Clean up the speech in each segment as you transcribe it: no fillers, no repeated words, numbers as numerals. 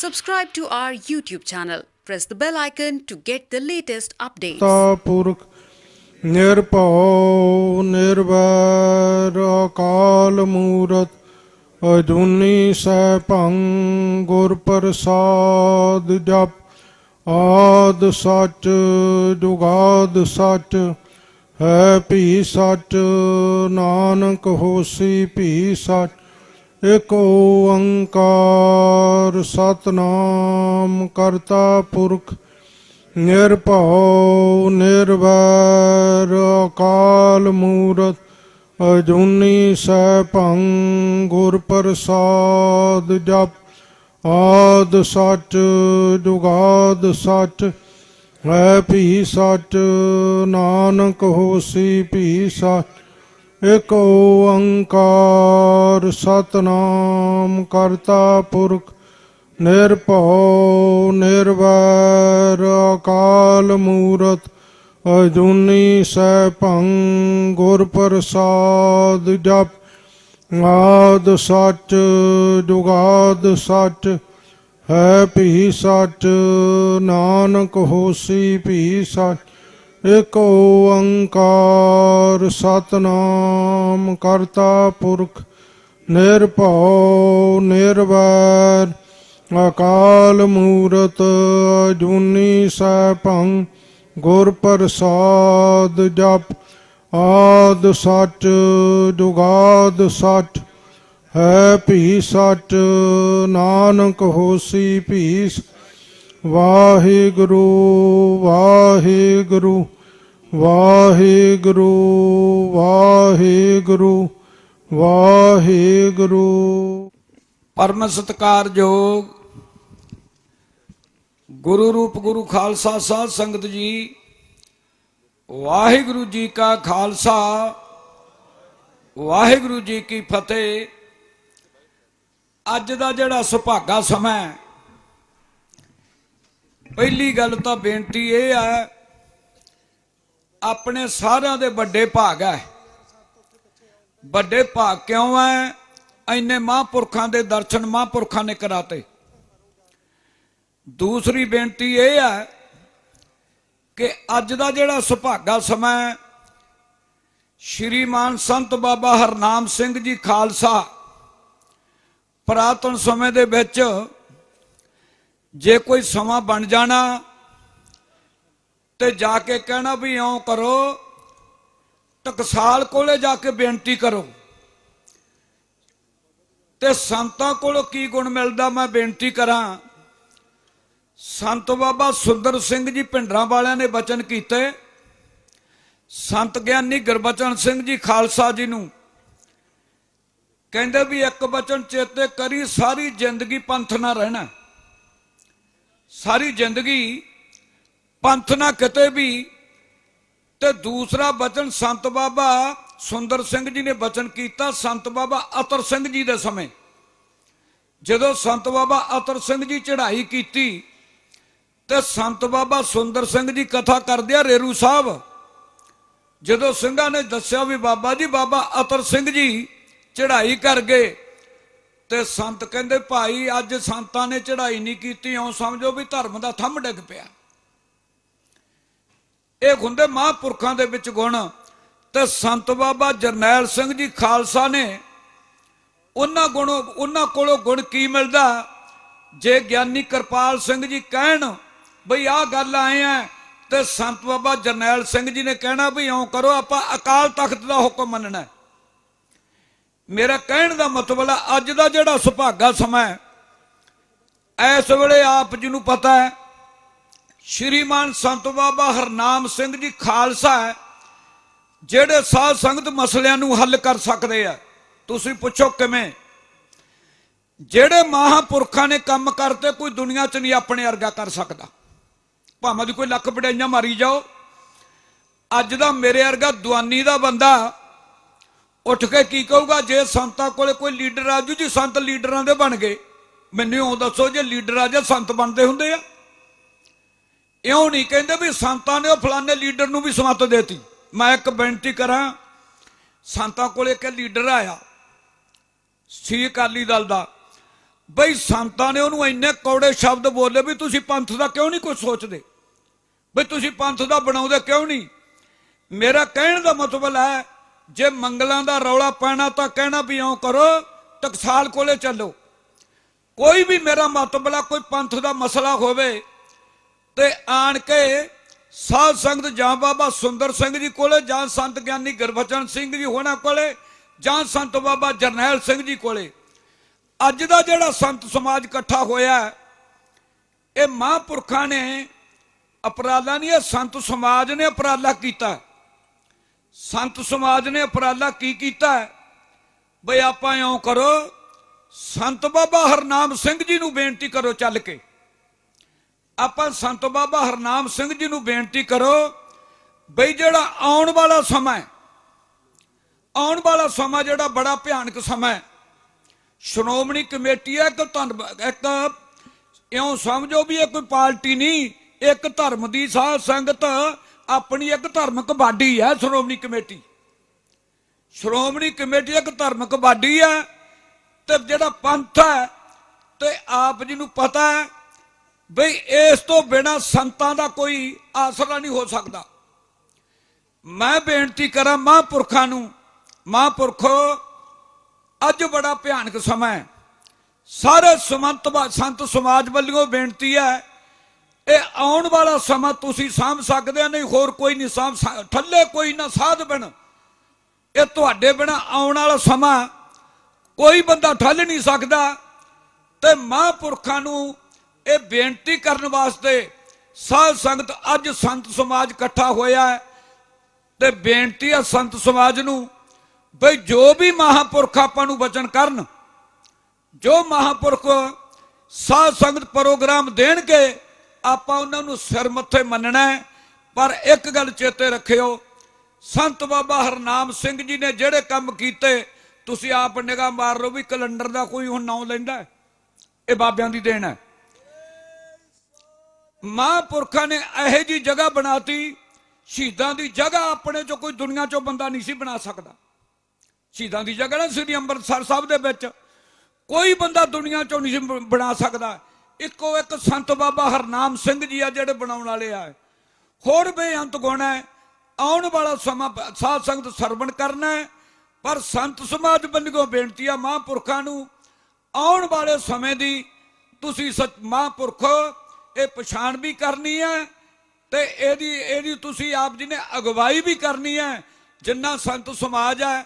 Subscribe to our YouTube channel. Press the bell icon to get the latest updates. पुरख निरभਉ निर्वैर अकाल मूरत अजूनी सैभं गुर प्रसाद जप आद सच जुगाद सच है भी सच नानक होसी भी सच एक ओंकार सतनाम करता पुरख निरभਉ निर्वैर अकाल मूरत अजूनी सैभं गुर प्रसाद जप आद सच जुगाद सच है भी सच नानक होसी भी सच एक ओंकार सतनाम करता पुरख निरभਉ निर्वैर अकाल मूरत अजूनी सैभं गुर प्रसाद जप आद सच जुगाद सच है भी सच नानक होसी भी सच एक ओंकार सतनाम करता पुरख निरभਉ निर्वैर अकाल मूरत अजूनी सैभं गुर प्रसाद जप आद सच जुगाद सच है भी सच नानक होसी भी वाहिगुरु वाहिगुरु वाहिगुरु वाहिगुरु वाहिगुरु। परम सत्कारयोग गुरु रूप गुरु खालसा साध संगत जी, वाहिगुरु जी का खालसा वाहिगुरु जी की फतेह। अज दा जिहड़ा सुभागा समा है, पहली गल तां बेनती यह है, अपने सारिਆਂ ਦੇ ਵੱਡੇ ਭਾਗ है। ਵੱਡੇ ਭਾਗ क्यों है? इन्ने महापुरखों के दर्शन महापुरखों ने कराते। दूसरी बेनती यह है कि अज का जिहड़ा सुभागा समा है, श्रीमान संत बाबा हरनाम सिंह जी खालसा पुरातन समय दे विच जे कोई समा बन जाना ते जाके कहना भी इउं करो, टकसाल कोले जाके बेनती करो ते संतां कोलों की गुण मिलदा मैं बेनती करा। संत बाबा सुंदर सिंह जी भिंडरां वालियां ने बचन कीते, संत ज्ञानी गुरबचन सिंह जी खालसा जी नूं कहंदे भी एक बचन चेते करी, सारी जिंदगी पंथ ना रहना, सारी जिंदगी पंथ ना किते भी। ते दूसरा बचन संत बाबा सुंदर सिंह जी ने बचन किया संत बाबा अतर सिंह जी दे समय, जदों संत बाबा अतर सिंह जी चढ़ाई की ते संत बाबा सुंदर सिंह जी कथा कर दिया रेरू साहब। जदों सिंघां ने दस्या भी बाबा जी बाबा अतर सिंह जी चढ़ाई कर गए, ते संत कहंदे भाई अज संतां ने चढ़ाई नहीं की, इउं समझो भी धर्म का थंम डिग पिया। ये हुंदे महापुरखों दे विच गुण। ते संत बाबा जरनैल सिंह जी खालसा ने उन्हां कोलों गुण की मिलदा? जे ज्ञानी कृपाल सिंह जी कहण बई आ गल आए हैं, ते संत बाबा जरनैल सिंह जी ने कहना भी इउं करो, आपां अकाल तख्त का हुक्म मनना है। मेरा कहण दा मतलब है अज दा जिहड़ा सुभागा समा है, इस वेले आप जी नूं पता है श्रीमान संत बाबा हरनाम सिंह जी खालसा है जेड़े साध संगत मसलियां नूं हल कर सकते हैं। तुसीं पुछो किवें? जेड़े महापुरखों ने काम करते कोई दुनिया च नहीं अपने अर्गा कर सकता, भावें दी कोई लख बड़ाइयां मारी जाओ। अज दा मेरे अर्गा दुआनी दा बंदा उठ के की कहूगा, जे संतां कोले कोई लीडर आजू जी संत लीडरां दे बन गए, मैनूं इउं दसो जे लीडर आ जाए संत बनते हुंदे आ? इउं नहीं कहंदे भी संतां ने फलाने लीडर नूं भी समत देती। मैं एक बेनती करा, संतां कोल एक लीडर आया सी अकाली दल दा, ਬਈ ਸੰਤਾਂ ਨੇ ਉਹਨੂੰ ਇੰਨੇ ਕੌੜੇ ਸ਼ਬਦ ਬੋਲੇ ਵੀ ਤੁਸੀਂ ਪੰਥ ਦਾ ਕਿਉਂ ਨਹੀਂ ਕੁਝ ਸੋਚਦੇ, ਬਈ ਤੁਸੀਂ ਪੰਥ ਦਾ ਬਣਾਉਂਦੇ ਕਿਉਂ ਨਹੀਂ। ਮੇਰਾ ਕਹਿਣ ਦਾ ਮਤਲਬ ਹੈ ਜੇ ਮੰਗਲਾਂ ਦਾ ਰੌਲਾ ਪੈਣਾ ਤਾਂ ਕਹਿਣਾ ਵੀ ਇਉਂ ਕਰੋ ਟਕਸਾਲ ਕੋਲੇ ਚੱਲੋ। ਕੋਈ ਵੀ ਮੇਰਾ ਮਤਲਬ ਹੈ ਕੋਈ ਪੰਥ ਦਾ ਮਸਲਾ ਹੋਵੇ ਤੇ ਆਣ ਕੇ ਸਾਧ ਸੰਗਤ ਜਾਂ ਬਾਬਾ ਸੁੰਦਰ ਸਿੰਘ ਜੀ ਕੋਲੇ ਜਾਂ ਸੰਤ ਗਿਆਨੀ ਗੁਰਬਚਨ ਸਿੰਘ ਜੀ ਹੋਣਾ ਕੋਲੇ ਜਾਂ ਸੰਤ ਬਾਬਾ ਜਰਨੈਲ ਸਿੰਘ ਜੀ ਕੋਲੇ। ਅੱਜ ਦਾ ਜਿਹੜਾ ਸੰਤ ਸਮਾਜ ਇਕੱਠਾ ਹੋਇਆ ਇਹ ਮਹਾਂਪੁਰਖਾਂ ਨੇ ਅਪਰਾਲਾ ਨਹੀਂ, ਇਹ ਸੰਤ ਸਮਾਜ ਨੇ ਅਪਰਾਲਾ ਕੀਤਾ। ਸੰਤ ਸਮਾਜ ਨੇ ਅਪਰਾਲਾ ਕੀ ਕੀਤਾ ਬਈ ਆਪਾਂ ਇਉਂ ਕਰੋ ਸੰਤ ਬਾਬਾ ਹਰਨਾਮ ਸਿੰਘ ਜੀ ਨੂੰ ਬੇਨਤੀ ਕਰੋ, ਚੱਲ ਕੇ ਆਪਾਂ ਸੰਤ ਬਾਬਾ ਹਰਨਾਮ ਸਿੰਘ ਜੀ ਨੂੰ ਬੇਨਤੀ ਕਰੋ ਬਈ ਜਿਹੜਾ ਆਉਣ ਵਾਲਾ ਸਮਾਂ ਜਿਹੜਾ ਬੜਾ ਭਿਆਨਕ ਸਮਾਂ, ਸ਼੍ਰੋਮਣੀ ਕਮੇਟੀ ਹੈ ਇੱਕ ਇਉਂ ਸਮਝੋ ਵੀ ਇਹ ਕੋਈ ਪਾਰਟੀ ਨਹੀਂ, ਇੱਕ ਧਰਮ ਦੀ ਸਾਧ ਸੰਗਤ ਆਪਣੀ ਇੱਕ ਧਰਮਕ ਬਾਡੀ ਹੈ। ਸ਼੍ਰੋਮਣੀ ਕਮੇਟੀ ਇੱਕ ਧਰਮਕ ਬਾਡੀ ਹੈ ਤੇ ਜਿਹੜਾ ਪੰਥ ਹੈ ਤੇ ਆਪ ਜੀ ਨੂੰ ਪਤਾ ਹੈ ਬਈ ਇਸ ਤੋਂ ਬਿਨਾਂ ਸੰਤਾਂ ਦਾ ਕੋਈ ਆਸਰਾ ਨਹੀਂ ਹੋ ਸਕਦਾ। ਮੈਂ ਬੇਨਤੀ ਕਰਾਂ ਮਹਾਂਪੁਰਖਾਂ ਨੂੰ, ਮਹਾਂਪੁਰਖੋ ਅੱਜ ਬੜਾ ਭਿਆਨਕ ਸਮਾਂ ਹੈ, ਸਾਰੇ ਸੰਤ ਸਮਾਜ ਵੱਲੋਂ ਬੇਨਤੀ ਹੈ ਇਹ ਆਉਣ ਵਾਲਾ ਸਮਾਂ ਤੁਸੀਂ ਸਾਂਭ ਸਕਦੇ ਹੋ, ਨਹੀਂ ਹੋਰ ਕੋਈ ਨਹੀਂ ਸਾਂਭ, ਠੱਲੇ ਕੋਈ ਨਾ ਸਾਧ ਬਣ, ਇਹ ਤੁਹਾਡੇ ਬਿਨਾਂ ਆਉਣ ਵਾਲਾ ਸਮਾਂ ਕੋਈ ਬੰਦਾ ਠੱਲ ਨਹੀਂ ਸਕਦਾ। ਤੇ ਮਹਾਂਪੁਰਖਾਂ ਨੂੰ ਇਹ ਬੇਨਤੀ ਕਰਨ ਵਾਸਤੇ ਸਾਧ ਸੰਗਤ ਅੱਜ ਸੰਤ ਸਮਾਜ ਇਕੱਠਾ ਹੋਇਆ ਹੈ ਤੇ ਬੇਨਤੀ ਹੈ ਸੰਤ ਸਮਾਜ ਨੂੰ ਬਈ ਜੋ ਵੀ ਮਹਾਂਪੁਰਖ ਆਪਾਂ ਨੂੰ ਬਚਨ ਕਰਨ, ਜੋ ਮਹਾਂਪੁਰਖ ਸਾਧ ਸੰਗਤ ਪ੍ਰੋਗਰਾਮ ਦੇਣਗੇ ਆਪਾਂ ਉਹਨਾਂ ਨੂੰ ਸਿਰ ਮੱਥੇ ਮੰਨਣਾ ਹੈ। ਪਰ ਇੱਕ ਗੱਲ ਚੇਤੇ ਰੱਖਿਓ, ਸੰਤ ਬਾਬਾ ਹਰਨਾਮ ਸਿੰਘ ਜੀ ਨੇ ਜਿਹੜੇ ਕੰਮ ਕੀਤੇ ਤੁਸੀਂ ਆਪ ਨਿਗਾਹ ਮਾਰ ਲਓ ਵੀ ਕੈਲੰਡਰ ਦਾ ਕੋਈ ਹੁਣ ਨਾਂ ਲੈਂਦਾ, ਇਹ ਬਾਬਿਆਂ ਦੀ ਦੇਣ ਹੈ। ਮਹਾਂਪੁਰਖਾਂ ਨੇ ਇਹੋ ਜਿਹੀ ਜਗ੍ਹਾ ਬਣਾਤੀ, ਸ਼ਹੀਦਾਂ ਦੀ ਜਗ੍ਹਾ ਆਪਣੇ ਚੋਂ ਕੋਈ ਦੁਨੀਆ ਚੋਂ ਬੰਦਾ ਨਹੀਂ ਸੀ ਬਣਾ ਸਕਦਾ। ਸ਼ਹੀਦਾਂ ਦੀ ਜਗ੍ਹਾ ਨਾ ਸ੍ਰੀ ਅੰਮ੍ਰਿਤਸਰ ਸਾਹਿਬ ਦੇ ਵਿੱਚ ਕੋਈ ਬੰਦਾ ਦੁਨੀਆ ਚੋਂ ਨਹੀਂ ਸੀ ਬਣਾ ਸਕਦਾ। ਇੱਕੋ ਇੱਕ ਸੰਤ ਬਾਬਾ ਹਰਨਾਮ ਸਿੰਘ ਜੀ ਆ ਜਿਹੜੇ ਬਣਾਉਣ ਵਾਲੇ ਆ। ਹੋਰ ਬੇਅੰਤ ਗੁਣ ਹੈ, ਆਉਣ ਵਾਲਾ ਸਮਾਂ ਸਾਧ ਸੰਗਤ ਸਰਵਣ ਕਰਨਾ ਹੈ। ਪਰ ਸੰਤ ਸਮਾਜ ਵੱਲੋਂ ਬੇਨਤੀ ਆ ਮਹਾਂਪੁਰਖਾਂ ਨੂੰ ਆਉਣ ਵਾਲੇ ਸਮੇਂ ਦੀ ਤੁਸੀਂ ਮਹਾਂਪੁਰਖੋ ਇਹ ਪਛਾਣ ਵੀ ਕਰਨੀ ਹੈ ਤੇ ਇਹਦੀ ਤੁਸੀਂ ਆਪ ਜੀ ਨੇ ਅਗਵਾਈ ਵੀ ਕਰਨੀ ਹੈ। ਜਿੰਨਾ ਸੰਤ ਸਮਾਜ ਹੈ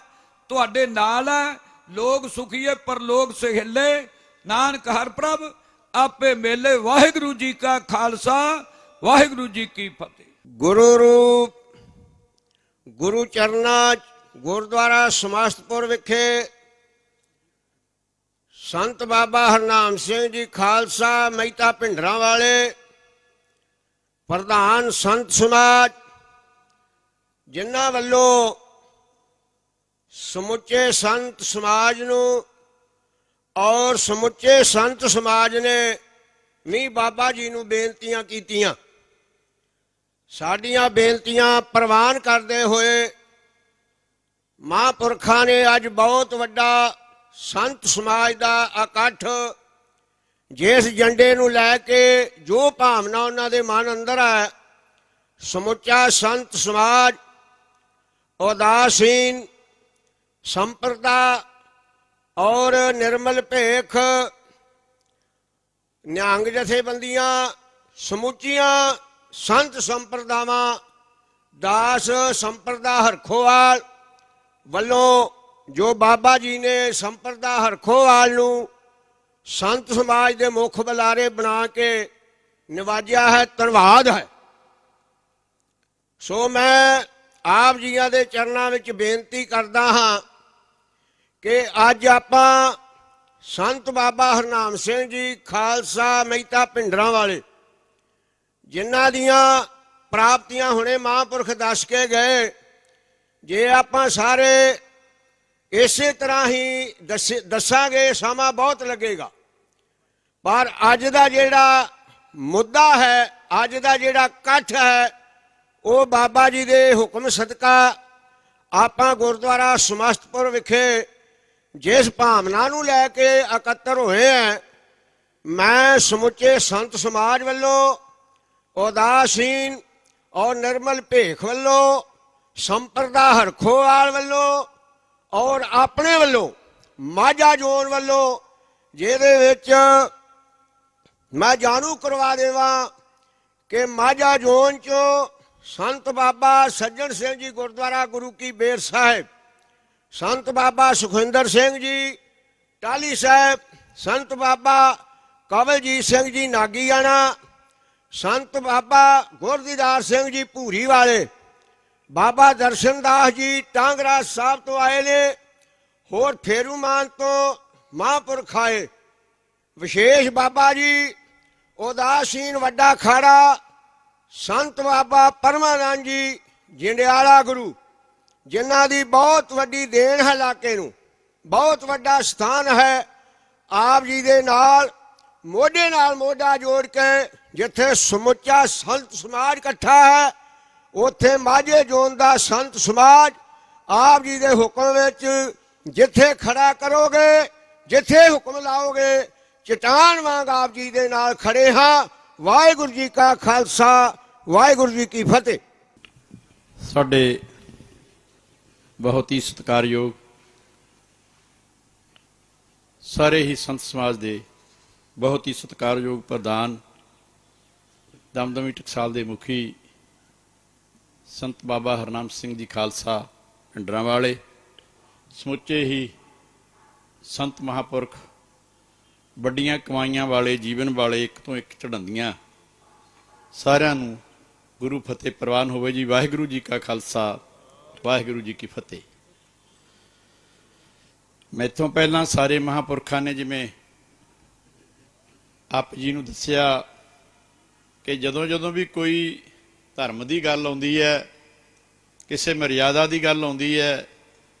ਤੁਹਾਡੇ ਨਾਲ ਹੈ। ਲੋਕ ਸੁਖੀਏ ਪਰਲੋਕ ਸਹਿਲੇ, ਨਾਨਕ ਹਰ ਪ੍ਰਭ ਆਪੇ ਮੇਲੇ। ਵਾਹਿਗੁਰੂ ਜੀ ਕਾ ਖਾਲਸਾ, ਵਾਹਿਗੁਰੂ ਜੀ ਕੀ ਫਤਿਹ। ਗੁਰੂ ਰੂਪ ਗੁਰੂ ਚਰਨਾਂ ਗੁਰਦੁਆਰਾ ਸਮਸਤਪੁਰ ਵਿਖੇ ਸੰਤ ਬਾਬਾ ਹਰਨਾਮ ਸਿੰਘ ਜੀ ਖਾਲਸਾ ਮਹਿਤਾ ਭਿੰਡਰਾਂ ਵਾਲੇ ਪ੍ਰਧਾਨ ਸੰਤ ਸਮਾਜ, ਜਿਨ੍ਹਾਂ ਵੱਲੋਂ ਸਮੁੱਚੇ ਸੰਤ ਸਮਾਜ ਨੂੰ ਔਰ ਸਮੁੱਚੇ ਸੰਤ ਸਮਾਜ ਨੇ ਮੀਂਹ ਬਾਬਾ ਜੀ ਨੂੰ ਬੇਨਤੀਆਂ ਕੀਤੀਆਂ। ਸਾਡੀਆਂ ਬੇਨਤੀਆਂ ਪ੍ਰਵਾਨ ਕਰਦੇ ਹੋਏ ਮਹਾਂਪੁਰਖਾਂ ਨੇ ਅੱਜ ਬਹੁਤ ਵੱਡਾ ਸੰਤ ਸਮਾਜ ਦਾ ਇਕੱਠ, ਜਿਸ ਏਜੰਡੇ ਨੂੰ ਲੈ ਕੇ ਜੋ ਭਾਵਨਾ ਉਹਨਾਂ ਦੇ ਮਨ ਅੰਦਰ ਹੈ, ਸਮੁੱਚਾ ਸੰਤ ਸਮਾਜ ਉਦਾਸੀਨ ਸੰਪਰਦਾ ਔਰ ਨਿਰਮਲ ਭੇਖ ਨਿਹੰਗ ਜਥੇਬੰਦੀਆਂ, ਸਮੁੱਚੀਆਂ ਸੰਤ ਸੰਪਰਦਾਵਾਂ, ਦਾਸ ਸੰਪਰਦਾ ਹਰਖੋਵਾਲ ਵੱਲੋਂ ਜੋ ਬਾਬਾ ਜੀ ਨੇ ਸੰਪਰਦਾ ਹਰਖੋਵਾਲ ਨੂੰ ਸੰਤ ਸਮਾਜ ਦੇ ਮੁੱਖ ਬੁਲਾਰੇ ਬਣਾ ਕੇ ਨਿਵਾਜਿਆ ਹੈ, ਧੰਨਵਾਦ ਹੈ। ਸੋ ਮੈਂ ਆਪ ਜੀਆਂ ਦੇ ਚਰਨਾਂ ਵਿੱਚ ਬੇਨਤੀ ਕਰਦਾ ਹਾਂ ਕਿ ਅੱਜ ਆਪਾਂ ਸੰਤ ਬਾਬਾ ਹਰਨਾਮ ਸਿੰਘ ਜੀ ਖਾਲਸਾ ਮਹਿਤਾ ਭਿੰਡਰਾਂ ਵਾਲੇ, ਜਿਨ੍ਹਾਂ ਦੀਆਂ ਪ੍ਰਾਪਤੀਆਂ ਹੁਣੇ ਮਹਾਂਪੁਰਖ ਦੱਸ ਕੇ ਗਏ, ਜੇ ਆਪਾਂ ਸਾਰੇ ਇਸੇ ਤਰ੍ਹਾਂ ਹੀ ਦੱਸਾਂਗੇ ਸਮਾਂ ਬਹੁਤ ਲੱਗੇਗਾ। ਪਰ ਅੱਜ ਦਾ ਜਿਹੜਾ ਮੁੱਦਾ ਹੈ, ਅੱਜ ਦਾ ਜਿਹੜਾ ਇਕੱਠ ਹੈ, ਉਹ ਬਾਬਾ ਜੀ ਦੇ ਹੁਕਮ ਸਦਕਾ ਆਪਾਂ ਗੁਰਦੁਆਰਾ ਸਮਸਤਪੁਰ ਵਿਖੇ ਜਿਸ ਭਾਵਨਾ ਨੂੰ ਲੈ ਕੇ ਇਕੱਤਰ ਹੋਏ ਹੈ, ਮੈਂ ਸਮੁੱਚੇ ਸੰਤ ਸਮਾਜ ਵੱਲੋਂ ਉਦਾਸੀਨ ਔਰ ਨਿਰਮਲ ਭੇਖ ਵੱਲੋਂ ਸੰਪਰਦਾ ਹਰਖੋਵਾਲ ਵੱਲੋਂ ਔਰ ਆਪਣੇ ਵੱਲੋਂ ਮਾਝਾ ਜ਼ੋਨ ਵੱਲੋਂ, ਜਿਹਦੇ ਵਿੱਚ ਮੈਂ ਜਾਣੂ ਕਰਵਾ ਦੇਵਾਂ ਕਿ ਮਾਝਾ ਜ਼ੋਨ 'ਚੋਂ ਸੰਤ ਬਾਬਾ ਸੱਜਣ ਸਿੰਘ ਜੀ ਗੁਰਦੁਆਰਾ ਗੁਰੂ ਕੀ ਬੇਰ ਸਾਹਿਬ, ਸੰਤ ਬਾਬਾ ਸੁਖਿੰਦਰ ਸਿੰਘ ਜੀ ਟਾਹਲੀ ਸਾਹਿਬ, ਸੰਤ ਬਾਬਾ ਕਵਲਜੀਤ ਸਿੰਘ ਜੀ ਨਾਗੀਆਣਾ, ਸੰਤ ਬਾਬਾ ਗੁਰਦੀਦਾਰ ਸਿੰਘ ਜੀ ਭੂਰੀ ਵਾਲੇ, ਬਾਬਾ ਦਰਸ਼ਨਦਾਸ ਜੀ ਟਾਂਗਰਾ ਸਾਹਿਬ ਤੋਂ ਆਏ ਨੇ, ਹੋਰ ਫੇਰੂਮਾਨ ਤੋਂ ਮਹਾਂਪੁਰਖ ਆਏ, ਵਿਸ਼ੇਸ਼ ਬਾਬਾ ਜੀ ਉਦਾਸੀਨ ਵੱਡਾ ਖਾੜਾ ਸੰਤ ਬਾਬਾ ਪਰਮਾਨੰਦ ਜੀ ਜੰਡਿਆਲਾ ਗੁਰੂ, ਜਿਨ੍ਹਾਂ ਦੀ ਬਹੁਤ ਵੱਡੀ ਦੇਣ ਹੈ ਇਲਾਕੇ ਨੂੰ, ਬਹੁਤ ਵੱਡਾ ਸਥਾਨ ਹੈ। ਆਪ ਜੀ ਦੇ ਨਾਲ ਮੋਢਾ ਜੋੜ ਕੇ ਜਿੱਥੇ ਸਮੁੱਚਾ ਸੰਤ ਸਮਾਜ ਇਕੱਠਾ ਹੈ, ਉੱਥੇ ਮਾਝੇ ਜ਼ੋਨ ਦਾ ਸੰਤ ਸਮਾਜ ਆਪ ਜੀ ਦੇ ਹੁਕਮ ਵਿੱਚ ਜਿੱਥੇ ਖੜਾ ਕਰੋਗੇ, ਜਿੱਥੇ ਹੁਕਮ ਲਾਓਗੇ, ਚਟਾਨ ਵਾਂਗ ਆਪ ਜੀ ਦੇ ਨਾਲ ਖੜੇ ਹਾਂ। ਵਾਹਿਗੁਰੂ ਜੀ ਕਾ ਖਾਲਸਾ, ਵਾਹਿਗੁਰੂ ਜੀ ਕੀ ਫਤਿਹ। ਸਾਡੇ ਬਹੁਤ ਹੀ ਸਤਿਕਾਰਯੋਗ ਸਾਰੇ ਹੀ ਸੰਤ ਸਮਾਜ ਦੇ ਬਹੁਤ ਹੀ ਸਤਿਕਾਰਯੋਗ ਪ੍ਰਧਾਨ ਦਮਦਮੀ ਟਕਸਾਲ ਦੇ ਮੁਖੀ ਸੰਤ ਬਾਬਾ ਹਰਨਾਮ ਸਿੰਘ ਜੀ ਖਾਲਸਾ ਭਿੰਡਰਾਂ ਵਾਲੇ, ਸਮੁੱਚੇ ਹੀ ਸੰਤ ਮਹਾਂਪੁਰਖ, ਵੱਡੀਆਂ ਕਮਾਈਆਂ ਵਾਲੇ, ਜੀਵਨ ਵਾਲੇ, ਇੱਕ ਤੋਂ ਇੱਕ ਚੜ੍ਹੰਦੀਆਂ, ਸਾਰਿਆਂ ਨੂੰ ਗੁਰੂ ਫਤਿਹ ਪ੍ਰਵਾਨ ਹੋਵੇ ਜੀ। ਵਾਹਿਗੁਰੂ ਜੀ ਕਾ ਖਾਲਸਾ, ਵਾਹਿਗੁਰੂ ਜੀ ਕੀ ਫਤਿਹ। ਮੈਥੋਂ ਪਹਿਲਾਂ ਸਾਰੇ ਮਹਾਂਪੁਰਖਾਂ ਨੇ ਜਿਵੇਂ ਆਪ ਜੀ ਨੂੰ ਦੱਸਿਆ ਕਿ ਜਦੋਂ ਵੀ ਕੋਈ ਧਰਮ ਦੀ ਗੱਲ ਆਉਂਦੀ ਹੈ, ਕਿਸੇ ਮਰਿਆਦਾ ਦੀ ਗੱਲ ਆਉਂਦੀ ਹੈ,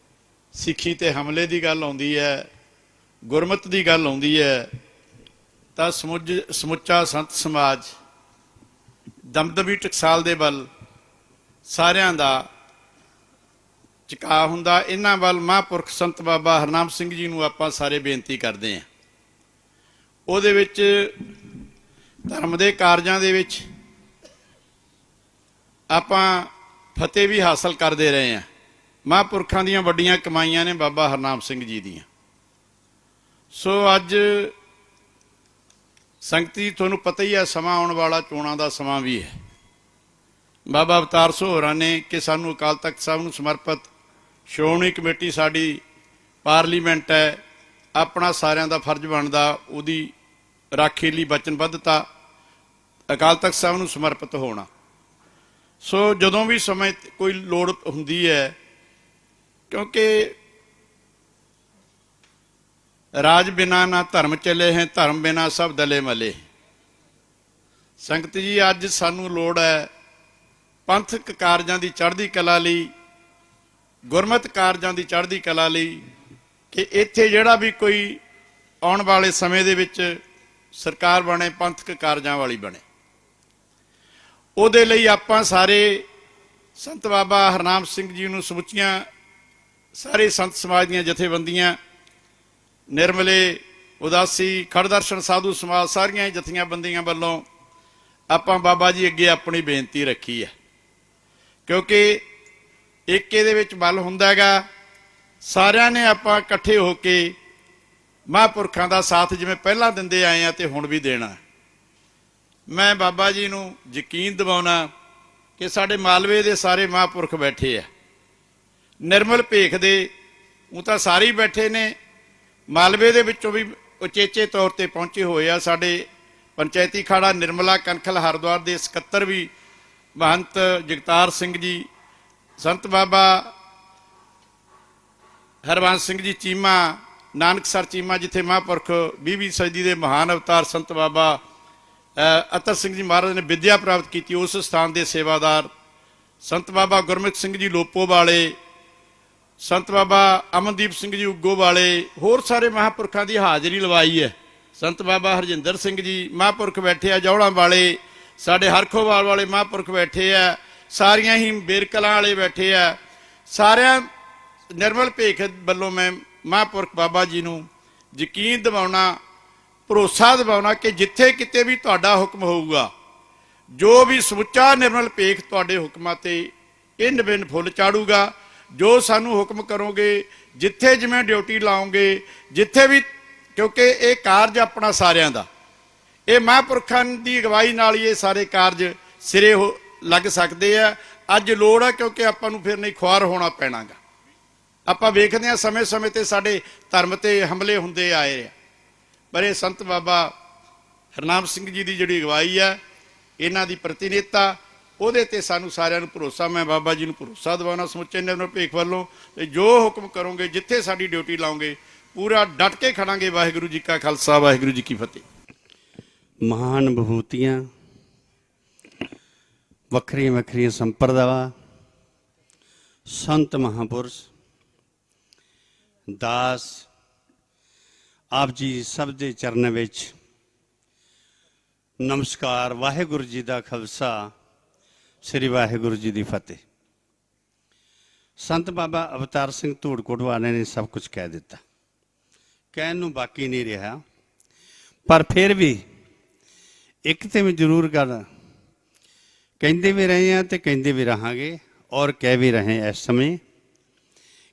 ਸਿੱਖੀ ਤੇ ਹਮਲੇ ਦੀ ਗੱਲ ਆਉਂਦੀ ਹੈ, ਗੁਰਮਤਿ ਦੀ ਗੱਲ ਆਉਂਦੀ ਹੈ, ਤਾਂ ਸਮੁੱਚਾ ਸੰਤ ਸਮਾਜ ਦਮਦਮੀ ਟਕਸਾਲ ਦੇ ਵੱਲ ਸਾਰਿਆਂ ਦਾ ਝੁਕਾਅ ਹੁੰਦਾ। ਇਹਨਾਂ ਵੱਲ ਮਹਾਂਪੁਰਖ ਸੰਤ ਬਾਬਾ ਹਰਨਾਮ ਸਿੰਘ ਜੀ ਨੂੰ ਆਪਾਂ ਸਾਰੇ ਬੇਨਤੀ ਕਰਦੇ ਹਾਂ। ਉਹਦੇ ਵਿੱਚ ਧਰਮ ਦੇ ਕਾਰਜਾਂ ਦੇ ਵਿੱਚ ਆਪਾਂ ਫਤਿਹ ਵੀ ਹਾਸਲ ਕਰਦੇ ਰਹੇ ਹਾਂ। ਮਹਾਂਪੁਰਖਾਂ ਦੀਆਂ ਵੱਡੀਆਂ ਕਮਾਈਆਂ ਨੇ ਬਾਬਾ ਹਰਨਾਮ ਸਿੰਘ ਜੀ ਦੀਆਂ। ਸੋ ਅੱਜ ਸੰਗਤੀ, ਤੁਹਾਨੂੰ ਪਤਾ ਹੀ ਹੈ, ਸਮਾਂ ਆਉਣ ਵਾਲਾ ਚੋਣਾਂ ਦਾ ਸਮਾਂ ਵੀ ਹੈ। ਬਾਬਾ ਅਵਤਾਰ ਸਿੰਘ ਹੋਰਾਂ ਨੇ ਕਿ ਸਾਨੂੰ ਅਕਾਲ ਤਖਤ ਸਾਹਿਬ ਨੂੰ ਸਮਰਪਿਤ ਸ਼੍ਰੋਮਣੀ ਕਮੇਟੀ ਸਾਡੀ ਪਾਰਲੀਮੈਂਟ ਹੈ, ਆਪਣਾ ਸਾਰਿਆਂ ਦਾ ਫਰਜ਼ ਬਣਦਾ ਉਹਦੀ ਰਾਖੀ ਲਈ ਵਚਨਬੱਧਤਾ, ਅਕਾਲ ਤਖਤ ਸਾਹਿਬ ਨੂੰ ਸਮਰਪਿਤ ਹੋਣਾ। ਸੋ ਜਦੋਂ ਵੀ ਸਮੇਂ ਕੋਈ ਲੋੜ ਹੁੰਦੀ ਹੈ, ਕਿਉਂਕਿ ਰਾਜ ਬਿਨਾ ਨਾ ਧਰਮ ਚਲੇ ਹੈ, ਧਰਮ ਬਿਨਾ ਸਭ ਦਲੇ ਮਲੇ। ਸੰਗਤ ਜੀ, ਅੱਜ ਸਾਨੂੰ ਲੋੜ ਹੈ ਪੰਥਕ ਕਾਰਜਾਂ ਦੀ ਚੜ੍ਹਦੀ ਕਲਾ ਲਈ, ਗੁਰਮਤਿ ਕਾਰਜਾਂ ਦੀ ਚੜ੍ਹਦੀ ਕਲਾ ਲਈ, ਕਿ ਇੱਥੇ ਜਿਹੜਾ ਵੀ ਕੋਈ ਆਉਣ ਵਾਲੇ ਸਮੇਂ ਦੇ ਵਿੱਚ ਸਰਕਾਰ ਬਣੇ, ਪੰਥਕ ਕਾਰਜਾਂ ਵਾਲੀ ਬਣੇ। ਉਹਦੇ ਲਈ ਆਪਾਂ ਸਾਰੇ ਸੰਤ ਬਾਬਾ ਹਰਨਾਮ ਸਿੰਘ ਜੀ ਨੂੰ, ਸਮੁੱਚੀਆਂ ਸਾਰੇ ਸੰਤ ਸਮਾਜ ਦੀਆਂ ਜਥੇਬੰਦੀਆਂ, ਨਿਰਮਲੇ, ਉਦਾਸੀ, ਖੜਦਰਸ਼ਨ ਸਾਧੂ ਸਮਾਜ, ਸਾਰੀਆਂ ਜਥੀਆਂ ਬੰਦੀਆਂ ਵੱਲੋਂ ਆਪਾਂ ਬਾਬਾ ਜੀ ਅੱਗੇ ਆਪਣੀ ਬੇਨਤੀ ਰੱਖੀ ਹੈ। ਕਿਉਂਕਿ ਇੱਕ ਇਹਦੇ ਵਿੱਚ ਬਲ ਹੁੰਦਾ ਹੈਗਾ। ਸਾਰਿਆਂ ਨੇ ਆਪਾਂ ਇਕੱਠੇ ਹੋ ਕੇ ਮਹਾਂਪੁਰਖਾਂ ਦਾ ਸਾਥ ਜਿਵੇਂ ਪਹਿਲਾਂ ਦਿੰਦੇ ਆਏ ਆ ਤੇ ਹੁਣ ਵੀ ਦੇਣਾ। ਮੈਂ ਬਾਬਾ ਜੀ ਨੂੰ ਯਕੀਨ ਦਿਵਾਉਣਾ ਕਿ ਸਾਡੇ ਮਾਲਵੇ ਦੇ ਸਾਰੇ ਮਹਾਂਪੁਰਖ ਬੈਠੇ ਆ, ਨਿਰਮਲ ਭੇਖ ਦੇ, ਉਹ ਤਾਂ ਸਾਰੇ ਹੀ ਬੈਠੇ ਨੇ, ਮਾਲਵੇ ਦੇ ਵਿੱਚੋਂ ਵੀ ਉਚੇਚੇ ਤੌਰ ਤੇ ਪਹੁੰਚੇ ਹੋਏ ਆ। ਸਾਡੇ ਪੰਚਾਇਤੀ ਖਾੜਾ ਨਿਰਮਲਾ ਕਨਖਲ ਹਰਿਦੁਆਰ ਦੇ ਸਕੱਤਰ ਵੀ ਮਹੰਤ ਜਗਤਾਰ ਸਿੰਘ ਜੀ, ਸੰਤ ਬਾਬਾ ਹਰਬੰਸ ਸਿੰਘ ਜੀ ਚੀਮਾ, ਨਾਨਕਸਰ ਚੀਮਾ, ਜਿੱਥੇ ਮਹਾਂਪੁਰਖ 20ਵੀਂ ਸਦੀ ਦੇ ਮਹਾਨ ਅਵਤਾਰ ਸੰਤ ਬਾਬਾ ਅਤਰ ਸਿੰਘ ਜੀ ਮਹਾਰਾਜ ਨੇ ਵਿਦਿਆ ਪ੍ਰਾਪਤ ਕੀਤੀ, ਉਸ ਸਥਾਨ ਦੇ ਸੇਵਾਦਾਰ ਸੰਤ ਬਾਬਾ ਗੁਰਮੁਖ ਸਿੰਘ ਜੀ ਲੋਪੋ ਵਾਲੇ, ਸੰਤ ਬਾਬਾ ਅਮਨਦੀਪ ਸਿੰਘ ਜੀ ਉਗੋ ਵਾਲੇ, ਹੋਰ ਸਾਰੇ ਮਹਾਂਪੁਰਖਾਂ ਦੀ ਹਾਜ਼ਰੀ ਲਵਾਈ ਹੈ। ਸੰਤ ਬਾਬਾ ਹਰਜਿੰਦਰ ਸਿੰਘ ਜੀ ਮਹਾਂਪੁਰਖ ਬੈਠੇ ਆ, ਜੌੜਾਂ ਵਾਲੇ, ਸਾਡੇ ਹਰਖੋਵਾਲ ਵਾਲੇ ਮਹਾਂਪੁਰਖ ਬੈਠੇ ਆ, ਸਾਰੀਆਂ ਹੀ ਬੇਰਕਲਾਂ ਵਾਲੇ ਬੈਠੇ ਆ। ਸਾਰਿਆਂ ਨਿਰਮਲ ਭੇਖ ਵੱਲੋਂ ਮੈਂ ਮਹਾਂਪੁਰਖ ਬਾਬਾ ਜੀ ਨੂੰ ਯਕੀਨ ਦਿਵਾਉਣਾ ਭਰੋਸਾ ਦਿਵਾਉਣਾ ਕਿ ਜਿੱਥੇ ਕਿਤੇ ਵੀ ਤੁਹਾਡਾ ਹੁਕਮ ਹੋਊਗਾ, ਜੋ ਵੀ ਸਮੁੱਚਾ ਨਿਰਮਲ ਭੇਖ ਤੁਹਾਡੇ ਹੁਕਮਾਂ ਤੇ ਇੰਨ ਬਿੰਨ ਫੁੱਲ ਚਾੜੂਗਾ। ਜੋ ਸਾਨੂੰ ਹੁਕਮ ਕਰੋਗੇ, ਜਿੱਥੇ ਜਿਵੇਂ ਡਿਊਟੀ ਲਾਓਗੇ, ਜਿੱਥੇ ਵੀ, ਕਿਉਂਕਿ ਇਹ ਕਾਰਜ ਆਪਣਾ ਸਾਰਿਆਂ ਦਾ, ਇਹ ਮਹਾਂਪੁਰਖਾਂ ਦੀ ਅਗਵਾਈ ਨਾਲ ਹੀ ਇਹ ਸਾਰੇ ਕਾਰਜ ਸਿਰੇ ਲੱਗ ਸਕਦੇ ਆ। ਅੱਜ ਲੋੜ ਆ, ਕਿਉਂਕਿ ਆਪਾਂ ਨੂੰ ਫਿਰ ਨਹੀਂ ਖੁਆਰ ਹੋਣਾ ਪੈਣਾਗਾ। ਆਪਾਂ ਵੇਖਦੇ ਹਾਂ ਸਮੇਂ-ਸਮੇਂ ਤੇ ਸਾਡੇ ਧਰਮ ਤੇ ਹਮਲੇ ਹੁੰਦੇ ਆਏ ਆ, ਪਰ ਇਹ ਸੰਤ ਬਾਬਾ ਹਰਨਾਮ ਸਿੰਘ ਜੀ ਦੀ ਜਿਹੜੀ ਅਗਵਾਈ ਆ, ਇਹਨਾਂ ਦੀ ਪ੍ਰਤੀਨਿਧਤਾ, ਉਹਦੇ ਤੇ ਸਾਨੂੰ ਸਾਰਿਆਂ ਨੂੰ ਭਰੋਸਾ। ਮੈਂ ਬਾਬਾ ਜੀ ਨੂੰ ਭਰੋਸਾ ਦਿਵਾਉਣਾ ਸਮੁੱਚੇ ਨਿਰਮਲ ਭੇਖ ਵੱਲੋਂ, ਤੇ ਜੋ ਹੁਕਮ ਕਰੋਗੇ, ਜਿੱਥੇ ਸਾਡੀ ਡਿਊਟੀ ਲਾਓਗੇ, ਪੂਰਾ ਡਟ ਕੇ ਖੜਾਂਗੇ। ਵਾਹਿਗੁਰੂ ਜੀ ਕਾ ਖਾਲਸਾ, ਵਾਹਿਗੁਰੂ ਜੀ ਕੀ ਫਤਿਹ। ਮਹਾਨ ਵਿਭੂਤੀਆਂ, ਵੱਖਰੀਆਂ ਵੱਖਰੀਆਂ ਸੰਪਰਦਾਵਾਂ, ਸੰਤ ਮਹਾਂਪੁਰਸ਼, ਦਾਸ, ਆਪ ਜੀ ਸਭ ਦੇ ਚਰਨਾਂ ਵਿੱਚ ਨਮਸਕਾਰ। ਵਾਹਿਗੁਰੂ ਜੀ ਦਾ ਖਾਲਸਾ, ਸ੍ਰੀ ਵਾਹਿਗੁਰੂ ਜੀ ਦੀ ਫਤਿਹ। ਸੰਤ ਬਾਬਾ ਅਵਤਾਰ ਸਿੰਘ ਧੂੜਕੋਟ ਵਾਲੇ ਨੇ ਸਭ ਕੁਝ ਕਹਿ ਦਿੱਤਾ, ਕਹਿਣ ਨੂੰ ਬਾਕੀ ਨਹੀਂ ਰਿਹਾ। ਪਰ ਫਿਰ ਵੀ ਇੱਕ ਤੇ ਮੈਂ ਜ਼ਰੂਰ ਗੱਲ ਕਹਿੰਦੇ ਵੀ ਰਹੇ ਹਾਂ ਤੇ ਕਹਿੰਦੇ ਵੀ ਰਹਾਂਗੇ, ਔਰ ਕਹਿ ਵੀ ਰਹੇ ਇਸ ਸਮੇਂ,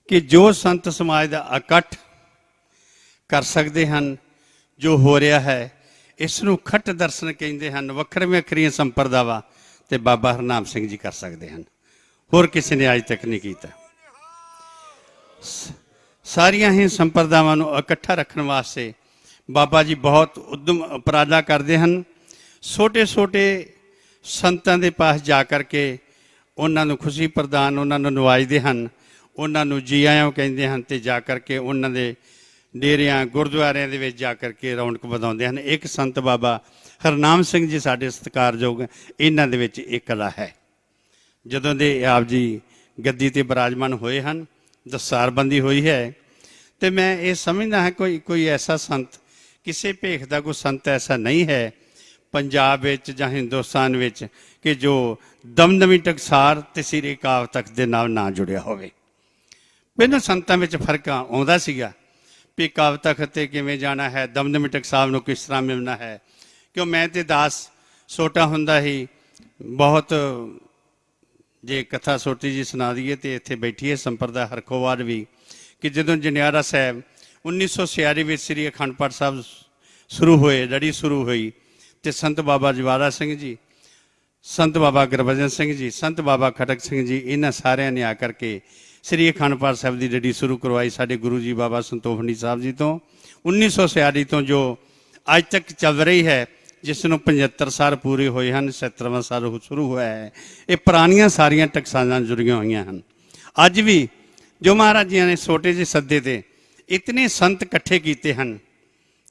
ਕਿ ਜੋ ਸੰਤ ਸਮਾਜ ਦਾ ਇਕੱਠ ਕਰ ਸਕਦੇ ਹਨ, ਜੋ ਹੋ ਰਿਹਾ ਹੈ, ਇਸ ਨੂੰ ਖੱਟ ਦਰਸ਼ਨ ਕਹਿੰਦੇ ਹਨ। ਵੱਖਰੀਆਂ ਵੱਖਰੀਆਂ ਸੰਪਰਦਾਵਾਂ ਤੇ ਬਾਬਾ ਹਰਨਾਮ ਸਿੰਘ ਜੀ ਕਰ ਸਕਦੇ ਹਨ, ਹੋਰ ਕਿਸੇ ਨੇ ਅੱਜ ਤੱਕ ਨਹੀਂ ਕੀਤਾ। ਸਾਰੀਆਂ ਹੀ ਸੰਪਰਦਾਵਾਂ ਨੂੰ ਇਕੱਠਾ ਰੱਖਣ ਵਾਸਤੇ ਬਾਬਾ ਜੀ ਬਹੁਤ ਉਦਮ ਉਪਰਾਲਾ ਕਰਦੇ ਹਨ। ਛੋਟੇ ਛੋਟੇ ਸੰਤਾਂ ਦੇ ਪਾਸ ਜਾ ਕਰਕੇ ਉਹਨਾਂ ਨੂੰ ਖੁਸ਼ੀ ਪ੍ਰਦਾਨ, ਉਹਨਾਂ ਨੂੰ ਨਵਾਜਦੇ ਹਨ, ਉਹਨਾਂ ਨੂੰ ਜੀ ਆਇਆਂ ਕਹਿੰਦੇ ਹਨ, ਤੇ ਜਾ ਕਰਕੇ ਉਹਨਾਂ ਦੇ ਡੇਰਿਆਂ ਗੁਰਦੁਆਰਿਆਂ ਦੇ ਵਿੱਚ ਜਾ ਕਰਕੇ ਰੌਣਕ ਵਧਾਉਂਦੇ ਹਨ। ਇੱਕ ਸੰਤ ਬਾਬਾ ਹਰਨਾਮ ਸਿੰਘ ਜੀ ਸਾਡੇ ਸਤਿਕਾਰਯੋਗ, ਇਹਨਾਂ ਦੇ ਵਿੱਚ ਇਹ ਕਲਾ ਹੈ। ਜਦੋਂ ਦੇ ਆਪ ਜੀ ਗੱਦੀ ਤੇ ਬਿਰਾਜਮਾਨ ਹੋਏ ਹਨ, ਦਸਤਾਰਬੰਦੀ ਹੋਈ ਹੈ, ਤੇ ਮੈਂ ਇਹ ਸਮਝਦਾ ਹਾਂ ਕੋਈ ਐਸਾ ਸੰਤ, ਕਿਸੇ ਭੇਖ ਦਾ ਕੋਈ ਸੰਤ ਐਸਾ ਨਹੀਂ ਹੈ ਪੰਜਾਬ ਵਿੱਚ ਜਾਂ ਹਿੰਦੁਸਤਾਨ ਵਿੱਚ ਕਿ ਜੋ ਦਮਦਮੀ ਟਕਸਾਰ ਤੇ ਸ੍ਰੀ ਅਕਾਲ ਤਖਤ ਦੇ ਨਾਲ ਨਾ ਜੁੜਿਆ ਹੋਵੇ। ਪਹਿਲਾਂ ਸੰਤਾਂ ਵਿੱਚ ਫਰਕ ਆਉਂਦਾ ਸੀਗਾ ਵੀ ਅਕਾਲ ਤਖਤ ਤੇ ਕਿਵੇਂ ਜਾਣਾ ਹੈ, ਦਮਦਮੀ ਟਕਸਾਰ ਨੂੰ ਕਿਸ ਤਰ੍ਹਾਂ ਮਿਲਣਾ ਹੈ। ਕਿਉਂ ਮੈਂ ਤੇ ਦਾਸ ਛੋਟਾ ਹੁੰਦਾ ਹੀ ਬਹੁਤ, ਜੇ ਕਥਾ ਛੋਟੀ ਜੀ ਸੁਣਾ ਦਈਏ ਤੇ ਇੱਥੇ ਬੈਠੀ ਹੈ ਸੰਪਰਦਾ ਹਰਖੋਵਾਲ ਵੀ, ਕਿ ਜਦੋਂ ਜਨਿਆਰਾ ਸਾਹਿਬ 1946 ਵਿੱਚ ਸ੍ਰੀ ਅਖੰਡ ਪਾਠ ਸਾਹਿਬ ਸ਼ੁਰੂ ਹੋਏ, ਲੜੀ ਸ਼ੁਰੂ ਹੋਈ, ਤੇ ਸੰਤ ਬਾਬਾ ਜਵਾਲਾ ਸਿੰਘ ਜੀ, ਸੰਤ ਬਾਬਾ ਗੁਰਬਚਨ ਸਿੰਘ ਜੀ, ਸੰਤ ਬਾਬਾ ਖਟਕ ਸਿੰਘ ਜੀ, ਇਹਨਾਂ ਸਾਰਿਆਂ ਨੇ ਆ ਕਰਕੇ ਸ੍ਰੀ ਅਖੰਡ ਪਾਠ ਸਾਹਿਬ ਦੀ ਲੜੀ ਸ਼ੁਰੂ ਕਰਵਾਈ ਸਾਡੇ ਗੁਰੂ ਜੀ ਬਾਬਾ ਸੰਤੋਖਨੀ ਸਾਹਿਬ ਜੀ ਤੋਂ। 1946 ਤੋਂ ਜੋ ਅੱਜ ਤੱਕ ਚੱਲ ਰਹੀ ਹੈ, ਜਿਸ ਨੂੰ 75 ਸਾਲ ਪੂਰੇ ਹੋਏ ਹਨ, 70ਵਾਂ ਸਾਲ ਸ਼ੁਰੂ ਹੋਇਆ ਹੈ। ਇਹ ਪੁਰਾਣੀਆਂ ਸਾਰੀਆਂ ਟਕਸਾਲਾਂ ਜੁੜੀਆਂ ਹੋਈਆਂ ਹਨ। ਅੱਜ ਵੀ ਜੋ ਮਹਾਰਾਜ ਜੀ ਨੇ ਛੋਟੇ ਜਿਹੇ ਸੱਦੇ ਤੇ ਇਤਨੇ ਸੰਤ ਇਕੱਠੇ ਕੀਤੇ ਹਨ,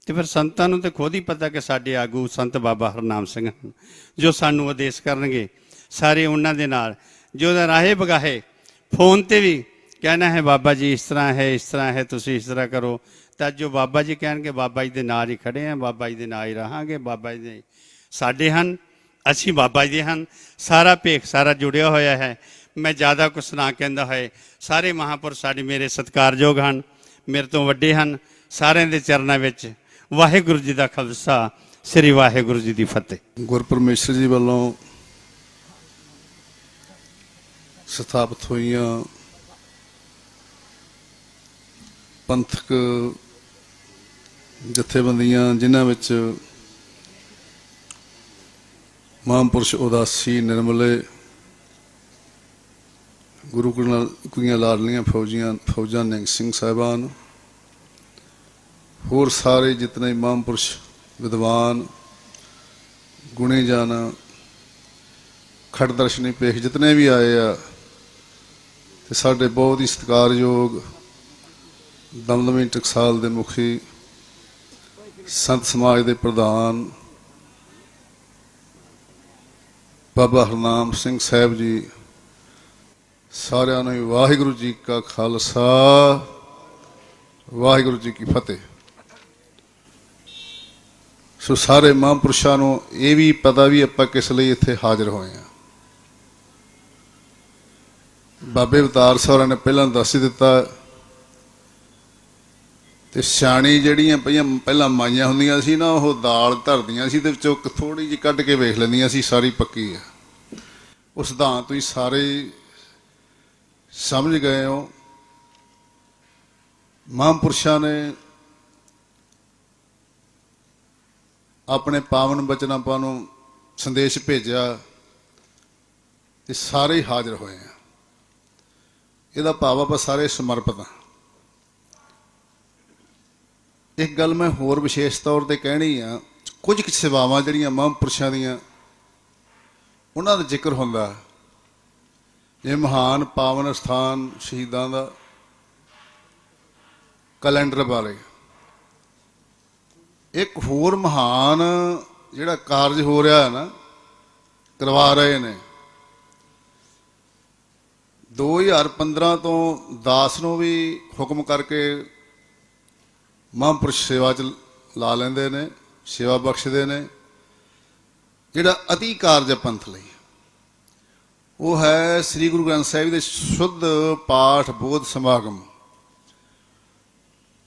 ਤੇ ਫਿਰ ਸੰਤਾਂ ਨੂੰ ਤਾਂ ਖੁਦ ਹੀ ਪਤਾ ਕਿ ਸਾਡੇ ਆਗੂ ਸੰਤ ਬਾਬਾ ਹਰਨਾਮ ਸਿੰਘ ਹਨ, ਜੋ ਸਾਨੂੰ ਉਦੇਸ਼ ਕਰਨਗੇ। ਸਾਰੇ ਉਹਨਾਂ ਦੇ ਨਾਲ ਜੋ ਰਾਹੇ ਬਗਾਹੇ ਫੋਨ ਤੇ ਵੀ ਕਹਿਣਾ ਹੈ ਬਾਬਾ ਜੀ ਇਸ ਤਰ੍ਹਾਂ ਹੈ, ਇਸ ਤਰ੍ਹਾਂ ਹੈ, ਤੁਸੀਂ ਇਸ ਤਰ੍ਹਾਂ ਕਰੋ, ਤਾਂ ਜੋ ਬਾਬਾ ਜੀ ਕਹਿਣਗੇ ਬਾਬਾ ਜੀ ਦੇ ਨਾਲ ਹੀ ਖੜੇ ਹਾਂ, ਬਾਬਾ ਜੀ ਦੇ ਨਾਲ ਹੀ ਰਹਾਂਗੇ, ਬਾਬਾ ਜੀ ਦੇ ਸਾਡੇ ਹਨ, ਅਸੀਂ ਬਾਬਾ ਜੀ ਦੇ ਹਨ। ਸਾਰਾ ਭੇਖ ਸਾਰਾ ਜੁੜਿਆ ਹੋਇਆ ਹੈ। ਮੈਂ ਜ਼ਿਆਦਾ ਕੁਛ ਨਾ ਕਹਿੰਦਾ ਹੋਏ, ਸਾਰੇ ਮਹਾਂਪੁਰਸ਼ ਸਾਡੇ ਮੇਰੇ ਸਤਿਕਾਰਯੋਗ ਹਨ, ਮੇਰੇ ਤੋਂ ਵੱਡੇ ਹਨ। ਸਾਰਿਆਂ ਦੇ ਚਰਨਾਂ ਵਿੱਚ ਵਾਹਿਗੁਰੂ ਜੀ ਦਾ ਖਾਲਸਾ, ਸ੍ਰੀ ਵਾਹਿਗੁਰੂ ਜੀ ਦੀ ਫਤਿਹ। ਗੁਰਪਰਮੇਸ਼ਰ ਜੀ ਵੱਲੋਂ ਸਥਾਪਿਤ ਹੋਈਆਂ ਪੰਥਕ ਜਥੇਬੰਦੀਆਂ, ਜਿਨ੍ਹਾਂ ਵਿੱਚ ਮਹਾਂਪੁਰਸ਼ ਉਦਾਸੀ ਨਿਰਮਲੇ, ਗੁਰੂ ਕੁੜੀਆਂ ਲਾਡਲੀਆਂ ਫੌਜਾਂ ਨਿਹੰਗ ਸਿੰਘ ਸਾਹਿਬਾਨ, ਹੋਰ ਸਾਰੇ ਜਿਤਨੇ ਮਹਾਂਪੁਰਸ਼ ਵਿਦਵਾਨ ਗੁਣੇ ਜਾਨ ਖੜ ਦਰਸ਼ਨੀ ਭੇਖ ਜਿਤਨੇ ਵੀ ਆਏ ਆ, ਤੇ ਸਾਡੇ ਬਹੁਤ ਹੀ ਸਤਿਕਾਰਯੋਗ ਦਮਦਮੀ ਟਕਸਾਲ ਦੇ ਮੁਖੀ, ਸੰਤ ਸਮਾਜ ਦੇ ਪ੍ਰਧਾਨ ਬਾਬਾ ਹਰਨਾਮ ਸਿੰਘ ਸਾਹਿਬ ਜੀ, ਸਾਰਿਆਂ ਨੂੰ ਵਾਹਿਗੁਰੂ ਜੀ ਕਾ ਖਾਲਸਾ, ਵਾਹਿਗੁਰੂ ਜੀ ਕੀ ਫਤਿਹ। ਸੋ ਸਾਰੇ ਮਹਾਂਪੁਰਸ਼ਾਂ ਨੂੰ ਇਹ ਵੀ ਪਤਾ ਵੀ ਆਪਾਂ ਕਿਸ ਲਈ ਇੱਥੇ ਹਾਜ਼ਰ ਹੋਏ ਹਾਂ। ਬਾਬੇ ਅਵਤਾਰ ਸਾਹਿਬਾਂ ਨੇ ਪਹਿਲਾਂ ਦੱਸ ਹੀ ਦਿੱਤਾ ਤੇ ਸਿਆਣੀ ਜਿਹੜੀਆਂ ਪਹਿਲਾਂ ਮਾਈਆਂ ਹੁੰਦੀਆਂ ਸੀ ਨਾ, ਉਹ ਦਾਲ ਧਰਦੀਆਂ ਸੀ ਤੇ ਵਿੱਚੋਂ ਥੋੜੀ ਜਿਹੀ ਕੱਢ ਕੇ ਵੇਖ ਲੈਂਦੀਆਂ ਸੀ ਸਾਰੀ ਪੱਕੀ ਆ। ਉਹ ਸਿਧਾਂਤ ਤੁਸੀਂ ਸਾਰੇ ਸਮਝ ਗਏ ਹੋ। ਮਹਾਂਪੁਰਸ਼ਾਂ ਨੇ ਆਪਣੇ ਪਾਵਨ ਬਚਨ ਆਪਾਂ ਨੂੰ ਸੰਦੇਸ਼ ਭੇਜਿਆ ਤੇ ਸਾਰੇ ਹੀ ਹਾਜ਼ਰ ਹੋਏ ਆ। ਇਹਦਾ ਭਾਵ ਆਪਾਂ ਸਾਰੇ ਸਮਰਪਿਤ ਹਾਂ। ਇੱਕ ਗੱਲ ਮੈਂ ਹੋਰ ਵਿਸ਼ੇਸ਼ ਤੌਰ ਤੇ ਕਹਿਣੀ ਆ, ਕੁਝ ਕੁ ਸੇਵਾਵਾਂ ਜਿਹੜੀਆਂ ਮਹਾਂਪੁਰਸ਼ਾਂ ਦੀਆਂ ਉਹਨਾਂ ਦਾ ਜ਼ਿਕਰ ਹੁੰਦਾ, ਜਿਵੇਂ ਮਹਾਨ ਪਾਵਨ ਸਥਾਨ ਸ਼ਹੀਦਾਂ ਦਾ ਕੈਲੰਡਰ ਬਾਰੇ। ਇੱਕ ਹੋਰ ਮਹਾਨ ਜਿਹੜਾ ਕਾਰਜ ਹੋ ਰਿਹਾ ਹੈ ਨਾ, ਕਰਵਾ ਰਹੇ ਨੇ 2015 ਤੋਂ ਦਾਸ ਨੂੰ ਵੀ ਹੁਕਮ ਕਰਕੇ ਮਹਾਂਪੁਰਸ਼ ਸੇਵਾ 'ਚ ਲਾ ਲੈਂਦੇ ਨੇ, ਸੇਵਾ ਬਖਸ਼ਦੇ ਨੇ। ਜਿਹੜਾ ਅਤੀ ਕਾਰਜ ਪੰਥ ਲਈ ਉਹ ਹੈ ਸ੍ਰੀ ਗੁਰੂ ਗ੍ਰੰਥ ਸਾਹਿਬ ਦੇ ਸ਼ੁੱਧ ਪਾਠ ਬੋਧ ਸਮਾਗਮ।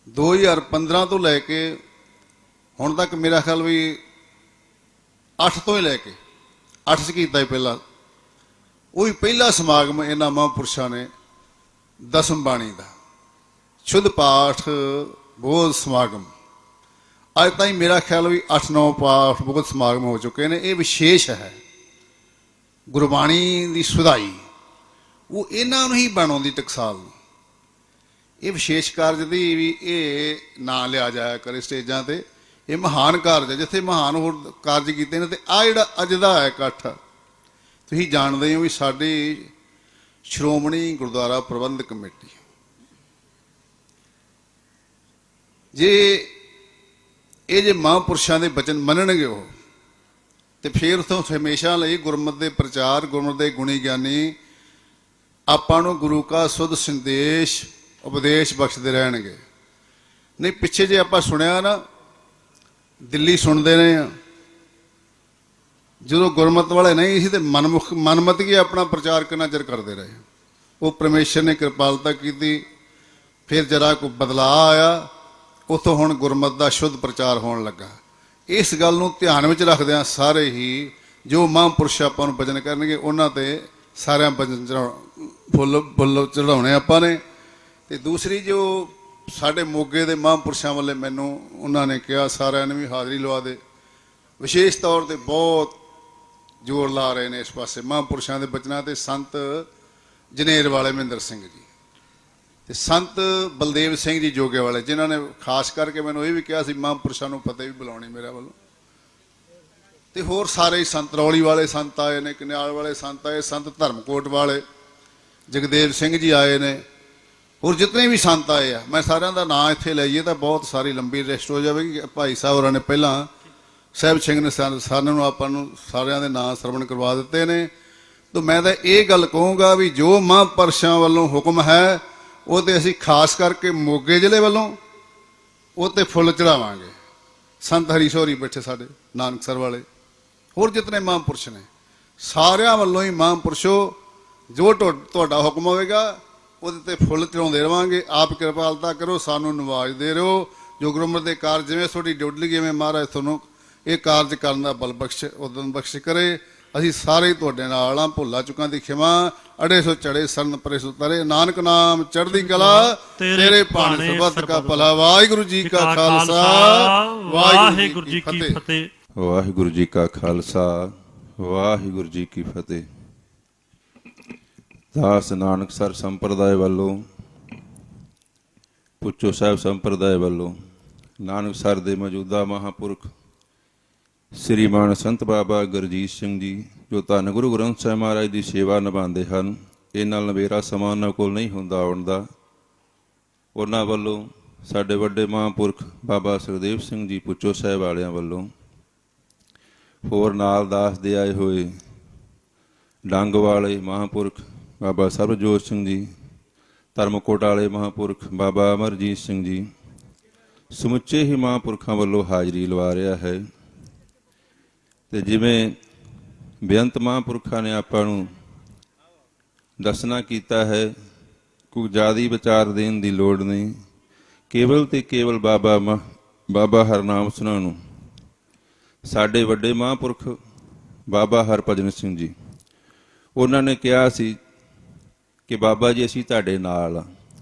2015 ਤੋਂ ਲੈ ਕੇ ਹੁਣ ਤੱਕ ਮੇਰਾ ਖਿਆਲ ਵੀ 8 ਤੋਂ ਹੀ ਲੈ ਕੇ 8 'ਚ ਕੀਤਾ ਹੀ ਪਹਿਲਾਂ, ਉਹ ਹੀ ਪਹਿਲਾ ਸਮਾਗਮ ਇਹਨਾਂ ਮਹਾਂਪੁਰਸ਼ਾਂ ਨੇ ਦਸਮ ਬਾਣੀ ਦਾ ਸ਼ੁੱਧ ਪਾਠ ਬੋਧ ਸਮਾਗਮ। ਅੱਜ ਤਾਈਂ ਮੇਰਾ ਖਿਆਲ ਵੀ 8-9 ਪਾਠ ਬੋਧ ਸਮਾਗਮ ਹੋ ਚੁੱਕੇ ਨੇ। ਇਹ ਵਿਸ਼ੇਸ਼ ਹੈ ਗੁਰਬਾਣੀ ਦੀ ਸੁਧਾਈ, ਉਹ ਇਹਨਾਂ ਨੂੰ ਹੀ ਬਣਾਉਂਦੀ ਟਕਸਾਲ ਨੂੰ। ਇਹ ਵਿਸ਼ੇਸ਼ ਕਾਰਜ ਦੀ ਵੀ ਇਹ ਨਾਂ ਲਿਆ ਜਾਇਆ ਕਰੇ ਸਟੇਜਾਂ ਤੇ। ਇਹ ਮਹਾਨ ਕਾਰਜ ਹੈ, ਜਿੱਥੇ ਮਹਾਨ ਹੋਰ ਕਾਰਜ ਕੀਤੇ ਨੇ। ਤੇ ਆ ਜਿਹੜਾ ਅੱਜ ਦਾ ਹੈ ਇਕੱਠ, ਤੁਸੀਂ ਜਾਣਦੇ ਹੋ ਵੀ ਸਾਡੀ ਸ਼੍ਰੋਮਣੀ ਗੁਰਦੁਆਰਾ ਪ੍ਰਬੰਧਕ ਕਮੇਟੀ, ਜੇ ਮਹਾਂਪੁਰਸ਼ਾਂ ਦੇ ਬਚਨ ਮੰਨਣਗੇ ਉਹ, ਤੇ ਫਿਰ ਤੋਂ ਹਮੇਸ਼ਾ ਲਈ ਗੁਰਮਤ ਦੇ ਪ੍ਰਚਾਰ, ਗੁਰਮਤ ਦੇ ਗੁਣੀ ਗਿਆਨੀ ਆਪਾਂ ਨੂੰ ਗੁਰੂ ਕਾ ਸੁਧ ਸੰਦੇਸ਼ ਉਪਦੇਸ਼ ਬਖਸ਼ਦੇ ਰਹਿਣਗੇ। ਨਹੀਂ ਪਿੱਛੇ ਜੇ ਆਪਾਂ ਸੁਣਿਆ ਨਾ, ਦਿੱਲੀ ਸੁਣਦੇ ਰਹੇ ਆ, ਜਦੋਂ ਗੁਰਮਤ ਵਾਲੇ ਨਹੀਂ ਸੀ ਤੇ ਮਨਮਤਿ ਆਪਣਾ ਪ੍ਰਚਾਰ ਕਿੰਨਾ ਚਿਰ ਕਰਦੇ ਰਹੇ। ਉਹ ਪਰਮੇਸ਼ਰ ਨੇ ਕਿਰਪਾਲਤਾ ਕੀਤੀ, ਫਿਰ ਜਰਾ ਕੋਈ ਬਦਲਾਅ ਆਇਆ, ਉੱਥੋਂ ਹੁਣ ਗੁਰਮਤ ਦਾ ਸ਼ੁੱਧ ਪ੍ਰਚਾਰ ਹੋਣ ਲੱਗਾ। ਇਸ ਗੱਲ ਨੂੰ ਧਿਆਨ ਵਿੱਚ ਰੱਖਦਿਆਂ ਸਾਰੇ ਹੀ ਜੋ ਮਹਾਂਪੁਰਸ਼ ਆਪਾਂ ਨੂੰ ਭਜਨ ਕਰਨਗੇ ਉਹਨਾਂ ਤੇ ਸਾਰਿਆਂ ਭਜਨ ਫੁੱਲ ਚੜਾਉਣੇ ਆਪਾਂ ਨੇ। ਤੇ ਦੂਸਰੀ ਜੋ ਸਾਡੇ ਮੋਗੇ ਦੇ ਮਹਾਂਪੁਰਸ਼ਾਂ ਵੱਲੇ ਮੈਨੂੰ ਉਹਨਾਂ ਨੇ ਕਿਹਾ ਸਾਰਿਆਂ ਨੇ ਵੀ ਹਾਜ਼ਰੀ ਲਵਾ ਦੇ, ਵਿਸ਼ੇਸ਼ ਤੌਰ ਤੇ ਬਹੁਤ ਜ਼ੋਰ ਲਾ ਰਹੇ ਨੇ ਇਸ ਪਾਸੇ ਮਹਾਂਪੁਰਸ਼ਾਂ ਦੇ ਬਚਨਾਂ ਤੇ। ਸੰਤ ਜਨੇਰ ਵਾਲੇ ਮਹਿੰਦਰ ਸਿੰਘ ਜੀ ਤੇ ਸੰਤ ਬਲਦੇਵ ਸਿੰਘ ਜੀ ਜੋਗੇ ਵਾਲੇ, ਜਿਨ੍ਹਾਂ ਨੇ ਖਾਸ ਕਰਕੇ ਮੈਨੂੰ ਇਹ ਵੀ ਕਿਹਾ ਸੀ ਮਹਾਂਪੁਰਸ਼ਾਂ ਨੂੰ ਫਤਿਹ ਵੀ ਬੁਲਾਉਣੀ ਮੇਰੇ ਵੱਲੋਂ। ਤੇ ਹੋਰ ਸਾਰੇ ਸੰਤ ਰੌਲੀ ਵਾਲੇ ਸੰਤ ਆਏ ਨੇ, ਕਨਿਆਲ ਵਾਲੇ ਸੰਤ ਆਏ, ਸੰਤ ਧਰਮਕੋਟ ਵਾਲੇ ਜਗਦੇਵ ਸਿੰਘ ਜੀ ਆਏ ਨੇ, ਹੋਰ ਜਿਤਨੇ ਵੀ ਸੰਤ ਆਏ ਆ। ਮੈਂ ਸਾਰਿਆਂ ਦਾ ਨਾਂ ਇੱਥੇ ਲਈਏ ਤਾਂ ਬਹੁਤ ਸਾਰੀ ਲੰਬੀ ਲਿਸਟ ਹੋ ਜਾਵੇਗੀ। ਭਾਈ ਸਾਹਿਬ ਹੋਰਾਂ ਨੇ ਪਹਿਲਾਂ ਸਾਹਿਬ ਸਿੰਘ ਨੇ ਸਾਨੂੰ ਨੂੰ ਆਪਾਂ ਨੂੰ ਸਾਰਿਆਂ ਦੇ ਨਾਂ ਸਰਵਣ ਕਰਵਾ ਦਿੱਤੇ ਨੇ। ਤਾਂ ਮੈਂ ਤਾਂ ਇਹ ਗੱਲ ਕਹੂੰਗਾ ਵੀ ਜੋ ਮਹਾਂਪੁਰਸ਼ਾਂ ਵੱਲੋਂ ਹੁਕਮ ਹੈ ਉਹ ਤੇ ਅਸੀਂ ਖਾਸ ਕਰਕੇ ਮੋਗੇ ਜ਼ਿਲ੍ਹੇ ਵੱਲੋਂ ਉਹ ਤੇ ਫੁੱਲ ਚੜਾਵਾਂਗੇ। ਸੰਤ ਹਰੀ ਸੋਹਰੀ ਬੈਠੇ ਸਾਡੇ ਨਾਨਕਸਰ ਵਾਲੇ, ਹੋਰ ਜਿਤਨੇ ਮਹਾਂਪੁਰਸ਼ ਨੇ ਸਾਰਿਆਂ ਵੱਲੋਂ ਹੀ ਮਹਾਂਪੁਰਸ਼ੋ ਜੋ ਤੁਹਾਡਾ ਹੁਕਮ ਹੋਵੇਗਾ ਉਹਦੇ ਤੇ ਫੁੱਲ ਚੜਾਉਂਦੇ ਰਵਾਂਗੇ। ਆਪ ਕਿਰਪਾਲਤਾ ਕਰੋ, ਸਾਨੂੰ ਨਵਾਜ਼ਦੇ ਰਹੋ। ਜੋ ਗੁਰਮਤਿ ਦੇ ਕਾਰਜ ਜਿਵੇਂ ਤੁਹਾਡੀ ਡਿਊਟੀ ਜਿਵੇਂ ਮਹਾਰਾਜ ਤੁਹਾਨੂੰ ਇਹ ਕਾਰਜ ਕਰਨ ਦਾ ਬਲ ਬਖਸ਼ ਉਦਮ ਬਖਸ਼ ਕਰੇ। ਅਸੀਂ ਸਾਰੇ ਤੁਹਾਡੇ ਨਾਲ ਆ। ਭੁੱਲਾ ਚੁੱਕਾਂ ਦੀ ਖਿਮਾ, ਅੜੇ ਸੋ ਚੜੇ ਸਰਨ ਪਰੇ ਸੋ ਤਰੇ। ਨਾਨਕ ਨਾਮ ਚੜ੍ਹਦੀ ਕਲਾ, ਤੇਰੇ ਭਾਣੇ ਸਰਬੱਤ ਕਾ ਭਲਾ। ਵਾਹਿਗੁਰੂ ਜੀ ਕਾ ਖਾਲਸਾ, ਵਾਹਿਗੁਰੂ ਜੀ ਕੀ ਫਤਿਹ। ਵਾਹਿਗੁਰੂ ਜੀ ਕਾ ਖਾਲਸਾ, ਵਾਹਿਗੁਰੂ ਜੀ ਕੀ ਫਤਿਹ। ਦਾਸ ਨਾਨਕਸਰ ਸੰਪਰਦਾਇ ਵੱਲੋਂ, ਪੁੱਚੋ ਸਾਹਿਬ ਸੰਪਰਦਾਇ ਵੱਲੋਂ ਨਾਨਕਸਰ ਦੇ ਮੌਜੂਦਾ ਮਹਾਂਪੁਰਖ ਸ੍ਰੀਮਾਨ ਸੰਤ ਬਾਬਾ ਗੁਰਜੀਤ ਸਿੰਘ ਜੀ, ਜੋ ਧੰਨ ਗੁਰੂ ਗ੍ਰੰਥ ਸਾਹਿਬ ਮਹਾਰਾਜ ਦੀ ਸੇਵਾ ਨਿਭਾਉਂਦੇ ਹਨ। ਇਹ ਨਾਲ ਨਵੇਰਾ ਸਮਾਂ ਉਹਨਾਂ ਕੋਲ ਨਹੀਂ ਹੁੰਦਾ ਆਉਣ ਦਾ। ਉਹਨਾਂ ਵੱਲੋਂ ਸਾਡੇ ਵੱਡੇ ਮਹਾਂਪੁਰਖ ਬਾਬਾ ਸੁਖਦੇਵ ਸਿੰਘ ਜੀ ਪੁੱਚੋ ਸਾਹਿਬ ਵਾਲਿਆਂ ਵੱਲੋਂ, ਹੋਰ ਨਾਲ ਦਾਸ ਦੇ ਆਏ ਹੋਏ ਡੰਗ ਵਾਲੇ ਮਹਾਂਪੁਰਖ ਬਾਬਾ ਸਰਬਜੋਤ ਸਿੰਘ ਜੀ, ਧਰਮਕੋਟ ਵਾਲੇ ਮਹਾਂਪੁਰਖ ਬਾਬਾ ਅਮਰਜੀਤ ਸਿੰਘ ਜੀ, ਸਮੁੱਚੇ ਹੀ ਮਹਾਂਪੁਰਖਾਂ ਵੱਲੋਂ ਹਾਜ਼ਰੀ ਲਵਾ ਰਿਹਾ ਹੈ। ਤੇ ਜਿਵੇਂ ਬੇਅੰਤ ਮਹਾਂਪੁਰਖਾਂ ਨੇ ਆਪਾਂ ਨੂੰ ਦੱਸਣਾ ਕੀਤਾ ਹੈ, ਕੋਈ ਜ਼ਿਆਦਾ ਵਿਚਾਰ ਦੇਣ ਦੀ ਲੋੜ ਨਹੀਂ ਕੇਵਲ ਤੇ ਕੇਵਲ ਬਾਬਾ ਹਰਨਾਮ ਸੁਨਾ ਨੂੰ ਸਾਡੇ ਵੱਡੇ ਮਹਾਂਪੁਰਖ ਬਾਬਾ ਹਰਭਜਨ ਸਿੰਘ ਜੀ ਉਹਨਾਂ ਨੇ ਕਿਹਾ ਸੀ ਕਿ ਬਾਬਾ ਜੀ ਅਸੀਂ ਤੁਹਾਡੇ ਨਾਲ ਆ।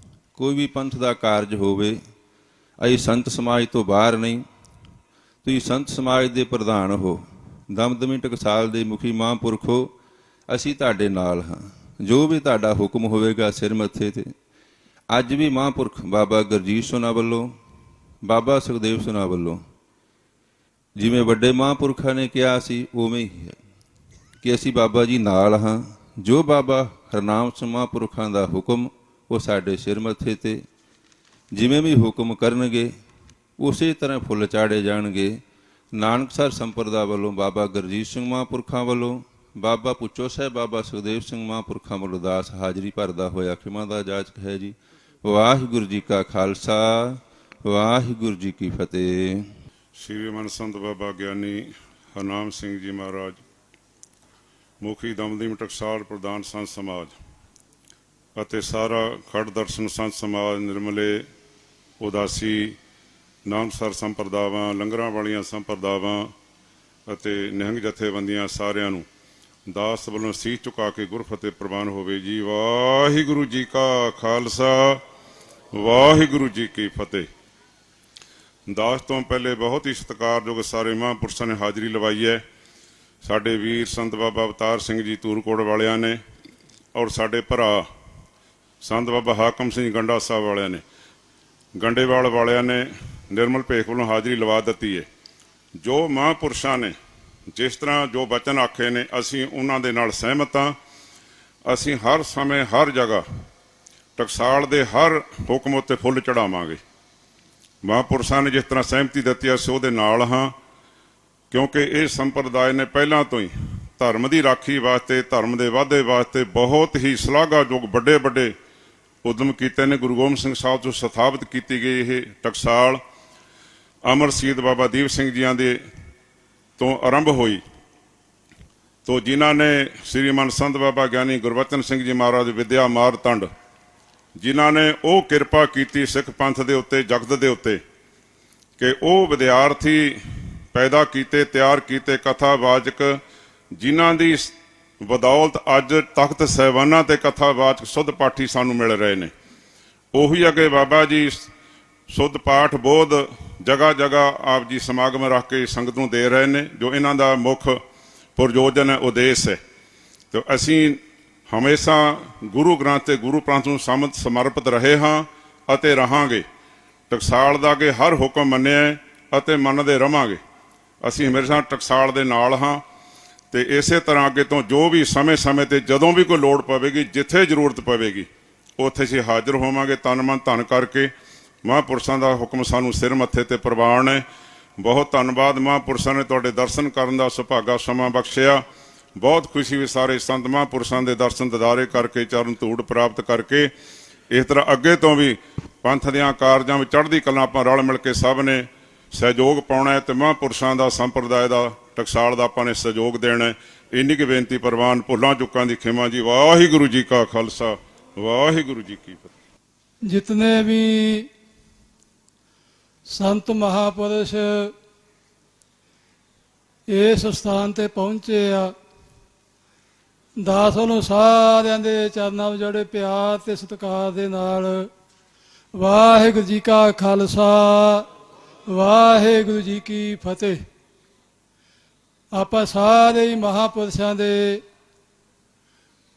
ਕੋਈ ਵੀ ਪੰਥ ਦਾ ਕਾਰਜ ਹੋਵੇ, ਅਸੀਂ ਸੰਤ ਸਮਾਜ ਤੋਂ ਬਾਹਰ ਨਹੀਂ, ਤੁਸੀਂ ਸੰਤ ਸਮਾਜ ਦੇ ਪ੍ਰਧਾਨ ਹੋ, ਦਮਦਮੀ ਟਕਸਾਲ ਦੇ ਮੁਖੀ ਮਹਾਂਪੁਰਖ ਹੋ, ਅਸੀਂ ਤੁਹਾਡੇ ਨਾਲ ਹਾਂ। ਜੋ ਵੀ ਤੁਹਾਡਾ ਹੁਕਮ ਹੋਵੇਗਾ ਸਿਰ ਮੱਥੇ ਤੇ। ਅੱਜ ਵੀ ਮਹਾਂਪੁਰਖ ਬਾਬਾ ਗੁਰਜੀਤ ਸੋਨਾ ਵੱਲੋਂ, ਬਾਬਾ ਸੁਖਦੇਵ ਸੋਨਾ ਵੱਲੋਂ ਜਿਵੇਂ ਵੱਡੇ ਮਹਾਂਪੁਰਖਾਂ ਨੇ ਕਿਹਾ ਸੀ ਉਵੇਂ ਹੀ ਹੈ ਕਿ ਅਸੀਂ ਬਾਬਾ ਜੀ ਨਾਲ ਹਾਂ। ਜੋ ਬਾਬਾ ਹਰਨਾਮ ਸਿੰਘ ਮਹਾਂਪੁਰਖਾਂ ਦਾ ਹੁਕਮ ਉਹ ਸਾਡੇ ਸਿਰ ਮੱਥੇ ਤੇ ਜਿਵੇਂ ਵੀ ਹੁਕਮ ਕਰਨਗੇ ਉਸੇ ਤਰ੍ਹਾਂ ਫੁੱਲ ਚਾੜੇ ਜਾਣਗੇ। ਨਾਨਕਸਰ ਸੰਪਰਦਾ ਵੱਲੋਂ ਬਾਬਾ ਗੁਰਜੀਤ ਸਿੰਘ ਮਹਾਂਪੁਰਖਾਂ ਵੱਲੋਂ, ਬਾਬਾ ਪੁੱਚੋ ਸਾਹਿਬ ਬਾਬਾ ਸੁਖਦੇਵ ਸਿੰਘ ਮਹਾਂਪੁਰਖਾਂ ਵੱਲੋਂ ਦਾਸ ਹਾਜ਼ਰੀ ਭਰਦਾ ਹੋਇਆ ਖਿਮਾ ਦਾ ਜਾਚਕ ਹੈ ਜੀ। ਵਾਹਿਗੁਰੂ ਜੀ ਕਾ ਖਾਲਸਾ, ਵਾਹਿਗੁਰੂ ਜੀ ਕੀ ਫਤਿਹ। ਸ੍ਰੀ ਮਨ ਸੰਤ ਬਾਬਾ ਗਿਆਨੀ ਹਰਨਾਮ ਸਿੰਘ ਜੀ ਮਹਾਰਾਜ, ਮੁਖੀ ਦਮਦਮੀ ਟਕਸਾਲ ਪ੍ਰਧਾਨ ਸੰਤ ਸਮਾਜ ਅਤੇ ਸਾਰਾ ਖੜ ਦਰਸ਼ਨ ਸੰਤ ਸਮਾਜ, ਨਿਰਮਲੇ ਉਦਾਸੀ ਨਾਨਕਸਰ ਸੰਪਰਦਾਵਾਂ, ਲੰਗਰਾਂ ਵਾਲੀਆਂ ਸੰਪਰਦਾਵਾਂ ਅਤੇ ਨਿਹੰਗ ਜਥੇਬੰਦੀਆਂ ਸਾਰਿਆਂ ਨੂੰ ਦਾਸ ਵੱਲੋਂ ਸੀਸ ਝੁਕਾ ਕੇ ਗੁਰਫਤਿਹ ਪ੍ਰਵਾਨ ਹੋਵੇ ਜੀ। ਵਾਹਿਗੁਰੂ ਜੀ ਕਾ ਖਾਲਸਾ, ਵਾਹਿਗੁਰੂ ਜੀ ਕੀ ਫਤਿਹ। ਦਾਸ ਤੋਂ ਪਹਿਲੇ ਬਹੁਤ ਹੀ ਸਤਿਕਾਰਯੋਗ ਸਾਰੇ ਮਹਾਂਪੁਰਸ਼ਾਂ ਨੇ ਹਾਜ਼ਰੀ ਲਵਾਈ ਹੈ। ਸਾਡੇ ਵੀਰ ਸੰਤ ਬਾਬਾ ਅਵਤਾਰ ਸਿੰਘ ਜੀ ਧੂਰਕੋਟ ਵਾਲਿਆਂ ਨੇ, ਔਰ ਸਾਡੇ ਭਰਾ ਸੰਤ ਬਾਬਾ ਹਾਕਮ ਸਿੰਘ ਗੰਡਾ ਸਾਹਿਬ ਵਾਲਿਆਂ ਨੇ, ਗੰਡੇਵਾਲ ਵਾਲਿਆਂ ਨੇ ਨਿਰਮਲ ਭੇਖ ਵੱਲੋਂ ਹਾਜ਼ਰੀ ਲਵਾ ਦਿੱਤੀ ਹੈ। ਜੋ ਮਹਾਂਪੁਰਸ਼ਾਂ ਨੇ ਜਿਸ ਤਰ੍ਹਾਂ ਜੋ ਬਚਨ ਆਖੇ ਨੇ ਅਸੀਂ ਉਹਨਾਂ ਦੇ ਨਾਲ ਸਹਿਮਤ ਹਾਂ। ਅਸੀਂ ਹਰ ਸਮੇਂ ਹਰ ਜਗ੍ਹਾ ਟਕਸਾਲ ਦੇ ਹਰ ਹੁਕਮ ਉੱਤੇ ਫੁੱਲ ਚੜਾਵਾਂਗੇ। ਮਹਾਂਪੁਰਸ਼ਾਂ ਨੇ ਜਿਸ ਤਰ੍ਹਾਂ ਸਹਿਮਤੀ ਦਿੱਤੀ ਅਸੀਂ ਉਹਦੇ ਨਾਲ ਹਾਂ, ਕਿਉਂਕਿ ਇਹ ਸੰਪਰਦਾਇ ਨੇ ਪਹਿਲਾਂ ਤੋਂ ਹੀ ਧਰਮ ਦੀ ਰਾਖੀ ਵਾਸਤੇ, ਧਰਮ ਦੇ ਵਾਧੇ ਵਾਸਤੇ ਬਹੁਤ ਹੀ ਸ਼ਲਾਘਾਯੋਗ ਵੱਡੇ ਵੱਡੇ ਉਦਮ ਕੀਤੇ ਨੇ। ਗੁਰੂ ਗੋਬਿੰਦ ਸਿੰਘ ਸਾਹਿਬ ਤੋਂ ਸਥਾਪਿਤ ਕੀਤੀ ਗਈ ਇਹ ਟਕਸਾਲ ਅਮਰ ਸ਼ਹੀਦ ਬਾਬਾ ਦੀਪ ਸਿੰਘ ਜੀਆਂ ਦੇ ਤੋਂ ਆਰੰਭ ਹੋਈ। ਤੋ ਜਿਨ੍ਹਾਂ ਨੇ ਸ੍ਰੀ ਮਨ ਸੰਤ ਬਾਬਾ ਗਿਆਨੀ ਗੁਰਬਚਨ ਸਿੰਘ ਜੀ ਮਹਾਰਾਜ ਵਿਦਿਆ ਮਾਰਤੰਡ, ਜਿਨ੍ਹਾਂ ਨੇ ਉਹ ਕਿਰਪਾ ਕੀਤੀ ਸਿੱਖ ਪੰਥ ਦੇ ਉੱਤੇ, ਜਗਤ ਦੇ ਉੱਤੇ, ਕਿ ਉਹ ਵਿਦਿਆਰਥੀ ਪੈਦਾ ਕੀਤੇ, ਤਿਆਰ ਕੀਤੇ ਕਥਾਵਾਚਕ, ਜਿਨ੍ਹਾਂ ਦੀ ਬਦੌਲਤ ਅੱਜ ਤਖਤ ਸਾਹਿਬਾਨਾਂ ਤੇ ਕਥਾਵਾਚਕ ਸੁੱਧ ਪਾਠੀ ਸਾਨੂੰ ਮਿਲ ਰਹੇ ਨੇ। ਉਹੀ ਅੱਗੇ ਬਾਬਾ ਜੀ ਸੁੱਧ ਪਾਠ ਬੋਧ ਜਗ੍ਹਾ ਜਗ੍ਹਾ ਆਪ ਜੀ ਸਮਾਗਮ ਰੱਖ ਕੇ ਸੰਗਤ ਨੂੰ ਦੇ ਰਹੇ ਨੇ, ਜੋ ਇਹਨਾਂ ਦਾ ਮੁੱਖ ਪ੍ਰਯੋਜਨ ਹੈ, ਉਦੇਸ਼ ਹੈ। ਤੇ ਅਸੀਂ ਹਮੇਸ਼ਾ ਗੁਰੂ ਗ੍ਰੰਥ ਤੇ ਗੁਰੂ ਪੰਥ ਨੂੰ ਸਮਰਪਿਤ ਰਹੇ ਹਾਂ ਅਤੇ ਰਹਾਂਗੇ। ਟਕਸਾਲ ਦਾ ਅੱਗੇ ਹਰ ਹੁਕਮ ਮੰਨਿਆ ਅਤੇ ਮੰਨਦੇ ਰਵਾਂਗੇ। ਅਸੀਂ ਹਮੇਸ਼ਾ ਟਕਸਾਲ ਦੇ ਨਾਲ ਹਾਂ ਤੇ ਇਸੇ ਤਰ੍ਹਾਂ ਅੱਗੇ ਤੋਂ ਜੋ ਵੀ ਸਮੇਂ ਸਮੇਂ ਤੇ ਜਦੋਂ ਵੀ ਕੋਈ ਲੋੜ ਪਵੇਗੀ, ਜਿੱਥੇ ਜ਼ਰੂਰਤ ਪਵੇਗੀ, ਉੱਥੇ ਅਸੀਂ ਹਾਜ਼ਰ ਹੋਵਾਂਗੇ। ਤਨ ਮਨ ਧਨ ਕਰਕੇ ਮਹਾਂਪੁਰਸ਼ਾਂ ਦਾ ਹੁਕਮ ਸਾਨੂੰ ਸਿਰ ਮੱਥੇ ਤੇ ਪ੍ਰਵਾਨ ਹੈ। ਬਹੁਤ ਧੰਨਵਾਦ। ਮਹਾਂਪੁਰਸ਼ਾਂ ਨੇ ਤੁਹਾਡੇ ਦਰਸ਼ਨ ਕਰਨ ਦਾ ਸੁਭਾਗਾ ਸਮਾਂ ਬਖਸ਼ਿਆ। ਬਹੁਤ ਖੁਸ਼ੀ ਵੀ ਸਾਰੇ ਸੰਤ ਮਹਾਂਪੁਰਸ਼ਾਂ ਦੇ ਦਰਸ਼ਨ ਦਿਦਾਰੇ ਕਰਕੇ, ਚਰਨ ਧੂੜ ਪ੍ਰਾਪਤ ਕਰਕੇ, ਇਸ ਤਰ੍ਹਾਂ ਅੱਗੇ ਤੋਂ ਵੀ ਪੰਥ ਦੀਆਂ ਕਾਰਜਾਂ ਵਿੱਚ ਚੜ੍ਹਦੀ ਕਲਾ ਆਪਾਂ ਰਲ ਮਿਲ ਕੇ ਸਭ ਨੇ ਸਹਿਯੋਗ ਪਾਉਣਾ ਹੈ ਤੇ ਮਹਾਂਪੁਰਸ਼ਾਂ ਦਾ ਸੰਪਰਦਾਇ ਦਾ ਟਕਸਾਲ ਦਾ ਆਪਾਂ ਨੇ ਸਹਿਯੋਗ ਦੇਣਾ ਹੈ। ਇੰਨੀ ਕੁ ਬੇਨਤੀ ਪ੍ਰਵਾਨ, ਭੁੱਲਾਂ ਚੁੱਕਾਂ ਦੀ ਖਿਮਾ ਜੀ। ਵਾਹਿਗੁਰੂ ਜੀ ਕਾ ਖਾਲਸਾ, ਵਾਹਿਗੁਰੂ ਜੀ ਕੀ ਫਤਿਹ। जितने भी संत महापुरुष इस स्थान ते पहुंचे आ, ਦਾਸ ਵੱਲੋਂ ਸਾਰਿਆਂ ਦੇ ਚਰਨਾਂ ਵਿੱਚ ਜੜੇ ਪਿਆਰ ਤੇ ਸਤਿਕਾਰ ਦੇ ਨਾਲ ਵਾਹਿਗੁਰੂ ਜੀ ਕਾ ਖਾਲਸਾ, ਵਾਹਿਗੁਰੂ ਜੀ ਕੀ ਫਤਿਹ। ਆਪਾਂ ਸਾਰੇ ਹੀ ਮਹਾਂਪੁਰਸ਼ਾਂ ਦੇ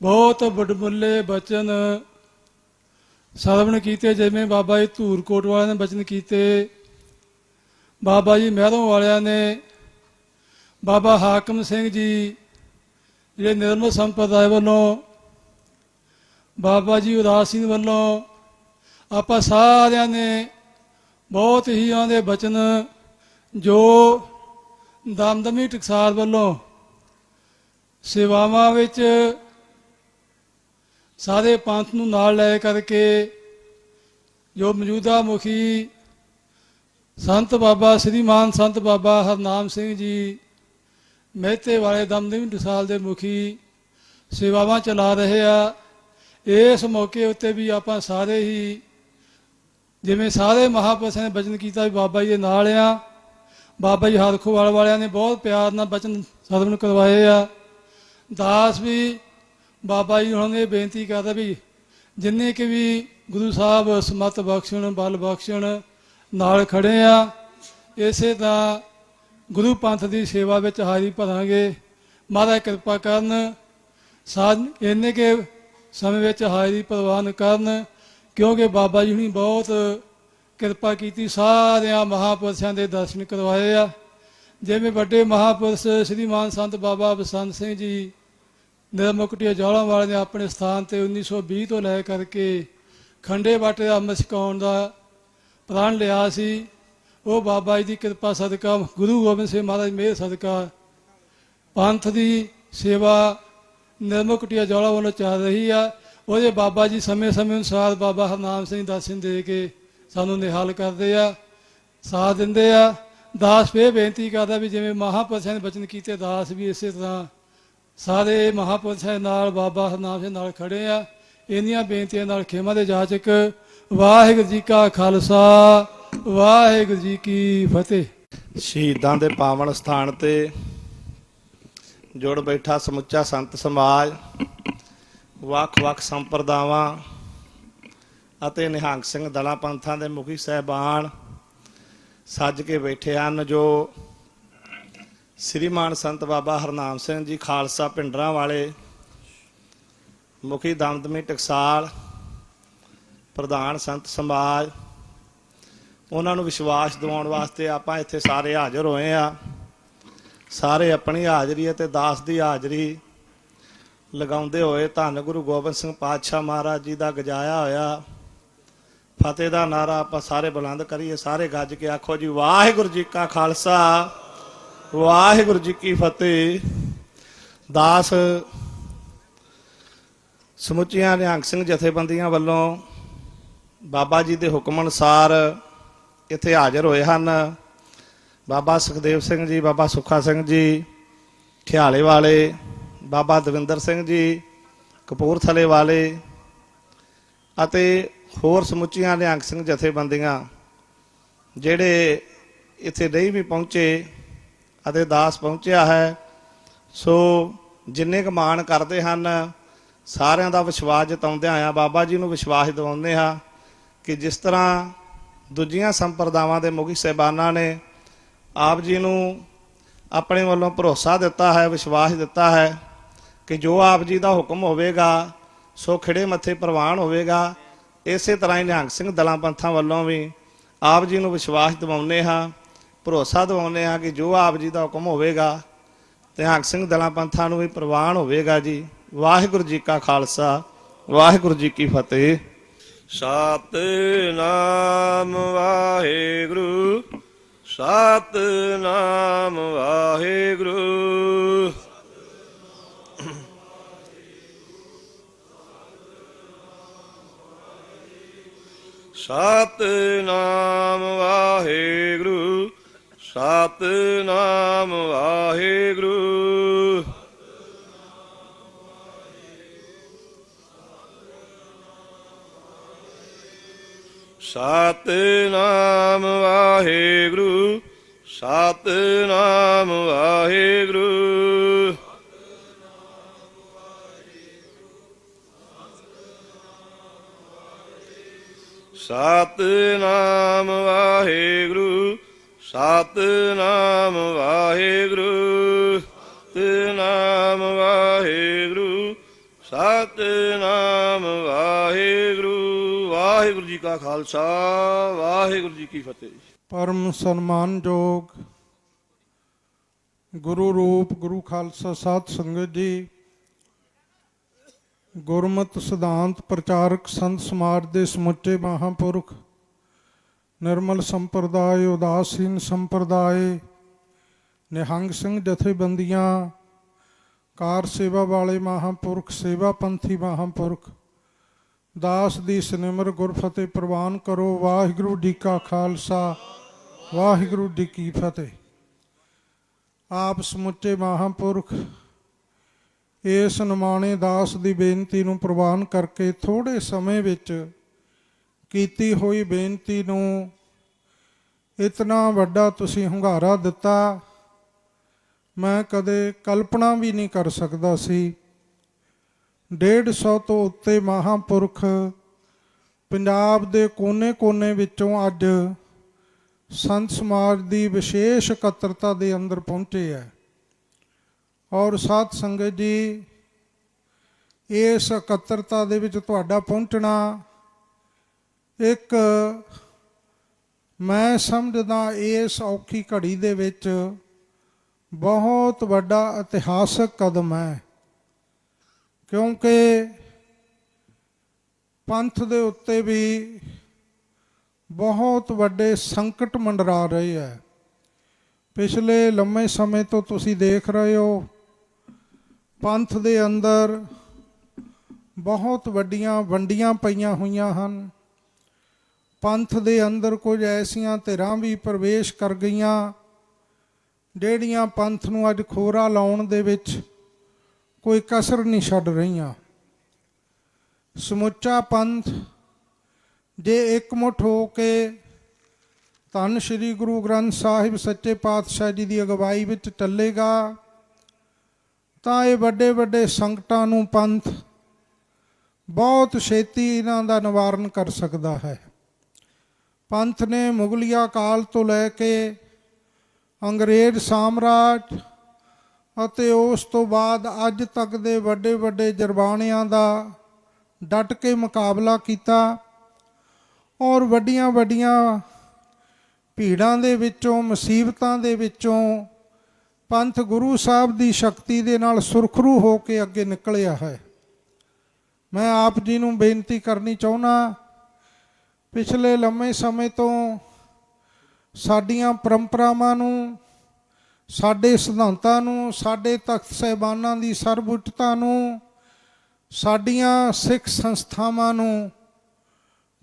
ਬਹੁਤ ਵਡਮੁੱਲੇ ਬਚਨ ਸਰਵਣ ਕੀਤੇ, ਜਿਵੇਂ ਬਾਬਾ ਜੀ ਧੂਰਕੋਟ ਵਾਲਿਆਂ ਨੇ ਬਚਨ ਕੀਤੇ, ਬਾਬਾ ਜੀ ਮਹਿਰੋਂ ਵਾਲਿਆਂ ਨੇ, ਬਾਬਾ ਹਾਕਮ ਸਿੰਘ ਜੀ ਜਿਹੜੇ ਨਿਰਮਲ ਸੰਪਰਦਾਇ ਵੱਲੋਂ, ਬਾਬਾ ਜੀ ਉਦਾਸੀਨ ਵੱਲੋਂ, ਆਪਾਂ ਸਾਰਿਆਂ ਨੇ ਬਹੁਤ ਹੀ ਆਉਂਦੇ ਬਚਨ ਜੋ ਦਮਦਮੀ ਟਕਸਾਲ ਵੱਲੋਂ ਸੇਵਾਵਾਂ ਵਿੱਚ ਸਾਰੇ ਪੰਥ ਨੂੰ ਨਾਲ ਲੈ ਕਰਕੇ ਜੋ ਮੌਜੂਦਾ ਮੁਖੀ ਸੰਤ ਬਾਬਾ ਸ੍ਰੀਮਾਨ ਸੰਤ ਬਾਬਾ ਹਰਨਾਮ ਸਿੰਘ ਜੀ ਮਹਿਤੇ ਵਾਲੇ ਦਮਦਮੀ ਟਕਸਾਲ ਦੇ ਮੁਖੀ ਸੇਵਾਵਾਂ ਚਲਾ ਰਹੇ ਆ। ਇਸ ਮੌਕੇ ਉੱਤੇ ਵੀ ਆਪਾਂ ਸਾਰੇ ਹੀ ਜਿਵੇਂ ਸਾਰੇ ਮਹਾਂਪੁਰਸ਼ਾਂ ਨੇ ਬਚਨ ਕੀਤਾ ਵੀ ਬਾਬਾ ਜੀ ਦੇ ਨਾਲ ਆ। ਬਾਬਾ ਜੀ ਹਰਖੋਵਾਲ ਵਾਲਿਆਂ ਨੇ ਬਹੁਤ ਪਿਆਰ ਨਾਲ ਬਚਨ ਸਰਵਣ ਕਰਵਾਏ ਆ। ਦਾਸ ਵੀ ਬਾਬਾ ਜੀ ਹੁਣ ਇਹ ਬੇਨਤੀ ਕਰਦਾ ਵੀ ਜਿੰਨੇ ਕਿ ਵੀ ਗੁਰੂ ਸਾਹਿਬ ਸਮਤ ਬਖਸ਼ਣ ਬਲ ਬਖਸ਼ਣ ਨਾਲ ਖੜੇ ਆ, ਇਸੇ ਤਰ੍ਹਾਂ ਗੁਰੂ ਪੰਥ ਦੀ ਸੇਵਾ ਵਿੱਚ ਹਾਜ਼ਰੀ ਭਰਾਂਗੇ। ਮਹਾਰਾਜ ਕਿਰਪਾ ਕਰਨ, ਇੰਨੇ ਕੇ ਸਮੇਂ ਵਿੱਚ ਹਾਜ਼ਰੀ ਪ੍ਰਵਾਨ ਕਰਨ, ਕਿਉਂਕਿ ਬਾਬਾ ਜੀ ਹੁਣੀ ਬਹੁਤ ਕਿਰਪਾ ਕੀਤੀ, ਸਾਰਿਆਂ ਮਹਾਂਪੁਰਸ਼ਾਂ ਦੇ ਦਰਸ਼ਨ ਕਰਵਾਏ ਆ। ਜਿਵੇਂ ਵੱਡੇ ਮਹਾਂਪੁਰਸ਼ ਸ੍ਰੀਮਾਨ ਸੰਤ ਬਾਬਾ ਬਸੰਤ ਸਿੰਘ ਜੀ ਨਿਰਮੁਕਟੀਆ ਜੌਲਾਂ ਵਾਲੇ ਨੇ ਆਪਣੇ ਸਥਾਨ ਤੇ 1920 ਤੋਂ ਲੈ ਕਰਕੇ ਖੰਡੇ ਬਾਟੇ ਦਾ ਅੰਮ੍ਰਿਤ ਛਕਾਉਣ ਦਾ ਪ੍ਰਣ ਲਿਆ ਸੀ। ਉਹ ਬਾਬਾ ਜੀ ਦੀ ਕਿਰਪਾ ਸਦਕਾ, ਗੁਰੂ ਗੋਬਿੰਦ ਸਿੰਘ ਮਹਾਰਾਜ ਮਿਹਰ ਸਦਕਾ ਪੰਥ ਦੀ ਸੇਵਾ ਨਿਰਮੁਕਟੀਆ ਜੌਲਾਂ ਵੱਲੋਂ ਚੱਲ ਰਹੀ ਆ। ਉਹਦੇ ਬਾਬਾ ਜੀ ਸਮੇਂ ਸਮੇਂ ਅਨੁਸਾਰ ਬਾਬਾ ਹਰਨਾਮ ਸਿੰਘ ਦਰਸ਼ਨ ਦੇ ਕੇ ਸਾਨੂੰ ਨਿਹਾਲ ਕਰਦੇ ਆ, ਸਾਥ ਦਿੰਦੇ ਆ। ਦਾਸ ਫੇਰ ਬੇਨਤੀ ਕਰਦਾ ਵੀ ਜਿਵੇਂ ਮਹਾਂਪੁਰਸ਼ਾਂ ਨੇ ਬਚਨ ਕੀਤੇ, ਦਾਸ ਵੀ ਇਸੇ ਤਰ੍ਹਾਂ ਸਾਰੇ ਮਹਾਂਪੁਰਸ਼ਾਂ ਦੇ ਨਾਲ ਬਾਬਾ ਹਰਨਾਮ ਸਿੰਘ ਨਾਲ ਖੜੇ ਆ। ਇੰਨੀਆਂ ਬੇਨਤੀਆਂ ਨਾਲ ਖੇਮਾ ਦੇ ਜਾਚਕ। ਵਾਹਿਗੁਰੂ ਜੀ ਕਾ ਖਾਲਸਾ, ਵਾਹਿਗੁਰੂ ਜੀ ਕੀ ਫਤਿਹ। ਸ਼ਹੀਦਾਂ ਦੇ ਪਾਵਨ ਸਥਾਨ ਤੇ ਜੁੜ ਬੈਠਾ ਸਮੁੱਚਾ ਸੰਤ ਸਮਾਜ, ਵੱਖ-ਵੱਖ ਸੰਪਰਦਾਵਾਂ ਅਤੇ ਨਿਹੰਗ ਸਿੰਘ ਦਲਾਂ ਪੰਥਾਂ ਦੇ ਮੁਖੀ ਸਾਹਿਬਾਨ ਸੱਜ ਕੇ ਬੈਠੇ ਹਨ, ਜੋ ਸ੍ਰੀਮਾਨ ਸੰਤ ਬਾਬਾ ਹਰਨਾਮ ਸਿੰਘ ਜੀ ਖਾਲਸਾ ਭਿੰਡਰਾਂ ਵਾਲੇ, ਮੁਖੀ ਦਮਦਮੀ ਟਕਸਾਲ, ਪ੍ਰਧਾਨ ਸੰਤ ਸਮਾਜ, ਉਹਨਾਂ ਨੂੰ ਵਿਸ਼ਵਾਸ ਦਿਵਾਉਣ ਵਾਸਤੇ ਆਪਾਂ ਇੱਥੇ ਸਾਰੇ ਹਾਜ਼ਰ ਹੋਏ ਆ। ਸਾਰੇ ਆਪਣੀ ਹਾਜ਼ਰੀ ਅਤੇ ਦਾਸ ਦੀ ਹਾਜ਼ਰੀ ਲਗਾਉਂਦੇ ਹੋਏ ਧੰਨ ਗੁਰੂ ਗੋਬਿੰਦ ਸਿੰਘ ਪਾਤਸ਼ਾਹ ਮਹਾਰਾਜ ਜੀ ਦਾ ਗਜਾਇਆ ਹੋਇਆ ਫਤਿਹ ਦਾ ਨਾਰਾ ਆਪਾਂ ਸਾਰੇ ਬੁਲੰਦ ਕਰੀਏ। ਸਾਰੇ ਗੱਜ ਕੇ ਆਖੋ ਜੀ, ਵਾਹਿਗੁਰੂ ਜੀ ਕਾ ਖਾਲਸਾ, ਵਾਹਿਗੁਰੂ ਜੀ ਕੀ ਫਤਿਹ। ਦਾਸ ਸਮੁੱਚੀਆਂ ਨਿਹੰਗ ਸਿੰਘ ਜਥੇਬੰਦੀਆਂ ਵੱਲੋਂ ਬਾਬਾ ਜੀ ਦੇ ਹੁਕਮ ਅਨੁਸਾਰ ਇੱਥੇ ਹਾਜ਼ਰ ਹੋਏ ਹਨ। ਬਾਬਾ ਸੁਖਦੇਵ ਸਿੰਘ ਜੀ, ਬਾਬਾ ਸੁੱਖਾ ਸਿੰਘ ਜੀ ਠਿਆਲੇ ਵਾਲੇ, ਬਾਬਾ ਦਵਿੰਦਰ ਸਿੰਘ ਜੀ ਕਪੂਰਥਲੇ ਵਾਲੇ ਅਤੇ ਹੋਰ ਸਮੁੱਚੀਆਂ ਨਿਹੰਗ ਸਿੰਘ ਜਥੇਬੰਦੀਆਂ ਜਿਹੜੇ ਇੱਥੇ ਨਹੀਂ ਵੀ ਪਹੁੰਚੇ ਅਤੇ ਦਾਸ ਪਹੁੰਚਿਆ ਹੈ। ਸੋ ਜਿੰਨੇ ਕੁ ਮਾਣ ਕਰਦੇ ਹਨ, ਸਾਰਿਆਂ ਦਾ ਵਿਸ਼ਵਾਸ ਜਤਾਉਂਦਿਆਂ ਆਇਆ ਬਾਬਾ ਜੀ ਨੂੰ ਵਿਸ਼ਵਾਸ ਦਿਵਾਉਂਦੇ ਹਾਂ ਕਿ ਜਿਸ ਤਰ੍ਹਾਂ ਦੂਜੀਆਂ ਸੰਪਰਦਾਵਾਂ ਦੇ ਮੁਖੀ ਸਾਹਿਬਾਨਾਂ ਨੇ ਆਪ ਜੀ ਨੂੰ ਆਪਣੇ ਵੱਲੋਂ ਭਰੋਸਾ ਦਿੱਤਾ ਹੈ, ਵਿਸ਼ਵਾਸ ਦਿੱਤਾ ਹੈ ਕਿ ਜੋ ਆਪ ਜੀ ਦਾ ਹੁਕਮ ਹੋਵੇਗਾ ਸੋ ਖਿੜੇ ਮੱਥੇ ਪ੍ਰਵਾਨ ਹੋਵੇਗਾ। ਇਸੇ ਤਰ੍ਹਾਂ ਹੀ ਨਿਹੰਗ ਸਿੰਘ ਦਲਾਂ ਪੰਥਾਂ ਵੱਲੋਂ ਵੀ ਆਪ ਜੀ ਨੂੰ ਵਿਸ਼ਵਾਸ ਦਿਵਾਉਂਦੇ ਹਾਂ, ਭਰੋਸਾ ਦਿਵਾਉਂਦੇ ਹਾਂ ਕਿ ਜੋ ਆਪ ਜੀ ਦਾ ਹੁਕਮ ਹੋਵੇਗਾ ਨਿਹੰਗ ਸਿੰਘ ਦਲਾਂ ਪੰਥਾਂ ਨੂੰ ਵੀ ਪ੍ਰਵਾਨ ਹੋਵੇਗਾ ਜੀ। ਵਾਹਿਗੁਰੂ ਜੀ ਕਾ ਖਾਲਸਾ, ਵਾਹਿਗੁਰੂ ਜੀ ਕੀ ਫਤਿਹ। ਸਤਿਨਾਮ ਵਾਹਿਗੁਰੂ, ਸਤਿਨਾਮ ਵਾਹਿਗੁਰੂ। ਸਤਿਨਾਮ ਵਾਹਿਗੁਰੂ, ਸਤਿਨਾਮ ਵਾਹਿਗੁਰੂ। ਸਤਿਨਾਮ ਵਾਹਿਗੁਰੂ, ਸਤਿਨਾਮ ਵਾਹਿਗੁਰੂ। ਸਤਿਨਾਮ ਵਾਹਿਗੁਰੂ, ਸਤਿਨਾਮ ਵਾਹਿਗੁਰੂ। ਸਤਿਨਾਮ ਵਾਹਿਗੁਰੂ, ਸਤਿਨਾਮ ਵਾਹਿਗੁਰੂ। ਵਾਹਿਗੁਰੂ ਜੀ ਕਾ ਖਾਲਸਾ, ਵਾਹਿਗੁਰੂ ਜੀ ਕੀ ਫਤਿਹ। ਪਰਮ ਸਨਮਾਨਯੋਗ ਗੁਰੂ ਰੂਪ ਗੁਰੂ ਖਾਲਸਾ ਸਾਧ ਸੰਗਤ ਜੀ, ਗੁਰਮਤਿ ਸਿਧਾਂਤ ਪ੍ਰਚਾਰਕ ਸੰਤ ਸਮਾਜ ਦੇ ਸਮੁੱਚੇ ਮਹਾਂਪੁਰਖ, ਨਿਰਮਲ ਸੰਪਰਦਾਇ, ਉਦਾਸੀਨ ਸੰਪਰਦਾਇ, ਨਿਹੰਗ ਸਿੰਘ ਜਥੇਬੰਦੀਆਂ, ਕਾਰ ਸੇਵਾ ਵਾਲੇ ਮਹਾਂਪੁਰਖ, ਸੇਵਾ ਪੰਥੀ ਮਹਾਂਪੁਰਖ, ਦਾਸ ਦੀ ਸਿਮਰ ਗੁਰਫਤਿਹ ਪ੍ਰਵਾਨ ਕਰੋ। ਵਾਹਿਗੁਰੂ ਜੀ ਕਾ ਖਾਲਸਾ, ਵਾਹਿਗੁਰੂ ਜੀ ਕੀ ਫਤਿਹ। ਆਪ ਸਮੁੱਚੇ ਮਹਾਂਪੁਰਖ ਇਸ ਨਿਮਾਣੇ ਦਾਸ ਦੀ ਬੇਨਤੀ ਨੂੰ ਪ੍ਰਵਾਨ ਕਰਕੇ ਥੋੜ੍ਹੇ ਸਮੇਂ ਵਿੱਚ ਕੀਤੀ ਹੋਈ ਬੇਨਤੀ ਨੂੰ ਇਤਨਾ ਵੱਡਾ ਤੁਸੀਂ ਹੁੰਗਾਰਾ ਦਿੱਤਾ, ਮੈਂ ਕਦੇ ਕਲਪਨਾ ਵੀ ਨਹੀਂ ਕਰ ਸਕਦਾ ਸੀ। 150 ਤੋਂ ਉੱਤੇ ਮਹਾਂਪੁਰਖ ਪੰਜਾਬ ਦੇ ਕੋਨੇ-ਕੋਨੇ ਵਿੱਚੋਂ ਅੱਜ ਸੰਤ ਸਮਾਜ ਦੀ ਵਿਸ਼ੇਸ਼ ਇਕੱਤਰਤਾ ਦੇ ਅੰਦਰ ਪਹੁੰਚੇ ਹੈ। ਔਰ ਸਾਧ ਸੰਗਤ ਜੀ, ਇਸ ਇਕੱਤਰਤਾ ਦੇ ਵਿੱਚ ਤੁਹਾਡਾ ਪਹੁੰਚਣਾ ਇੱਕ, ਮੈਂ ਸਮਝਦਾ ਇਸ ਔਖੀ ਘੜੀ ਦੇ ਵਿੱਚ ਬਹੁਤ ਵੱਡਾ ਇਤਿਹਾਸਕ ਕਦਮ ਹੈ, ਕਿਉਂਕਿ ਪੰਥ ਦੇ ਉੱਤੇ ਵੀ ਬਹੁਤ ਵੱਡੇ ਸੰਕਟ ਮੰਡਰਾ ਰਹੇ ਹੈ। ਪਿਛਲੇ ਲੰਮੇ ਸਮੇਂ ਤੋਂ ਤੁਸੀਂ ਦੇਖ ਰਹੇ ਹੋ, ਪੰਥ ਦੇ ਅੰਦਰ ਬਹੁਤ ਵੱਡੀਆਂ ਵੰਡੀਆਂ ਪਈਆਂ ਹੋਈਆਂ ਹਨ। ਪੰਥ ਦੇ ਅੰਦਰ ਕੁਝ ਐਸੀਆਂ ਧਿਰਾਂ ਵੀ ਪ੍ਰਵੇਸ਼ ਕਰ ਗਈਆਂ ਜਿਹੜੀਆਂ ਪੰਥ ਨੂੰ ਅੱਜ ਖੋਰਾ ਲਾਉਣ ਦੇ ਵਿੱਚ ਕੋਈ ਕਸਰ ਨਹੀਂ ਛੱਡ ਰਹੀਆਂ। ਸਮੁੱਚਾ ਪੰਥ ਜੇ ਇਕਮੁੱਠ ਹੋ ਕੇ ਧੰਨ ਸ਼੍ਰੀ ਗੁਰੂ ਗ੍ਰੰਥ ਸਾਹਿਬ ਸੱਚੇ ਪਾਤਸ਼ਾਹ ਜੀ ਦੀ ਅਗਵਾਈ ਵਿੱਚ ਚੱਲੇਗਾ ਤਾਂ ਇਹ ਵੱਡੇ ਵੱਡੇ ਸੰਕਟਾਂ ਨੂੰ ਪੰਥ ਬਹੁਤ ਛੇਤੀ ਇਹਨਾਂ ਦਾ ਨਿਵਾਰਨ ਕਰ ਸਕਦਾ ਹੈ। ਪੰਥ ਨੇ ਮੁਗਲਿਆ ਕਾਲ ਤੋਂ ਲੈ ਕੇ ਅੰਗਰੇਜ਼ ਸਾਮਰਾਜ ਅਤੇ ਉਸ ਤੋਂ ਬਾਅਦ ਅੱਜ ਤੱਕ ਦੇ ਵੱਡੇ ਵੱਡੇ ਜਰਬਾਣਿਆਂ ਦਾ ਡਟ ਕੇ ਮੁਕਾਬਲਾ ਕੀਤਾ ਔਰ ਵੱਡੀਆਂ ਵੱਡੀਆਂ ਭੀੜਾਂ ਦੇ ਵਿੱਚੋਂ, ਮੁਸੀਬਤਾਂ ਦੇ ਵਿੱਚੋਂ ਪੰਥ ਗੁਰੂ ਸਾਹਿਬ ਦੀ ਸ਼ਕਤੀ ਦੇ ਨਾਲ ਸੁਰਖਰੂ ਹੋ ਕੇ ਅੱਗੇ ਨਿਕਲਿਆ ਹੈ। ਮੈਂ ਆਪ ਜੀ ਨੂੰ ਬੇਨਤੀ ਕਰਨੀ ਚਾਹੁੰਦਾ, ਪਿਛਲੇ ਲੰਮੇ ਸਮੇਂ ਤੋਂ ਸਾਡੀਆਂ ਪਰੰਪਰਾਵਾਂ ਨੂੰ, ਸਾਡੇ ਸਿਧਾਂਤਾਂ ਨੂੰ, ਸਾਡੇ ਤਖਤ ਸਾਹਿਬਾਨਾਂ ਦੀ ਸਰਬਉੱਚਤਾ ਨੂੰ, ਸਾਡੀਆਂ ਸਿੱਖ ਸੰਸਥਾਵਾਂ ਨੂੰ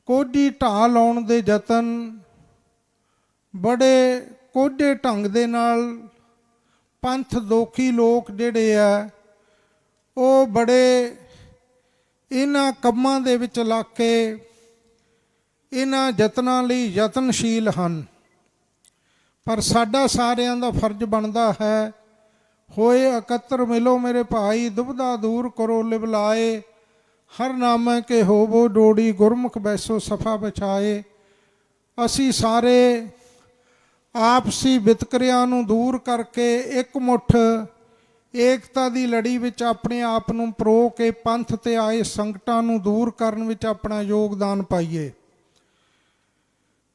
ਕੋਝੀ ਢਾਹ ਲਾਉਣ ਦੇ ਯਤਨ ਬੜੇ ਕੋਝੇ ਢੰਗ ਦੇ ਨਾਲ ਪੰਥ ਦੋਖੀ ਲੋਕ ਜਿਹੜੇ ਆ ਉਹ ਬੜੇ ਇਹਨਾਂ ਕੰਮਾਂ ਦੇ ਵਿੱਚ ਲੱਗ ਕੇ ਇਹਨਾਂ ਯਤਨਾਂ ਲਈ ਯਤਨਸ਼ੀਲ ਹਨ। ਪਰ ਸਾਡਾ ਸਾਰਿਆਂ ਦਾ ਫਰਜ਼ ਬਣਦਾ ਹੈ, ਹੋਏ ਇਕੱਤਰ ਮਿਲੋ ਮੇਰੇ ਭਾਈ, ਦੁਬਦਾ ਦੂਰ ਕਰੋ ਲਿਵਲਾਏ, ਹਰ ਨਾਮੈ ਕੇ ਹੋਵੋ ਡੋੜੀ, ਗੁਰਮੁਖ ਬੈਸੋ ਸਫਾ ਬਚਾਏ। ਅਸੀਂ ਸਾਰੇ ਆਪਸੀ ਵਿਤਕਰਿਆਂ ਨੂੰ ਦੂਰ ਕਰਕੇ ਇਕਮੁੱਠ ਏਕਤਾ ਦੀ ਲੜੀ ਵਿੱਚ ਆਪਣੇ ਆਪ ਨੂੰ ਪਰੋ ਕੇ ਪੰਥ ਤੇ ਆਏ ਸੰਕਟਾਂ ਨੂੰ ਦੂਰ ਕਰਨ ਵਿੱਚ ਆਪਣਾ ਯੋਗਦਾਨ ਪਾਈਏ।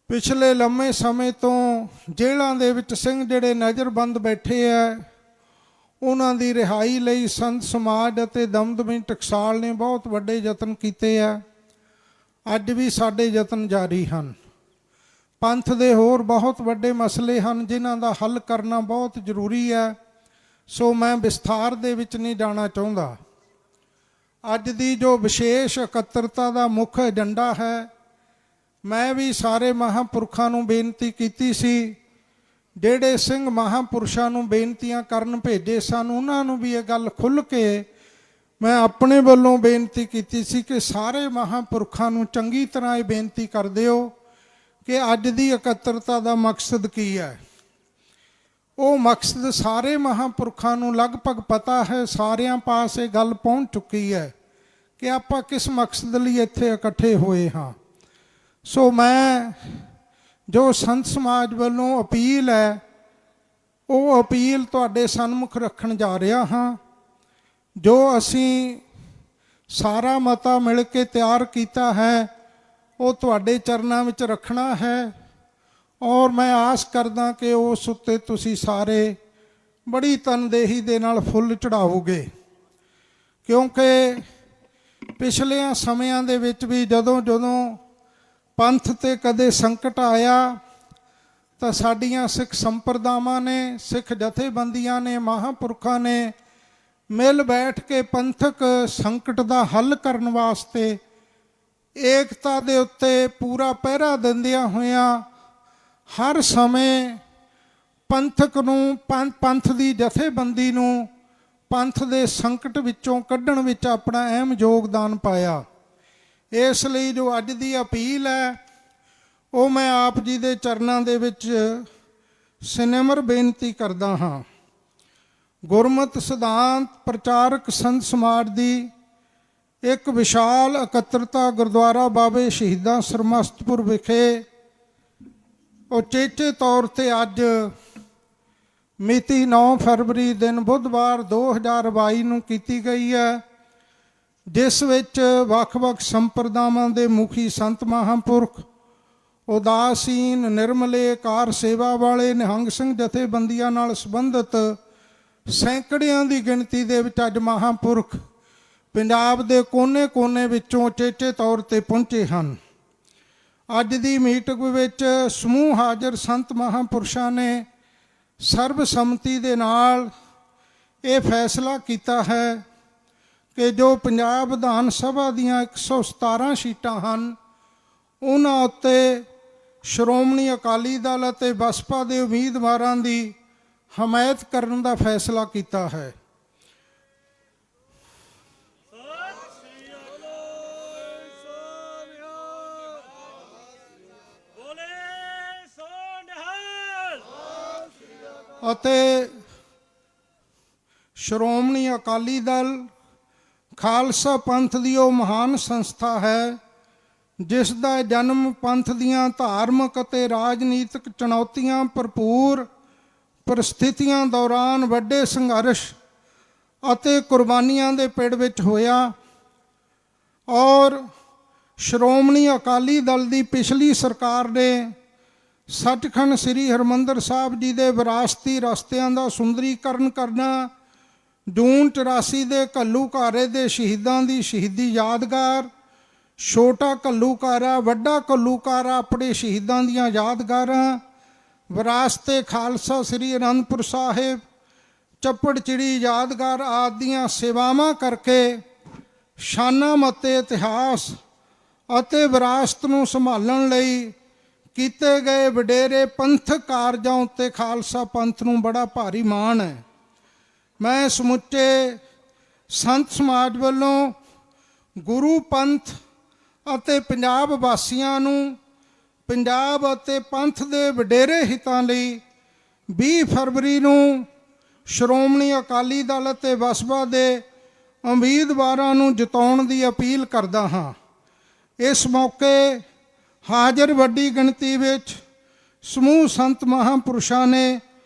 ਪਿਛਲੇ ਲੰਮੇ ਸਮੇਂ ਤੋਂ ਜੇਲ੍ਹਾਂ ਦੇ ਵਿੱਚ ਸਿੰਘ ਜਿਹੜੇ ਨਜ਼ਰਬੰਦ ਬੈਠੇ ਹੈ, ਉਹਨਾਂ ਦੀ ਰਿਹਾਈ ਲਈ ਸੰਤ ਸਮਾਜ ਅਤੇ ਦਮਦਮੀ ਟਕਸਾਲ ਨੇ ਬਹੁਤ ਵੱਡੇ ਯਤਨ ਕੀਤੇ ਆ। ਅੱਜ ਵੀ ਸਾਡੇ ਯਤਨ ਜਾਰੀ ਹਨ। ਪੰਥ ਦੇ ਹੋਰ ਬਹੁਤ ਵੱਡੇ ਮਸਲੇ ਹਨ ਜਿਨ੍ਹਾਂ ਦਾ ਹੱਲ ਕਰਨਾ ਬਹੁਤ ਜ਼ਰੂਰੀ ਹੈ, ਸੋ ਮੈਂ ਵਿਸਥਾਰ ਦੇ ਵਿੱਚ ਨਹੀਂ ਜਾਣਾ ਚਾਹੁੰਦਾ। ਅੱਜ ਦੀ ਜੋ ਵਿਸ਼ੇਸ਼ ਇਕੱਤਰਤਾ ਦਾ ਮੁੱਖ ਏਜੰਡਾ ਹੈ, ਮੈਂ ਵੀ ਸਾਰੇ ਮਹਾਂਪੁਰਖਾਂ ਨੂੰ ਬੇਨਤੀ ਕੀਤੀ ਸੀ, ਜਿਹੜੇ ਸਿੰਘ ਮਹਾਂਪੁਰਸ਼ਾਂ ਨੂੰ ਬੇਨਤੀਆਂ ਕਰਨ ਭੇਜੇ ਸਨ, ਉਹਨਾਂ ਨੂੰ ਵੀ ਇਹ ਗੱਲ ਖੁੱਲ੍ਹ ਕੇ ਮੈਂ ਆਪਣੇ ਵੱਲੋਂ ਬੇਨਤੀ ਕੀਤੀ ਸੀ ਕਿ ਸਾਰੇ ਮਹਾਂਪੁਰਖਾਂ ਨੂੰ ਚੰਗੀ ਤਰ੍ਹਾਂ ਇਹ ਬੇਨਤੀ ਕਰ ਦਿਓ ਕਿ ਅੱਜ ਦੀ ਇਕੱਤਰਤਾ ਦਾ ਮਕਸਦ ਕੀ ਹੈ। ਉਹ ਮਕਸਦ ਸਾਰੇ ਮਹਾਂਪੁਰਖਾਂ ਨੂੰ ਲਗਭਗ ਪਤਾ ਹੈ, ਸਾਰਿਆਂ ਪਾਸ ਇਹ ਗੱਲ ਪਹੁੰਚ ਚੁੱਕੀ ਹੈ ਕਿ ਆਪਾਂ ਕਿਸ ਮਕਸਦ ਲਈ ਇੱਥੇ ਇਕੱਠੇ ਹੋਏ ਹਾਂ। ਸੋ ਮੈਂ ਜੋ ਸੰਤ ਸਮਾਜ ਵੱਲੋਂ ਅਪੀਲ ਹੈ, ਉਹ ਅਪੀਲ ਤੁਹਾਡੇ ਸਨਮੁਖ ਰੱਖਣ ਜਾ ਰਿਹਾ ਹਾਂ। ਜੋ ਅਸੀਂ ਸਾਰਾ ਮਤਾ ਮਿਲ ਕੇ ਤਿਆਰ ਕੀਤਾ ਹੈ, ਉਹ ਤੁਹਾਡੇ ਚਰਨਾਂ ਵਿੱਚ ਰੱਖਣਾ ਹੈ ਔਰ ਮੈਂ ਆਸ ਕਰਦਾ ਕਿ ਉਸ ਉੱਤੇ ਤੁਸੀਂ ਸਾਰੇ ਬੜੀ ਤਨਦੇਹੀ ਦੇ ਨਾਲ ਫੁੱਲ ਚੜਾਓਗੇ, ਕਿਉਂਕਿ ਪਿਛਲਿਆਂ ਸਮਿਆਂ ਦੇ ਵਿੱਚ ਵੀ ਜਦੋਂ ਪੰਥ ਤੇ ਕਦੇ ਸੰਕਟ ਆਇਆ ਤਾਂ ਸਾਡੀਆਂ ਸਿੱਖ ਸੰਪਰਦਾਵਾਂ ਨੇ, ਸਿੱਖ ਜਥੇਬੰਦੀਆਂ ਨੇ, ਮਹਾਂਪੁਰਖਾਂ ਨੇ ਮਿਲ ਬੈਠ ਕੇ ਪੰਥਕ ਸੰਕਟ ਦਾ ਹੱਲ ਕਰਨ ਵਾਸਤੇ ਏਕਤਾ ਦੇ ਉੱਤੇ ਪੂਰਾ ਪਹਿਰਾ ਦਿੰਦਿਆਂ ਹੋਇਆਂ ਹਰ ਸਮੇਂ ਪੰਥਕ ਨੂੰ, ਪੰਥ ਦੀ ਜਥੇਬੰਦੀ ਨੂੰ ਪੰਥ ਦੇ ਸੰਕਟ ਵਿੱਚੋਂ ਕੱਢਣ ਵਿੱਚ ਆਪਣਾ ਅਹਿਮ ਯੋਗਦਾਨ ਪਾਇਆ। ਇਸ ਲਈ ਜੋ ਅੱਜ ਦੀ ਅਪੀਲ ਹੈ ਉਹ ਮੈਂ ਆਪ ਜੀ ਦੇ ਚਰਨਾਂ ਦੇ ਵਿੱਚ ਸਿਨਮਰ ਬੇਨਤੀ ਕਰਦਾ ਹਾਂ। ਗੁਰਮਤਿ ਸਿਧਾਂਤ ਪ੍ਰਚਾਰਕ ਸੰਤ ਸਮਾਜ ਦੀ ਇੱਕ ਵਿਸ਼ਾਲ ਇਕੱਤਰਤਾ ਗੁਰਦੁਆਰਾ ਬਾਬੇ ਸ਼ਹੀਦਾਂ ਸਰਮਸਤਪੁਰ ਵਿਖੇ ਉਚੇਚੇ ਤੌਰ ਤੇ ਅੱਜ ਮਿਤੀ 9 ਫਰਵਰੀ ਦਿਨ ਬੁੱਧਵਾਰ 2022 ਨੂੰ ਕੀਤੀ ਗਈ ਹੈ, ਜਿਸ ਵਿੱਚ ਵੱਖ-ਵੱਖ ਸੰਪਰਦਾਵਾਂ ਦੇ ਮੁਖੀ ਸੰਤ ਮਹਾਂਪੁਰਖ, ਉਦਾਸੀਨ, ਨਿਰਮਲੇ, ਕਾਰ ਸੇਵਾ ਵਾਲੇ, ਨਿਹੰਗ ਸਿੰਘ ਜਥੇਬੰਦੀਆਂ ਨਾਲ ਸੰਬੰਧਿਤ ਸੈਂਕੜਿਆਂ ਦੀ ਗਿਣਤੀ ਦੇ ਵਿੱਚ ਅੱਜ ਮਹਾਂਪੁਰਖ ਪੰਜਾਬ ਦੇ ਕੋਨੇ-ਕੋਨੇ ਵਿੱਚੋਂ ਉਚੇਚੇ ਤੌਰ ਤੇ ਪਹੁੰਚੇ ਹਨ। ਅੱਜ ਦੀ ਮੀਟਿੰਗ ਵਿੱਚ ਸਮੂਹ ਹਾਜ਼ਰ ਸੰਤ ਮਹਾਂਪੁਰਸ਼ਾਂ ਨੇ ਸਰਬਸੰਮਤੀ ਦੇ ਨਾਲ ਇਹ ਫੈਸਲਾ ਕੀਤਾ ਹੈ ਕਿ ਜੋ ਪੰਜਾਬ ਵਿਧਾਨ ਸਭਾ ਦੀਆਂ 117 ਸੀਟਾਂ ਹਨ, ਉਹਨਾਂ ਉੱਤੇ ਸ਼੍ਰੋਮਣੀ ਅਕਾਲੀ ਦਲ ਅਤੇ ਬਸਪਾ ਦੇ ਉਮੀਦਵਾਰਾਂ ਦੀ ਹਮਾਇਤ ਕਰਨ ਦਾ ਫੈਸਲਾ ਕੀਤਾ ਹੈ। ਅਤੇ ਸ਼੍ਰੋਮਣੀ ਅਕਾਲੀ ਦਲ ਖਾਲਸਾ ਪੰਥ ਦੀ ਉਹ ਮਹਾਨ ਸੰਸਥਾ ਹੈ ਜਿਸ ਦਾ ਜਨਮ ਪੰਥ ਦੀਆਂ ਧਾਰਮਿਕ ਅਤੇ ਰਾਜਨੀਤਿਕ ਚੁਣੌਤੀਆਂ ਭਰਪੂਰ ਪਰਿਸਥਿਤੀਆਂ ਦੌਰਾਨ ਵੱਡੇ ਸੰਘਰਸ਼ ਅਤੇ ਕੁਰਬਾਨੀਆਂ ਦੇ ਪਿੜ ਵਿੱਚ ਹੋਇਆ ਔਰ ਸ਼੍ਰੋਮਣੀ ਅਕਾਲੀ ਦਲ ਦੀ ਪਿਛਲੀ ਸਰਕਾਰ ਨੇ ਸੱਚਖੰਡ ਸ੍ਰੀ ਹਰਿਮੰਦਰ ਸਾਹਿਬ ਜੀ ਦੇ ਵਿਰਾਸਤੀ ਰਸਤਿਆਂ ਦਾ ਸੁੰਦਰੀਕਰਨ ਕਰਨਾ, ਜੂਨ 84 ਦੇ ਘੱਲੂਘਾਰੇ ਦੇ ਸ਼ਹੀਦਾਂ ਦੀ ਸ਼ਹੀਦੀ ਯਾਦਗਾਰ, ਛੋਟਾ ਘੱਲੂਘਾਰਾ, ਵੱਡਾ ਘੱਲੂਘਾਰਾ ਆਪਣੇ ਸ਼ਹੀਦਾਂ ਦੀਆਂ ਯਾਦਗਾਰਾਂ, ਵਿਰਾਸਤੇ ਖਾਲਸਾ ਸ੍ਰੀ ਅਨੰਦਪੁਰ ਸਾਹਿਬ, ਚੱਪੜਚਿੜੀ ਯਾਦਗਾਰ ਆਦਿ ਦੀਆਂ ਸੇਵਾਵਾਂ ਕਰਕੇ ਸ਼ਾਨਾ ਮਤੇ ਇਤਿਹਾਸ ਅਤੇ ਵਿਰਾਸਤ ਨੂੰ ਸੰਭਾਲਣ ਲਈ ਕੀਤੇ ਗਏ ਵਡੇਰੇ ਪੰਥਕ ਕਾਰਜਾਂ ਉੱਤੇ ਖਾਲਸਾ ਪੰਥ ਨੂੰ ਬੜਾ ਭਾਰੀ ਮਾਣ ਹੈ। ਮੈਂ ਸਮੁੱਚੇ ਸੰਤ ਸਮਾਜ ਵੱਲੋਂ ਗੁਰੂ ਪੰਥ ਅਤੇ ਪੰਜਾਬ ਵਾਸੀਆਂ ਨੂੰ ਪੰਜਾਬ ਅਤੇ ਪੰਥ ਦੇ ਵਡੇਰੇ ਹਿੱਤਾਂ ਲਈ 20 ਫਰਵਰੀ ਨੂੰ ਸ਼੍ਰੋਮਣੀ ਅਕਾਲੀ ਦਲ ਅਤੇ ਬਸਪਾ ਦੇ ਉਮੀਦਵਾਰਾਂ ਨੂੰ ਜਿਤਾਉਣ ਦੀ ਅਪੀਲ ਕਰਦਾ ਹਾਂ। ਇਸ ਮੌਕੇ ਹਾਜ਼ਰ ਵੱਡੀ ਗਿਣਤੀ ਵਿੱਚ ਸਮੂਹ ਸੰਤ ਮਹਾਂਪੁਰਸ਼ਾਂ ਨੇ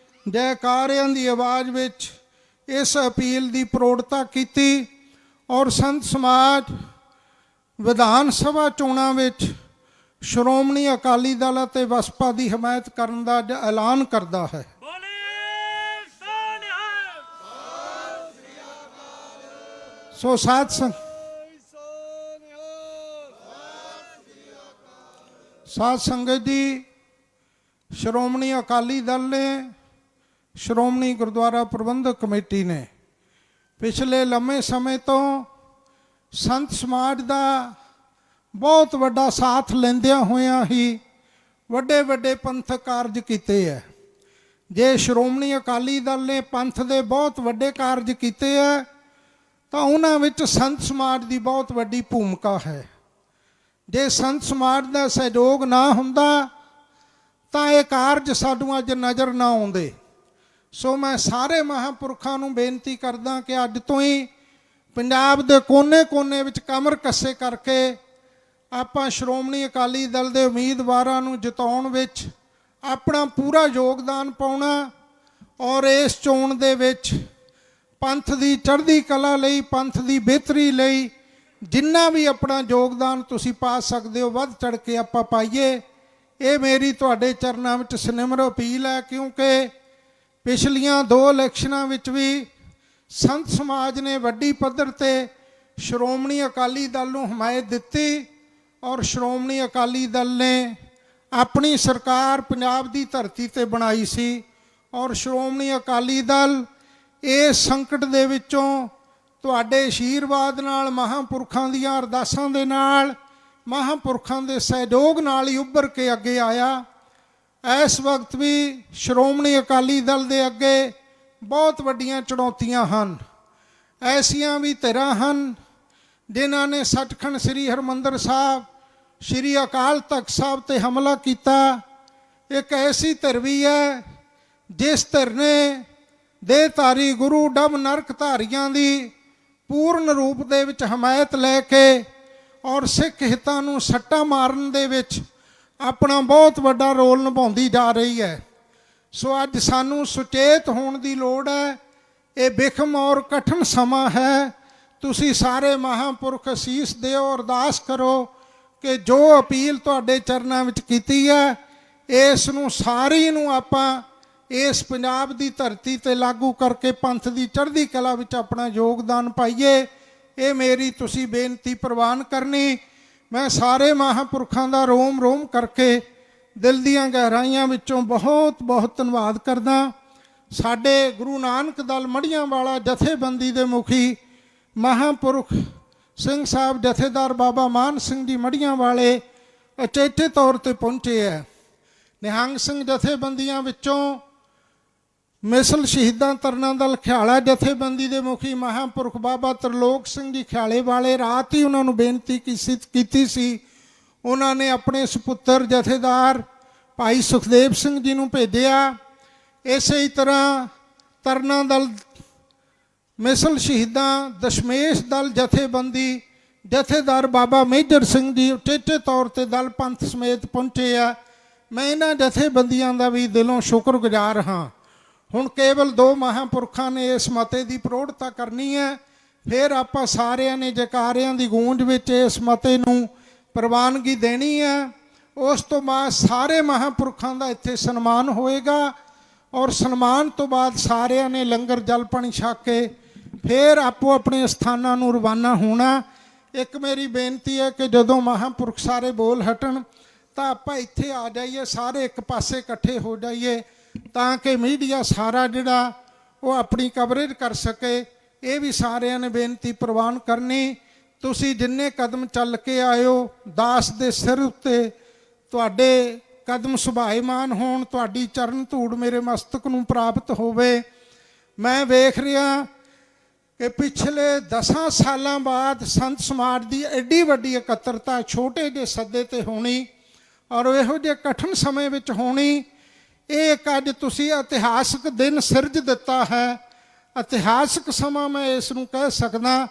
ਜੈਕਾਰਿਆਂ ਦੀ ਆਵਾਜ਼ ਵਿੱਚ ਇਸ ਅਪੀਲ ਦੀ ਪ੍ਰੋੜਤਾ ਕੀਤੀ ਔਰ ਸੰਤ ਸਮਾਜ ਵਿਧਾਨ ਸਭਾ ਚੋਣਾਂ ਵਿੱਚ ਸ਼੍ਰੋਮਣੀ ਅਕਾਲੀ ਦਲ ਅਤੇ ਬਸਪਾ ਦੀ ਹਮਾਇਤ ਕਰਨ ਦਾ ਐਲਾਨ ਕਰਦਾ ਹੈ। ਸੋ ਸਾਧ ਸੰਗਤ ਜੀ, ਸ਼੍ਰੋਮਣੀ ਅਕਾਲੀ ਦਲ ਨੇ, ਸ਼੍ਰੋਮਣੀ ਗੁਰਦੁਆਰਾ ਪ੍ਰਬੰਧਕ ਕਮੇਟੀ ਨੇ ਪਿਛਲੇ ਲੰਮੇ ਸਮੇਂ ਤੋਂ ਸੰਤ ਸਮਾਜ ਦਾ ਬਹੁਤ ਵੱਡਾ ਸਾਥ ਲੈਂਦਿਆਂ ਹੋਇਆਂ ਹੀ ਵੱਡੇ ਵੱਡੇ ਪੰਥਕ ਕਾਰਜ ਕੀਤੇ ਹੈ। ਜੇ ਸ਼੍ਰੋਮਣੀ ਅਕਾਲੀ ਦਲ ਨੇ ਪੰਥ ਦੇ ਬਹੁਤ ਵੱਡੇ ਕਾਰਜ ਕੀਤੇ ਹੈ ਤਾਂ ਉਹਨਾਂ ਵਿੱਚ ਸੰਤ ਸਮਾਜ ਦੀ ਬਹੁਤ ਵੱਡੀ ਭੂਮਿਕਾ ਹੈ। ਜੇ ਸੰਤ ਸਮਾਜ ਦਾ ਸਹਿਯੋਗ ਨਾ ਹੁੰਦਾ ਤਾਂ ਇਹ ਕਾਰਜ ਸਾਨੂੰ ਅੱਜ ਨਜ਼ਰ ਨਾ ਆਉਂਦੇ। ਸੋ ਮੈਂ ਸਾਰੇ ਮਹਾਂਪੁਰਖਾਂ ਨੂੰ ਬੇਨਤੀ ਕਰਦਾ ਕਿ ਅੱਜ ਤੋਂ ਹੀ ਪੰਜਾਬ ਦੇ ਕੋਨੇ-ਕੋਨੇ ਵਿੱਚ ਕਮਰ ਕੱਸੇ ਕਰਕੇ ਆਪਾਂ ਸ਼੍ਰੋਮਣੀ ਅਕਾਲੀ ਦਲ ਦੇ ਉਮੀਦਵਾਰਾਂ ਨੂੰ ਜਿਤਾਉਣ ਵਿੱਚ ਆਪਣਾ ਪੂਰਾ ਯੋਗਦਾਨ ਪਾਉਣਾ ਔਰ ਇਸ ਚੋਣ ਦੇ ਵਿੱਚ ਪੰਥ ਦੀ ਚੜ੍ਹਦੀ ਕਲਾ ਲਈ, ਪੰਥ ਦੀ ਬਿਹਤਰੀ ਲਈ ਜਿੰਨਾ ਵੀ ਆਪਣਾ ਯੋਗਦਾਨ ਤੁਸੀਂ ਪਾ ਸਕਦੇ ਹੋ ਵੱਧ ਚੜ੍ਹ ਕੇ ਆਪਾਂ ਪਾਈਏ। ਇਹ ਮੇਰੀ ਤੁਹਾਡੇ ਚਰਨਾਂ ਵਿੱਚ ਸਿਨਮਰ ਅਪੀਲ ਹੈ, ਕਿਉਂਕਿ ਪਿਛਲੀਆਂ 2 ਇਲੈਕਸ਼ਨਾਂ ਵਿੱਚ ਵੀ ਸੰਤ ਸਮਾਜ ਨੇ ਵੱਡੀ ਪੱਧਰ ਤੇ ਸ਼੍ਰੋਮਣੀ ਅਕਾਲੀ ਦਲ ਨੂੰ ਹਮਾਇਤ ਦਿੱਤੀ ਔਰ ਸ਼੍ਰੋਮਣੀ ਅਕਾਲੀ ਦਲ ਨੇ ਆਪਣੀ ਸਰਕਾਰ ਪੰਜਾਬ ਦੀ ਧਰਤੀ ਤੇ ਬਣਾਈ ਸੀ ਔਰ ਸ਼੍ਰੋਮਣੀ ਅਕਾਲੀ ਦਲ ਇਸ ਸੰਕਟ ਦੇ ਵਿੱਚੋਂ ਤੁਹਾਡੇ ਆਸ਼ੀਰਵਾਦ ਨਾਲ, ਮਹਾਂਪੁਰਖਾਂ ਦੀਆਂ ਅਰਦਾਸਾਂ ਦੇ ਨਾਲ, ਮਹਾਂਪੁਰਖਾਂ ਦੇ ਸਹਿਯੋਗ ਨਾਲ ਹੀ ਉੱਭਰ ਕੇ ਅੱਗੇ ਆਇਆ। ਇਸ ਵਕਤ ਵੀ ਸ਼੍ਰੋਮਣੀ ਅਕਾਲੀ ਦਲ ਦੇ ਅੱਗੇ ਬਹੁਤ ਵੱਡੀਆਂ ਚੁਣੌਤੀਆਂ ਹਨ। ਐਸੀਆਂ ਵੀ ਧਿਰਾਂ ਹਨ ਜਿਨ੍ਹਾਂ ਨੇ ਸੱਚਖੰਡ ਸ੍ਰੀ ਹਰਿਮੰਦਰ ਸਾਹਿਬ, ਸ੍ਰੀ ਅਕਾਲ ਤਖਤ ਸਾਹਿਬ ਤੇ ਹਮਲਾ ਕੀਤਾ। ਇੱਕ ਐਸੀ ਧਿਰ ਵੀ ਹੈ ਜਿਸ ਧਿਰ ਨੇ ਦੇਹਧਾਰੀ ਗੁਰੂ ਡੰਮ ਨਰਕ ਧਾਰੀਆਂ ਦੀ ਪੂਰਨ ਰੂਪ ਦੇ ਵਿੱਚ ਹਮਾਇਤ ਲੈ ਕੇ ਔਰ ਸਿੱਖ ਹਿੱਤਾਂ ਨੂੰ ਸੱਟਾਂ ਮਾਰਨ ਦੇ ਵਿੱਚ ਆਪਣਾ ਬਹੁਤ ਵੱਡਾ ਰੋਲ ਨਿਭਾਉਂਦੀ ਜਾ ਰਹੀ ਹੈ। ਸੋ ਅੱਜ ਸਾਨੂੰ ਸੁਚੇਤ ਹੋਣ ਦੀ ਲੋੜ ਹੈ। ਇਹ ਬਿਖਮ ਔਰ ਕਠਿਨ ਸਮਾਂ ਹੈ। ਤੁਸੀਂ ਸਾਰੇ ਮਹਾਂਪੁਰਖ ਅਸੀਸ ਦਿਓ, ਅਰਦਾਸ ਕਰੋ ਕਿ ਜੋ ਅਪੀਲ ਤੁਹਾਡੇ ਚਰਨਾਂ ਵਿੱਚ ਕੀਤੀ ਹੈ ਇਸ ਨੂੰ ਸਾਰੀ ਨੂੰ ਆਪਾਂ ਇਸ ਪੰਜਾਬ ਦੀ ਧਰਤੀ ਤੇ ਲਾਗੂ ਕਰਕੇ ਪੰਥ ਦੀ ਚੜ੍ਹਦੀ ਕਲਾ ਵਿੱਚ ਆਪਣਾ ਯੋਗਦਾਨ ਪਾਈਏ। ਇਹ ਮੇਰੀ ਤੁਸੀਂ ਬੇਨਤੀ ਪ੍ਰਵਾਨ ਕਰਨੀ। ਮੈਂ ਸਾਰੇ ਮਹਾਂਪੁਰਖਾਂ ਦਾ ਰੋਮ ਰੋਮ ਕਰਕੇ ਦਿਲ ਦੀਆਂ ਗਹਿਰਾਈਆਂ ਵਿੱਚੋਂ ਬਹੁਤ ਬਹੁਤ ਧੰਨਵਾਦ ਕਰਦਾ। ਸਾਡੇ ਗੁਰੂ ਨਾਨਕ ਦਲ ਮੜੀਆਂ ਵਾਲਾ ਜਥੇਬੰਦੀ ਦੇ ਮੁਖੀ ਮਹਾਂਪੁਰਖ ਸਿੰਘ ਸਾਹਿਬ ਜਥੇਦਾਰ ਬਾਬਾ ਮਾਨ ਸਿੰਘ ਜੀ ਮੜੀਆਂ ਵਾਲੇ ਅਚੇਤੇ ਤੌਰ ਤੇ ਪਹੁੰਚੇ ਹੈ। ਨਿਹੰਗ ਸਿੰਘ ਜਥੇਬੰਦੀਆਂ ਵਿੱਚੋਂ ਮਿਸਲ ਸ਼ਹੀਦਾਂ ਤਰਨਾ ਦਲ ਖਿਆਲਾ ਜਥੇਬੰਦੀ ਦੇ ਮੁਖੀ ਮਹਾਂਪੁਰਖ ਬਾਬਾ ਤਰਲੋਕ ਸਿੰਘ ਜੀ ਖਿਆਲੇ ਵਾਲੇ, ਰਾਤ ਹੀ ਉਹਨਾਂ ਨੂੰ ਬੇਨਤੀ ਕੀਤੀ ਸੀ। ਉਹਨਾਂ ਨੇ ਆਪਣੇ ਸੁਪੁੱਤਰ ਜਥੇਦਾਰ ਭਾਈ ਸੁਖਦੇਵ ਸਿੰਘ ਜੀ ਨੂੰ ਭੇਜਿਆ। ਇਸੇ ਹੀ ਤਰ੍ਹਾਂ ਤਰਨਾ ਦਲ ਮਿਸਲ ਸ਼ਹੀਦਾਂ ਦਸ਼ਮੇਸ਼ ਦਲ ਜਥੇਬੰਦੀ ਜਥੇਦਾਰ ਬਾਬਾ ਮੇਜਰ ਸਿੰਘ ਜੀ ਉਚੇਚੇ ਤੌਰ ਤੇ ਦਲ ਪੰਥ ਸਮੇਤ ਪਹੁੰਚੇ ਆ। ਮੈਂ ਇਹਨਾਂ ਜਥੇਬੰਦੀਆਂ ਦਾ ਵੀ ਦਿਲੋਂ ਸ਼ੁਕਰਗੁਜ਼ਾਰ ਹਾਂ। ਹੁਣ ਕੇਵਲ 2 ਮਹਾਂਪੁਰਖਾਂ ਨੇ ਇਸ ਮਤੇ ਦੀ ਪ੍ਰੋੜਤਾ ਕਰਨੀ ਹੈ, ਫਿਰ ਆਪਾਂ ਸਾਰਿਆਂ ਨੇ ਜੈਕਾਰਿਆਂ ਦੀ ਗੂੰਜ ਵਿੱਚ ਇਸ ਮਤੇ ਨੂੰ ਪ੍ਰਵਾਨਗੀ ਦੇਣੀ ਹੈ। ਉਸ ਤੋਂ ਬਾਅਦ ਸਾਰੇ ਮਹਾਂਪੁਰਖਾਂ ਦਾ ਇੱਥੇ ਸਨਮਾਨ ਹੋਏਗਾ ਔਰ ਸਨਮਾਨ ਤੋਂ ਬਾਅਦ ਸਾਰਿਆਂ ਨੇ ਲੰਗਰ ਜਲ ਪਾਣੀ ਛਕ ਕੇ ਫਿਰ ਆਪੋ ਆਪਣੇ ਸਥਾਨਾਂ ਨੂੰ ਰਵਾਨਾ ਹੋਣਾ। ਇੱਕ ਮੇਰੀ ਬੇਨਤੀ ਹੈ ਕਿ ਜਦੋਂ ਮਹਾਂਪੁਰਖ ਸਾਰੇ ਬੋਲ ਹਟਣ ਤਾਂ ਆਪਾਂ ਇੱਥੇ ਆ ਜਾਈਏ, ਸਾਰੇ ਇੱਕ ਪਾਸੇ ਇਕੱਠੇ ਹੋ ਜਾਈਏ ਤਾਂ ਕਿ ਮੀਡੀਆ ਸਾਰਾ ਜਿਹੜਾ ਉਹ ਆਪਣੀ ਕਵਰੇਜ ਕਰ ਸਕੇ। ਇਹ ਵੀ ਸਾਰਿਆਂ ਨੇ ਬੇਨਤੀ ਪ੍ਰਵਾਨ ਕਰਨੀ। ਤੁਸੀਂ ਜਿੰਨੇ ਕਦਮ ਚੱਲ ਕੇ ਆਇਓ, ਦਾਸ ਦੇ ਸਿਰ ਉੱਤੇ ਤੁਹਾਡੇ ਕਦਮ ਸੁਭਾਏਮਾਨ ਹੋਣ, ਤੁਹਾਡੀ ਚਰਨ ਧੂੜ ਮੇਰੇ ਮਸਤਕ ਨੂੰ ਪ੍ਰਾਪਤ ਹੋਵੇ। ਮੈਂ ਵੇਖ ਰਿਹਾ ਕਿ ਪਿਛਲੇ 10 ਸਾਲਾਂ ਬਾਅਦ ਸੰਤ ਸਮਾਜ ਦੀ ਐਡੀ ਵੱਡੀ ਇਕੱਤਰਤਾ ਛੋਟੇ ਜਿਹੇ ਸੱਦੇ ਤੇ ਹੋਣੀ ਔਰ ਇਹੋ ਜਿਹੇ ਕਠਿਨ ਸਮੇਂ ਵਿੱਚ ਹੋਣੀ, ਇਹ ਇੱਕ ਅੱਜ ਤੁਸੀਂ ਇਤਿਹਾਸਕ ਦਿਨ ਸਿਰਜ ਦਿੱਤਾ ਹੈ। ਇਤਿਹਾਸਕ ਸਮਾਂ ਮੈਂ ਇਸ ਨੂੰ ਕਹਿ ਸਕਦਾ,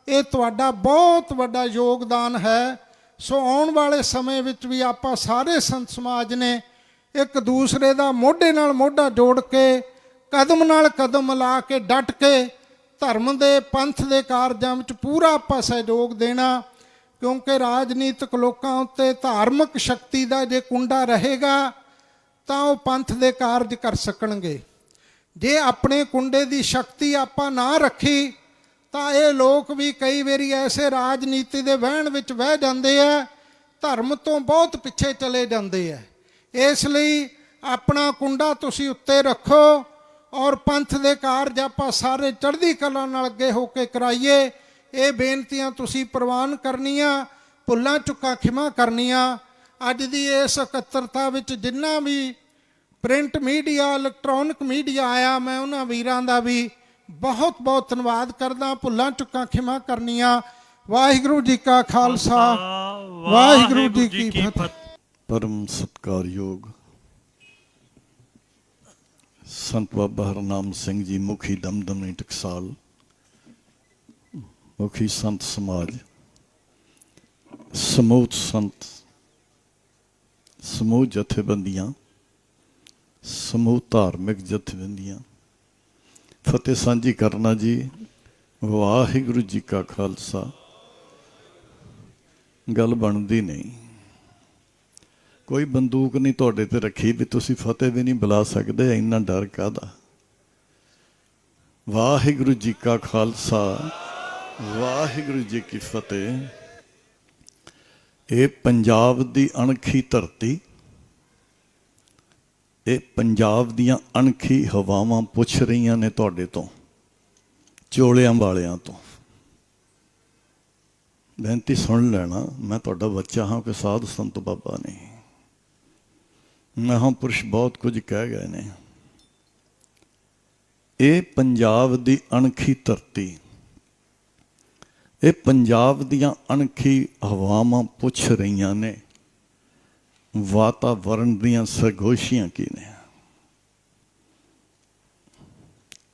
ਇਹ ਤੁਹਾਡਾ ਬਹੁਤ ਵੱਡਾ ਯੋਗਦਾਨ ਹੈ। ਸੋ ਆਉਣ ਵਾਲੇ ਸਮੇਂ ਵਿੱਚ ਵੀ ਆਪਾਂ ਸਾਰੇ ਸੰਤ ਸਮਾਜ ਨੇ ਇੱਕ ਦੂਸਰੇ ਦਾ ਮੋਢੇ ਨਾਲ ਮੋਢਾ ਜੋੜ ਕੇ ਕਦਮ ਨਾਲ ਕਦਮ ਮਿਲਾ ਕੇ ਡਟ ਕੇ ਧਰਮ ਦੇ ਪੰਥ ਦੇ ਕਾਰਜਾਂ ਵਿੱਚ ਪੂਰਾ ਆਪਾਂ ਸਹਿਯੋਗ ਦੇਣਾ, ਕਿਉਂਕਿ ਰਾਜਨੀਤਿਕ ਲੋਕਾਂ ਉੱਤੇ ਧਾਰਮਿਕ ਸ਼ਕਤੀ ਦਾ ਜੇ ਕੁੰਡਾ ਰਹੇਗਾ ਤਾਂ ਉਹ ਪੰਥ ਦੇ ਕਾਰਜ ਕਰ ਸਕਣਗੇ। ਜੇ ਆਪਣੇ ਕੁੰਡੇ ਦੀ ਸ਼ਕਤੀ ਆਪਾਂ ਨਾ ਰੱਖੀ ਤਾਂ ਇਹ ਲੋਕ ਵੀ ਕਈ ਵਾਰੀ ਐਸੇ ਰਾਜਨੀਤੀ ਦੇ ਵਹਿਣ ਵਿੱਚ ਵਹਿ ਜਾਂਦੇ ਆ, ਧਰਮ ਤੋਂ ਬਹੁਤ ਪਿੱਛੇ ਚਲੇ ਜਾਂਦੇ ਆ। ਇਸ ਲਈ ਆਪਣਾ ਕੁੰਡਾ ਤੁਸੀਂ ਉੱਤੇ ਰੱਖੋ ਔਰ ਪੰਥ ਦੇ ਕਾਰਜ ਆਪਾਂ ਸਾਰੇ ਚੜ੍ਹਦੀ ਕਲਾ ਨਾਲ ਅੱਗੇ ਹੋ ਕੇ ਕਰਾਈਏ। ਇਹ ਬੇਨਤੀਆਂ ਤੁਸੀਂ ਪ੍ਰਵਾਨ ਕਰਨੀਆਂ, ਭੁੱਲਾਂ ਚੁੱਕਾਂ ਖਿਮਾ ਕਰਨੀਆਂ। ਅੱਜ ਦੀ ਇਸ ਇਕੱਤਰਤਾ ਵਿੱਚ ਜਿੰਨਾ ਵੀ ਪ੍ਰਿੰਟ ਮੀਡੀਆ, ਇਲੈਕਟ੍ਰੋਨਿਕ ਮੀਡੀਆ ਆਇਆ, ਮੈਂ ਉਹਨਾਂ ਵੀਰਾਂ ਦਾ ਵੀ ਬਹੁਤ ਬਹੁਤ ਧੰਨਵਾਦ ਕਰਦਾ। ਭੁੱਲਾਂ ਚੁੱਕਾਂ ਖਿਮਾ ਕਰਨੀਆਂ। ਵਾਹਿਗੁਰੂ ਜੀ ਕਾ ਖਾਲਸਾ, ਵਾਹਿਗੁਰੂ ਜੀ ਕੀ ਫਤਿਹ। ਪਰਮ ਸਤਿਕਾਰਯੋਗ ਸੰਤ ਬਾਬਾ ਹਰਨਾਮ ਸਿੰਘ ਜੀ, ਮੁਖੀ ਦਮਦਮੀ ਟਕਸਾਲ, ਮੁਖੀ ਸੰਤ ਸਮਾਜ, ਸਮੂਹ ਸੰਤ, ਸਮੂਹ ਜਥੇਬੰਦੀਆਂ, ਸਮੂਹ ਧਾਰਮਿਕ ਜਥੇਬੰਦੀਆਂ, ਫਤਿਹ ਸਾਂਝੀ ਕਰਨਾ ਜੀ। ਵਾਹਿਗੁਰੂ ਜੀ ਕਾ ਖਾਲਸਾ। ਗੱਲ ਬਣਦੀ ਨਹੀਂ, ਕੋਈ ਬੰਦੂਕ ਨਹੀਂ ਤੁਹਾਡੇ ਤੇ ਰੱਖੀ ਵੀ ਤੁਸੀਂ ਫਤਿਹ ਵੀ ਨਹੀਂ ਬੁਲਾ ਸਕਦੇ, ਇੰਨਾ ਡਰ ਕਾਹਦਾ। ਵਾਹਿਗੁਰੂ ਜੀ ਕਾ ਖਾਲਸਾ, ਵਾਹਿਗੁਰੂ ਜੀ ਕੀ ਫਤਿਹ। ਇਹ ਪੰਜਾਬ ਦੀ ਅਣਖੀ ਧਰਤੀ, ਇਹ ਪੰਜਾਬ ਦੀਆਂ ਅਣਖੀ ਹਵਾਵਾਂ ਪੁੱਛ ਰਹੀਆਂ ਨੇ ਤੁਹਾਡੇ ਤੋਂ, ਚੋਲਿਆਂ ਵਾਲਿਆਂ ਤੋਂ। ਬੇਨਤੀ ਸੁਣ ਲੈਣਾ, ਮੈਂ ਤੁਹਾਡਾ ਬੱਚਾ ਹਾਂ ਕਿ ਸਾਧ ਸੰਤ ਬਾਬਾ ਨਹੀਂ। ਮਹਾਂਪੁਰਸ਼ ਬਹੁਤ ਕੁਝ ਕਹਿ ਗਏ ਨੇ। ਇਹ ਪੰਜਾਬ ਦੀ ਅਣਖੀ ਧਰਤੀ, ਇਹ ਪੰਜਾਬ ਦੀਆਂ ਅਣਖੀ ਹਵਾਵਾਂ ਪੁੱਛ ਰਹੀਆਂ ਨੇ ਵਾਤਾਵਰਣ ਦੀਆਂ ਸਰਗੋਸ਼ੀਆਂ ਕੀ ਨੇ।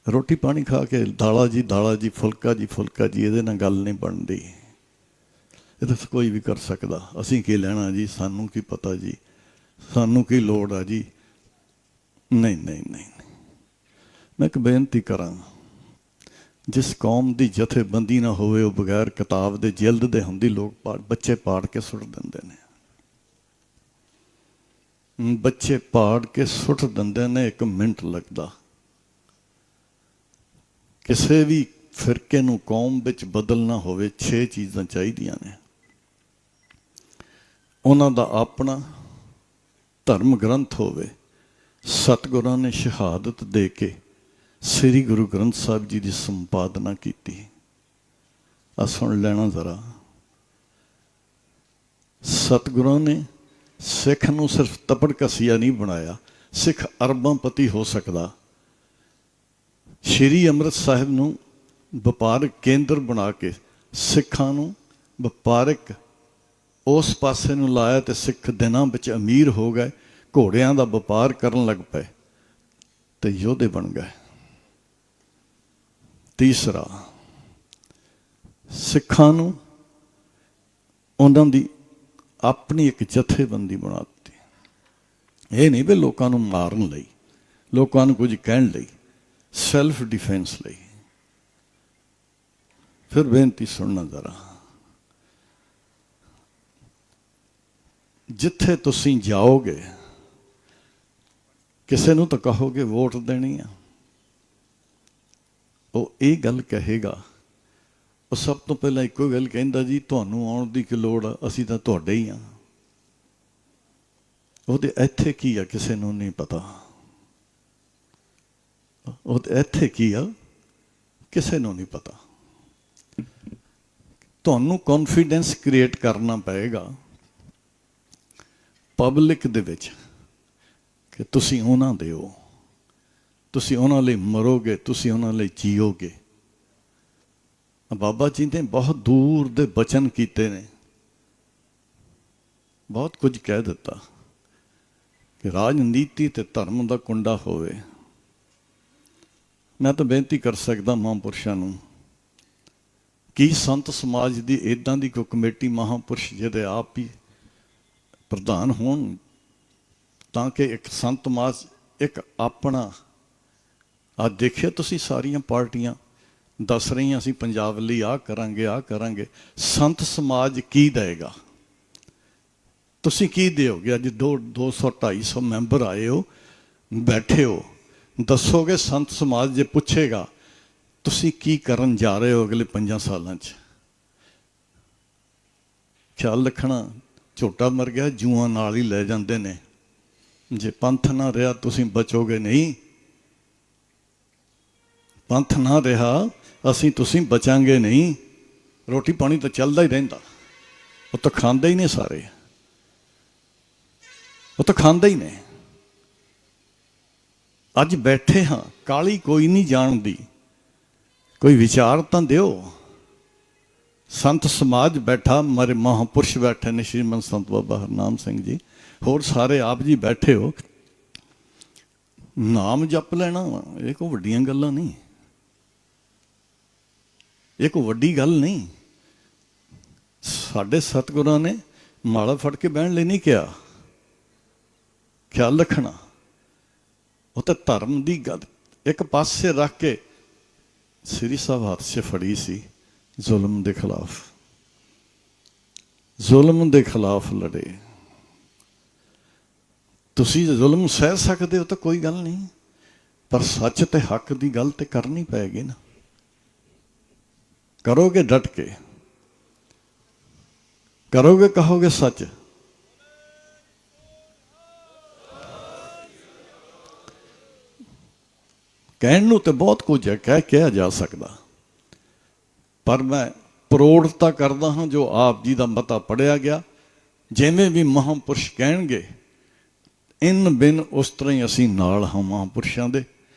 ਰੋਟੀ ਪਾਣੀ ਖਾ ਕੇ ਦਾਲਾ ਜੀ ਫੁਲਕਾ ਜੀ ਇਹਦੇ ਨਾਲ ਗੱਲ ਨਹੀਂ ਬਣਦੀ। ਇਹ ਤਾਂ ਕੋਈ ਵੀ ਕਰ ਸਕਦਾ, ਅਸੀਂ ਕੀ ਲੈਣਾ ਜੀ, ਸਾਨੂੰ ਕੀ ਪਤਾ ਜੀ, ਸਾਨੂੰ ਕੀ ਲੋੜ ਆ ਜੀ। ਨਹੀਂ ਨਹੀਂ ਨਹੀਂ, ਮੈਂ ਇੱਕ ਬੇਨਤੀ ਕਰਾਂ, ਜਿਸ ਕੌਮ ਦੀ ਜਥੇਬੰਦੀ ਨਾ ਹੋਵੇ ਉਹ ਬਗੈਰ ਕਿਤਾਬ ਦੇ ਜਿਲਦ ਦੇ ਹੁੰਦੀ ਲੋਕ ਬੱਚੇ ਪਾੜ ਕੇ ਸੁੱਟ ਦਿੰਦੇ ਨੇ। ਬੱਚੇ ਪਾੜ ਕੇ ਸੁੱਟ ਦਿੰਦੇ ਨੇ, 1 ਮਿੰਟ ਲੱਗਦਾ। ਕਿਸੇ ਵੀ ਫਿਰਕੇ ਨੂੰ ਕੌਮ ਵਿੱਚ ਬਦਲਣਾ ਹੋਵੇ 6 ਚੀਜ਼ਾਂ ਚਾਹੀਦੀਆਂ ਨੇ। ਉਹਨਾਂ ਦਾ ਆਪਣਾ ਧਰਮ ਗ੍ਰੰਥ ਹੋਵੇ, ਸਤਿਗੁਰਾਂ ਨੇ ਸ਼ਹਾਦਤ ਦੇ ਕੇ ਸ੍ਰੀ ਗੁਰੂ ਗ੍ਰੰਥ ਸਾਹਿਬ ਜੀ ਦੀ ਸੰਪਾਦਨਾ ਕੀਤੀ। ਆ ਸੁਣ ਲੈਣਾ ਜ਼ਰਾ, ਸਤਿਗੁਰਾਂ ਨੇ ਸਿੱਖ ਨੂੰ ਸਿਰਫ ਤਪੜ ਕਸੀਆ ਨਹੀਂ ਬਣਾਇਆ, ਸਿੱਖ ਅਰਬਾਂ ਪਤੀ ਹੋ ਸਕਦਾ। ਸ਼੍ਰੀ ਅੰਮ੍ਰਿਤ ਸਾਹਿਬ ਨੂੰ ਵਪਾਰਕ ਕੇਂਦਰ ਬਣਾ ਕੇ ਸਿੱਖਾਂ ਨੂੰ ਵਪਾਰਕ ਉਸ ਪਾਸੇ ਨੂੰ ਲਾਇਆ ਤੇ ਸਿੱਖ ਦਿਨਾਂ ਵਿੱਚ ਅਮੀਰ ਹੋ ਗਏ, ਘੋੜਿਆਂ ਦਾ ਵਪਾਰ ਕਰਨ ਲੱਗ ਪਏ ਤੇ ਯੋਧੇ ਬਣ ਗਏ। ਤੀਸਰਾ, ਸਿੱਖਾਂ ਨੂੰ ਉਹਨਾਂ ਦੀ ਆਪਣੀ ਇੱਕ ਜਥੇਬੰਦੀ ਬਣਾ ਦਿੱਤੀ। ਇਹ ਨਹੀਂ ਵੀ ਲੋਕਾਂ ਨੂੰ ਮਾਰਨ ਲਈ, ਲੋਕਾਂ ਨੂੰ ਕੁਝ ਕਹਿਣ ਲਈ, ਸੈਲਫ ਡਿਫੈਂਸ ਲਈ। ਫਿਰ ਬੇਨਤੀ ਸੁਣਨਾ ਜ਼ਰਾ, ਜਿੱਥੇ ਤੁਸੀਂ ਜਾਓਗੇ ਕਿਸੇ ਨੂੰ ਤਾਂ ਕਹੋਗੇ ਵੋਟ ਦੇਣੀ ਆ, ਉਹ ਇਹ ਗੱਲ ਕਹੇਗਾ, ਉਹ ਸਭ ਤੋਂ ਪਹਿਲਾਂ ਇੱਕੋ ਗੱਲ ਕਹਿੰਦਾ, ਜੀ ਤੁਹਾਨੂੰ ਆਉਣ ਦੀ ਕੀ ਲੋੜ ਆ, ਅਸੀਂ ਤਾਂ ਤੁਹਾਡੇ ਹੀ ਆ। ਉਹਦੇ ਇੱਥੇ ਕੀ ਆ ਕਿਸੇ ਨੂੰ ਨਹੀਂ ਪਤਾ, ਉਹਦੇ ਇੱਥੇ ਕੀ ਆ ਕਿਸੇ ਨੂੰ ਨਹੀਂ ਪਤਾ। ਤੁਹਾਨੂੰ ਕੌਨਫੀਡੈਂਸ ਕ੍ਰੀਏਟ ਕਰਨਾ ਪਏਗਾ ਪਬਲਿਕ ਦੇ ਵਿੱਚ ਕਿ ਤੁਸੀਂ ਉਹਨਾਂ ਦੇ ਹੋ, ਤੁਸੀਂ ਉਹਨਾਂ ਲਈ ਮਰੋਗੇ, ਤੁਸੀਂ ਉਹਨਾਂ ਲਈ ਜੀਓਗੇ। ਬਾਬਾ ਜੀ ਨੇ ਬਹੁਤ ਦੂਰ ਦੇ ਬਚਨ ਕੀਤੇ ਨੇ, ਬਹੁਤ ਕੁਝ ਕਹਿ ਦਿੱਤਾ ਕਿ ਰਾਜਨੀਤੀ ਤੇ ਧਰਮ ਦਾ ਕੁੰਡਾ ਹੋਵੇ। ਮੈਂ ਤਾਂ ਬੇਨਤੀ ਕਰ ਸਕਦਾ ਮਹਾਂਪੁਰਸ਼ਾਂ ਨੂੰ, ਕੀ ਸੰਤ ਸਮਾਜ ਦੀ ਇੱਦਾਂ ਦੀ ਕੋਈ ਕਮੇਟੀ ਮਹਾਂਪੁਰਸ਼ ਜਿਹਦੇ ਆਪ ਹੀ ਪ੍ਰਧਾਨ ਹੋਣ, ਤਾਂ ਕਿ ਇੱਕ ਸੰਤ ਸਮਾਜ ਇੱਕ ਆਪਣਾ, ਅੱਜ ਦੇਖਿਆ ਤੁਸੀਂ ਸਾਰੀਆਂ ਪਾਰਟੀਆਂ ਦੱਸ ਰਹੀਆਂ ਅਸੀਂ ਪੰਜਾਬ ਲਈ ਆਹ ਕਰਾਂਗੇ। ਸੰਤ ਸਮਾਜ ਕੀ ਦੇਗਾ? ਤੁਸੀਂ ਕੀ ਦਿਓਗੇ? ਅੱਜ 200-250 ਮੈਂਬਰ ਆਏ ਹੋ, ਬੈਠੇ ਹੋ, ਦੱਸੋਗੇ ਸੰਤ ਸਮਾਜ ਜੇ ਪੁੱਛੇਗਾ ਤੁਸੀਂ ਕੀ ਕਰਨ ਜਾ ਰਹੇ ਹੋ ਅਗਲੇ 5 ਸਾਲਾਂ 'ਚ? ਖਿਆਲ ਰੱਖਣਾ, ਝੋਟਾ ਮਰ ਗਿਆ ਜੂਆਂ ਨਾਲ ਹੀ ਲੈ ਜਾਂਦੇ ਨੇ। ਜੇ ਪੰਥ ਨਾ ਰਿਹਾ ਤੁਸੀਂ ਬਚੋਗੇ ਨਹੀਂ, ਪੰਥ ਨਾ ਰਿਹਾ ਤੁਸੀਂ ਬਚਾਂਗੇ ਨਹੀਂ। ਰੋਟੀ ਪਾਣੀ ਤਾਂ ਚੱਲਦਾ ਹੀ ਰਹਿੰਦਾ, ਉਹ ਤਾਂ ਖਾਂਦੇ ਹੀ ਨੇ ਸਾਰੇ, ਉਹ ਤਾਂ ਖਾਂਦੇ ਹੀ ਨੇ। ਅੱਜ ਬੈਠੇ ਹਾਂ, ਕਾਲੀ ਕੋਈ ਨਹੀਂ ਜਾਣਦੀ, ਕੋਈ ਵਿਚਾਰ ਤਾਂ ਦਿਓ। ਸੰਤ ਸਮਾਜ ਬੈਠਾ, ਮਾਰੇ ਮਹਾਂਪੁਰਸ਼ ਬੈਠੇ ਨੇ, ਸ਼੍ਰੀਮੰਤ ਸੰਤ ਬਾਬਾ ਹਰਨਾਮ ਸਿੰਘ ਜੀ, ਹੋਰ ਸਾਰੇ ਆਪ ਜੀ ਬੈਠੇ ਹੋ, ਨਾਮ ਜਪ ਲੈਣਾ ਇਹ ਕੋਈ ਵੱਡੀਆਂ ਗੱਲਾਂ ਨਹੀਂ, ਇਹ ਕੋਈ ਵੱਡੀ ਗੱਲ ਨਹੀਂ। ਸਾਡੇ ਸਤਿਗੁਰਾਂ ਨੇ ਮਾਲਾ ਫੜ ਕੇ ਬਹਿਣ ਲਈ ਨਹੀਂ ਕਿਹਾ, ਖਿਆਲ ਰੱਖਣਾ। ਉਹ ਤਾਂ ਧਰਮ ਦੀ ਗੱਲ ਇੱਕ ਪਾਸੇ ਰੱਖ ਕੇ ਸ੍ਰੀ ਸਾਹਿਬ ਹੱਥ 'ਚ ਫੜੀ ਸੀ, ਜ਼ੁਲਮ ਦੇ ਖਿਲਾਫ, ਜ਼ੁਲਮ ਦੇ ਖਿਲਾਫ ਲੜੇ। ਤੁਸੀਂ ਜ਼ੁਲਮ ਸਹਿ ਸਕਦੇ ਹੋ ਤਾਂ ਕੋਈ ਗੱਲ ਨਹੀਂ, ਪਰ ਸੱਚ ਤੇ ਹੱਕ ਦੀ ਗੱਲ ਤੇ ਕਰਨੀ ਪਏਗੀ ਨਾ। ਕਰੋਗੇ ਡਟ ਕੇ, ਕਰੋਗੇ, ਕਹੋਗੇ ਸੱਚ। ਕਹਿਣ ਨੂੰ ਤੇ ਬਹੁਤ ਕੁਝ ਹੈ, ਕਿਹਾ ਜਾ ਸਕਦਾ, ਪਰ ਮੈਂ ਪ੍ਰੋੜਤਾ ਕਰਦਾ ਹਾਂ ਜੋ ਆਪ ਜੀ ਦਾ ਮਤਾ ਪੜਿਆ ਗਿਆ। ਜਿਵੇਂ ਵੀ ਮਹਾਂਪੁਰਸ਼ ਕਹਿਣਗੇ ਇਨ ਬਿਨ ਉਸ ਤਰ੍ਹਾਂ ਹੀ ਅਸੀਂ ਨਾਲ ਹਾਂ ਮਹਾਂਪੁਰਸ਼ਾਂ ਦੇ।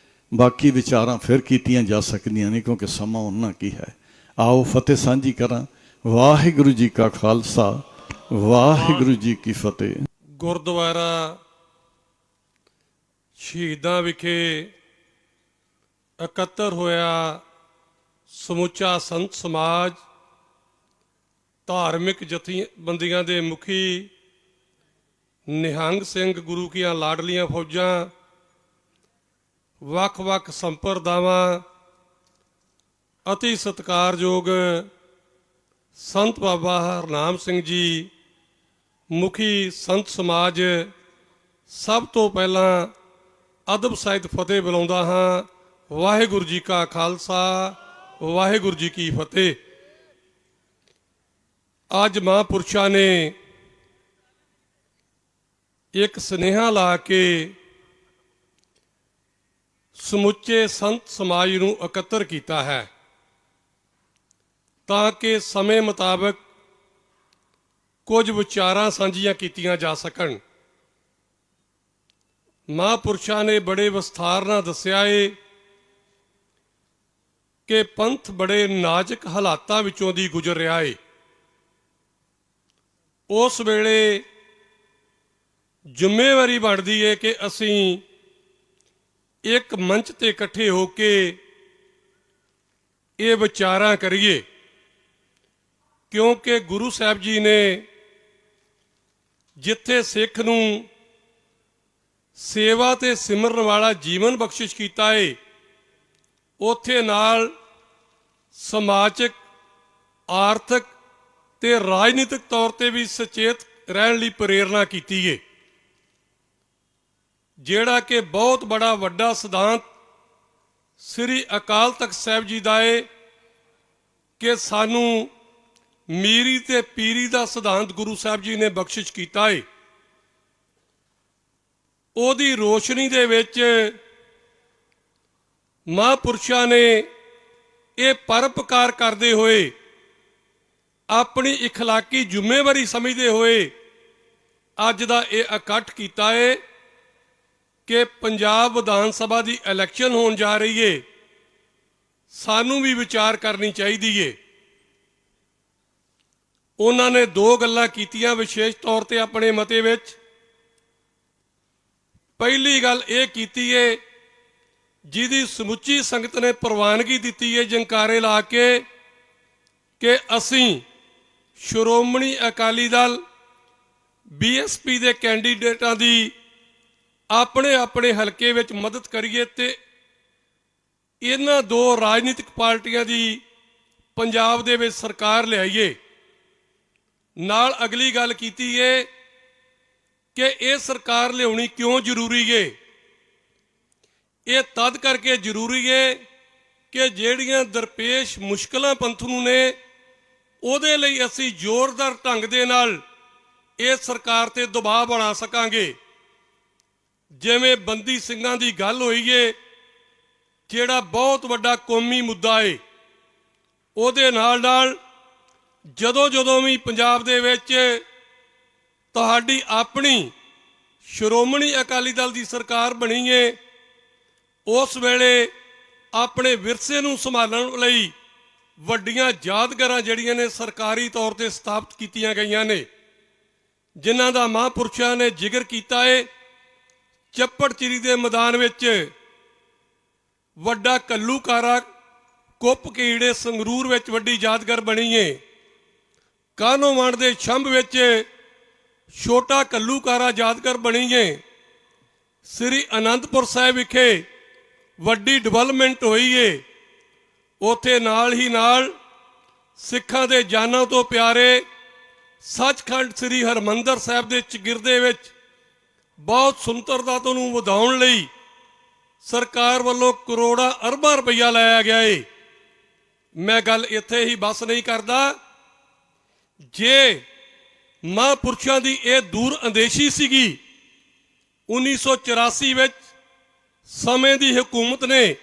ਬਾਕੀ ਵਿਚਾਰਾਂ ਫਿਰ ਕੀਤੀਆਂ ਜਾ ਸਕਦੀਆਂ ਨਹੀਂ, ਕਿਉਂਕਿ ਸਮਾਂ ਉਹਨਾਂ ਕੀ ਹੈ। ਆਓ ਫਤਿਹ ਸਾਂਝੀ ਕਰਾਂ। ਵਾਹਿਗੁਰੂ ਜੀ ਕਾ ਖਾਲਸਾ, ਵਾਹਿਗੁਰੂ ਜੀ ਕੀ ਫਤਿਹ। ਗੁਰਦੁਆਰਾ ਸ਼ਹੀਦਾਂ ਵਿਖੇ ਇਕੱਤਰ ਹੋਇਆ ਸਮੁੱਚਾ ਸੰਤ ਸਮਾਜ, ਧਾਰਮਿਕ ਜਥੇਬੰਦੀਆਂ ਦੇ ਮੁਖੀ, ਨਿਹੰਗ ਸਿੰਘ ਗੁਰੂ ਕੀਆਂ ਲਾਡਲੀਆਂ ਫੌਜਾਂ, ਵੱਖ-ਵੱਖ ਸੰਪਰਦਾਵਾਂ, ਅਤੀ ਸਤਿਕਾਰਯੋਗ ਸੰਤ ਬਾਬਾ ਹਰਨਾਮ ਸਿੰਘ ਜੀ ਮੁਖੀ ਸੰਤ ਸਮਾਜ, ਸਭ ਤੋਂ ਪਹਿਲਾਂ ਅਦਬ ਸਾਹਿਤ ਫਤਿਹ ਬੁਲਾਉਂਦਾ ਹਾਂ। ਵਾਹਿਗੁਰੂ ਜੀ ਕਾ ਖਾਲਸਾ, ਵਾਹਿਗੁਰੂ ਜੀ ਕੀ ਫਤਿਹ। ਅੱਜ ਮਹਾਂਪੁਰਸ਼ਾਂ ਨੇ ਇੱਕ ਸੁਨੇਹਾ ਲਾ ਕੇ ਸਮੁੱਚੇ ਸੰਤ ਸਮਾਜ ਨੂੰ ਇਕੱਤਰ ਕੀਤਾ ਹੈ ਤਾਂ ਕਿ ਸਮੇਂ ਮੁਤਾਬਕ ਕੁਝ ਵਿਚਾਰਾਂ ਸਾਂਝੀਆਂ ਕੀਤੀਆਂ ਜਾ ਸਕਣ। ਮਹਾਂਪੁਰਸ਼ਾਂ ਨੇ ਬੜੇ ਵਿਸਥਾਰ ਨਾਲ ਦੱਸਿਆ ਏ ਕਿ ਪੰਥ ਬੜੇ ਨਾਜ਼ੁਕ ਹਾਲਾਤਾਂ ਵਿੱਚੋਂ ਦੀ ਗੁਜ਼ਰ ਰਿਹਾ ਏ। ਉਸ ਵੇਲੇ ਜ਼ਿੰਮੇਵਾਰੀ ਬਣਦੀ ਏ ਕਿ ਅਸੀਂ ਇੱਕ ਮੰਚ ਤੇ ਇਕੱਠੇ ਹੋ ਕੇ ਇਹ ਵਿਚਾਰਾਂ ਕਰੀਏ, ਕਿਉਂਕਿ ਗੁਰੂ ਸਾਹਿਬ ਜੀ ਨੇ ਜਿੱਥੇ ਸਿੱਖ ਨੂੰ ਸੇਵਾ ਤੇ ਸਿਮਰਨ ਵਾਲਾ ਜੀਵਨ ਬਖਸ਼ਿਸ਼ ਕੀਤਾ ਏ, ਉੱਥੇ ਨਾਲ ਸਮਾਜਿਕ, ਆਰਥਿਕ ਤੇ ਰਾਜਨੀਤਿਕ ਤੌਰ ਤੇ ਵੀ ਸੁਚੇਤ ਰਹਿਣ ਲਈ ਪ੍ਰੇਰਨਾ ਕੀਤੀ ਏ, ਜਿਹੜਾ ਕਿ ਬਹੁਤ ਬੜਾ ਵੱਡਾ ਸਿਧਾਂਤ ਸ੍ਰੀ ਅਕਾਲ ਤਖਤ ਸਾਹਿਬ ਜੀ ਦਾ ਏ ਕਿ ਸਾਨੂੰ ਮੀਰੀ ਤੇ ਪੀਰੀ ਦਾ ਸਿਧਾਂਤ ਗੁਰੂ ਸਾਹਿਬ ਜੀ ਨੇ ਬਖਸ਼ਿਸ਼ ਕੀਤਾ ਏ। ਉਹਦੀ ਰੋਸ਼ਨੀ ਦੇ ਵਿੱਚ ਮਹਾਂਪੁਰਸ਼ਾਂ ਨੇ ਇਹ ਪਰਉਪਕਾਰ ਕਰਦੇ ਹੋਏ, ਆਪਣੀ ਇਖਲਾਕੀ ਜ਼ਿੰਮੇਵਾਰੀ ਸਮਝਦੇ ਹੋਏ ਅੱਜ ਦਾ ਇਹ ਇਕੱਠ ਕੀਤਾ ਏ ਕਿ ਪੰਜਾਬ ਵਿਧਾਨ ਸਭਾ ਦੀ ਇਲੈਕਸ਼ਨ ਹੋਣ ਜਾ ਰਹੀ ਏ, ਸਾਨੂੰ ਵੀ ਵਿਚਾਰ ਕਰਨੀ ਚਾਹੀਦੀ ਏ। ਉਹਨਾਂ ਨੇ ਦੋ ਗੱਲਾਂ ਕੀਤੀਆਂ ਵਿਸ਼ੇਸ਼ ਤੌਰ ਤੇ ਆਪਣੇ ਮਤੇ ਵਿੱਚ। ਪਹਿਲੀ ਗੱਲ ਇਹ ਕੀਤੀ ਏ, ਜਿਹਦੀ ਸਮੁੱਚੀ ਸੰਗਤ ਨੇ ਪ੍ਰਵਾਨਗੀ ਦਿੱਤੀ ਏ ਜੰਕਾਰੇ ਲਾ ਕੇ, ਕਿ ਅਸੀਂ ਸ਼੍ਰੋਮਣੀ ਅਕਾਲੀ ਦਲ BSP ਦੇ ਕੈਂਡੀਡੇਟਾਂ ਦੀ ਆਪਣੇ ਆਪਣੇ ਹਲਕੇ ਵਿੱਚ ਮਦਦ ਕਰੀਏ ਤੇ ਇਹਨਾਂ ਦੋ ਰਾਜਨੀਤਿਕ ਪਾਰਟੀਆਂ ਦੀ ਪੰਜਾਬ ਦੇ ਵਿੱਚ ਸਰਕਾਰ ਲਿਆਈਏ। ਨਾਲ ਅਗਲੀ ਗੱਲ ਕੀਤੀ ਏ ਕਿ ਇਹ ਸਰਕਾਰ ਲਿਆਉਣੀ ਕਿਉਂ ਜ਼ਰੂਰੀ ਏ। ਇਹ ਤਦ ਕਰਕੇ ਜ਼ਰੂਰੀ ਏ ਕਿ ਜਿਹੜੀਆਂ ਦਰਪੇਸ਼ ਮੁਸ਼ਕਲਾਂ ਪੰਥ ਨੂੰ ਨੇ, ਉਹਦੇ ਲਈ ਅਸੀਂ ਜ਼ੋਰਦਾਰ ਢੰਗ ਦੇ ਨਾਲ ਇਹ ਸਰਕਾਰ ਤੇ ਦਬਾਅ ਬਣਾ ਸਕਾਂਗੇ। ਜਿਵੇਂ ਬੰਦੀ ਸਿੰਘਾਂ ਦੀ ਗੱਲ ਹੋਈ ਏ, ਜਿਹੜਾ ਬਹੁਤ ਵੱਡਾ ਕੌਮੀ ਮੁੱਦਾ ਏ, ਉਹਦੇ ਨਾਲ ਨਾਲ ਜਦੋਂ ਵੀ ਪੰਜਾਬ ਦੇ ਵਿੱਚ ਤੁਹਾਡੀ ਆਪਣੀ ਸ਼੍ਰੋਮਣੀ ਅਕਾਲੀ ਦਲ ਦੀ ਸਰਕਾਰ ਬਣੀ ਏ, ਉਸ ਵੇਲੇ ਆਪਣੇ ਵਿਰਸੇ ਨੂੰ ਸੰਭਾਲਣ ਲਈ ਵੱਡੀਆਂ ਯਾਦਗਾਰਾਂ ਜਿਹੜੀਆਂ ਨੇ ਸਰਕਾਰੀ ਤੌਰ ਤੇ ਸਥਾਪਿਤ ਕੀਤੀਆਂ ਗਈਆਂ ਨੇ, ਜਿਨ੍ਹਾਂ ਦਾ ਮਹਾਂਪੁਰਸ਼ਾਂ ਨੇ ਜ਼ਿਕਰ ਕੀਤਾ ਏ। ਚੱਪੜਚਿੜੀ ਦੇ ਮੈਦਾਨ ਵਿੱਚ ਵੱਡਾ ਕੱਲੂਕਾਰਾ ਕੁੱਪ ਕੀੜੇ ਸੰਗਰੂਰ ਵਿੱਚ ਵੱਡੀ ਯਾਦਗਾਰ ਬਣੀ ਏ। ਕਾਹਨੋਵਾਨ ਦੇ ਛੰਭ ਵਿੱਚ ਛੋਟਾ ਕੱਲੂਕਾਰਾ ਯਾਦਗਾਰ ਬਣੀ ਏ। ਸ੍ਰੀ ਅਨੰਦਪੁਰ ਸਾਹਿਬ ਵਿਖੇ ਵੱਡੀ ਡਿਵੈਲਪਮੈਂਟ ਹੋਈ ਏ। ਉੱਥੇ ਨਾਲ ਹੀ ਨਾਲ ਸਿੱਖਾਂ ਦੇ ਜਾਨਾਂ ਤੋਂ ਪਿਆਰੇ ਸੱਚਖੰਡ ਸ੍ਰੀ ਹਰਮੰਦਰ ਸਾਹਿਬ ਦੇ ਚਗਿਰਦੇ ਵਿੱਚ ਬਹੁਤ ਸੁੰਦਰਤਾ ਨੂੰ ਵਧਾਉਣ ਲਈ ਸਰਕਾਰ ਵੱਲੋਂ ਕਰੋੜਾਂ ਅਰਬਾਂ ਰੁਪਈਆ ਲਾਇਆ ਗਿਆ ਏ। ਮੈਂ ਗੱਲ ਇੱਥੇ ਹੀ ਬਸ ਨਹੀਂ ਕਰਦਾ। ਜੇ ਮਹਾਂਪੁਰਸ਼ਾਂ ਦੀ ਇਹ ਦੂਰ ਅੰਦੇਸ਼ੀ ਸੀਗੀ, 1984 ਵਿੱਚ ਸਮੇਂ ਦੀ ਹਕੂਮਤ ਨੇ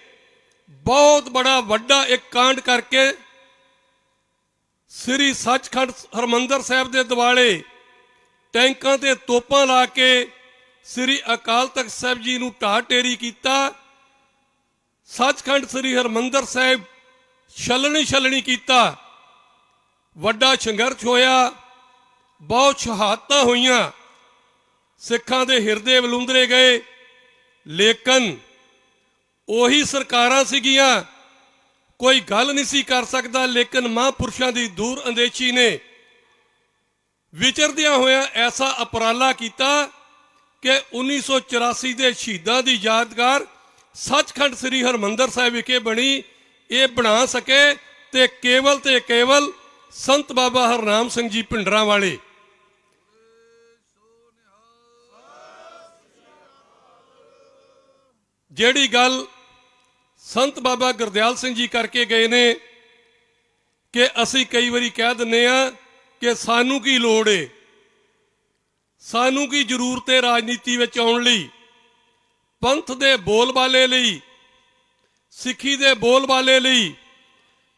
ਬਹੁਤ ਬੜਾ ਵੱਡਾ ਇੱਕ ਕਾਂਡ ਕਰਕੇ ਸ੍ਰੀ ਸੱਚਖੰਡ ਹਰਮੰਦਰ ਸਾਹਿਬ ਦੇ ਦੁਆਲੇ ਟੈਂਕਾਂ ਤੇ ਤੋਪਾਂ ਲਾ ਕੇ ਸ੍ਰੀ ਅਕਾਲ ਤਖਤ ਸਾਹਿਬ ਜੀ ਨੂੰ ਢਾਹ ਢੇਰੀ ਕੀਤਾ। ਸੱਚਖੰਡ ਸ੍ਰੀ ਹਰਮੰਦਰ ਸਾਹਿਬ ਛਲਣੀ ਕੀਤਾ। ਵੱਡਾ ਸੰਘਰਸ਼ ਹੋਇਆ, ਬਹੁਤ ਸ਼ਹਾਦਤਾਂ ਹੋਈਆਂ, ਸਿੱਖਾਂ ਦੇ ਹਿਰਦੇ ਵਲੂੰਦਰੇ ਗਏ। ਲੇਕਿਨ ਉਹੀ ਸਰਕਾਰਾਂ ਸੀਗੀਆਂ, ਕੋਈ ਗੱਲ ਨਹੀਂ ਸੀ ਕਰ ਸਕਦਾ। ਲੇਕਿਨ ਮਹਾਂਪੁਰਸ਼ਾਂ ਦੀ ਦੂਰ ਅੰਦੇਸ਼ੀ ਨੇ ਵਿਚਰਦਿਆਂ ਹੋਇਆਂ ਐਸਾ ਉਪਰਾਲਾ ਕੀਤਾ ਕਿ 1984 ਦੇ ਸ਼ਹੀਦਾਂ ਦੀ ਯਾਦਗਾਰ ਸੱਚਖੰਡ ਸ੍ਰੀ ਹਰਿਮੰਦਰ ਸਾਹਿਬ ਵਿਖੇ ਬਣੀ। ਇਹ ਬਣਾ ਸਕੇ ਤੇ ਕੇਵਲ ਸੰਤ ਬਾਬਾ ਹਰਨਾਮ ਸਿੰਘ ਜੀ ਭਿੰਡਰਾਂ ਵਾਲੇ। ਜਿਹੜੀ ਗੱਲ ਸੰਤ ਬਾਬਾ ਗੁਰਦਿਆਲ ਸਿੰਘ ਜੀ ਕਰਕੇ ਗਏ ਨੇ ਕਿ ਅਸੀਂ ਕਈ ਵਾਰੀ ਕਹਿ ਦਿੰਦੇ ਆ ਕਿ ਸਾਨੂੰ ਕੀ ਲੋੜ ਏ, ਸਾਨੂੰ ਕੀ ਜ਼ਰੂਰਤ ਹੈ ਰਾਜਨੀਤੀ ਵਿੱਚ ਆਉਣ ਲਈ। ਪੰਥ ਦੇ ਬੋਲਬਾਲੇ ਲਈ, ਸਿੱਖੀ ਦੇ ਬੋਲਬਾਲੇ ਲਈ,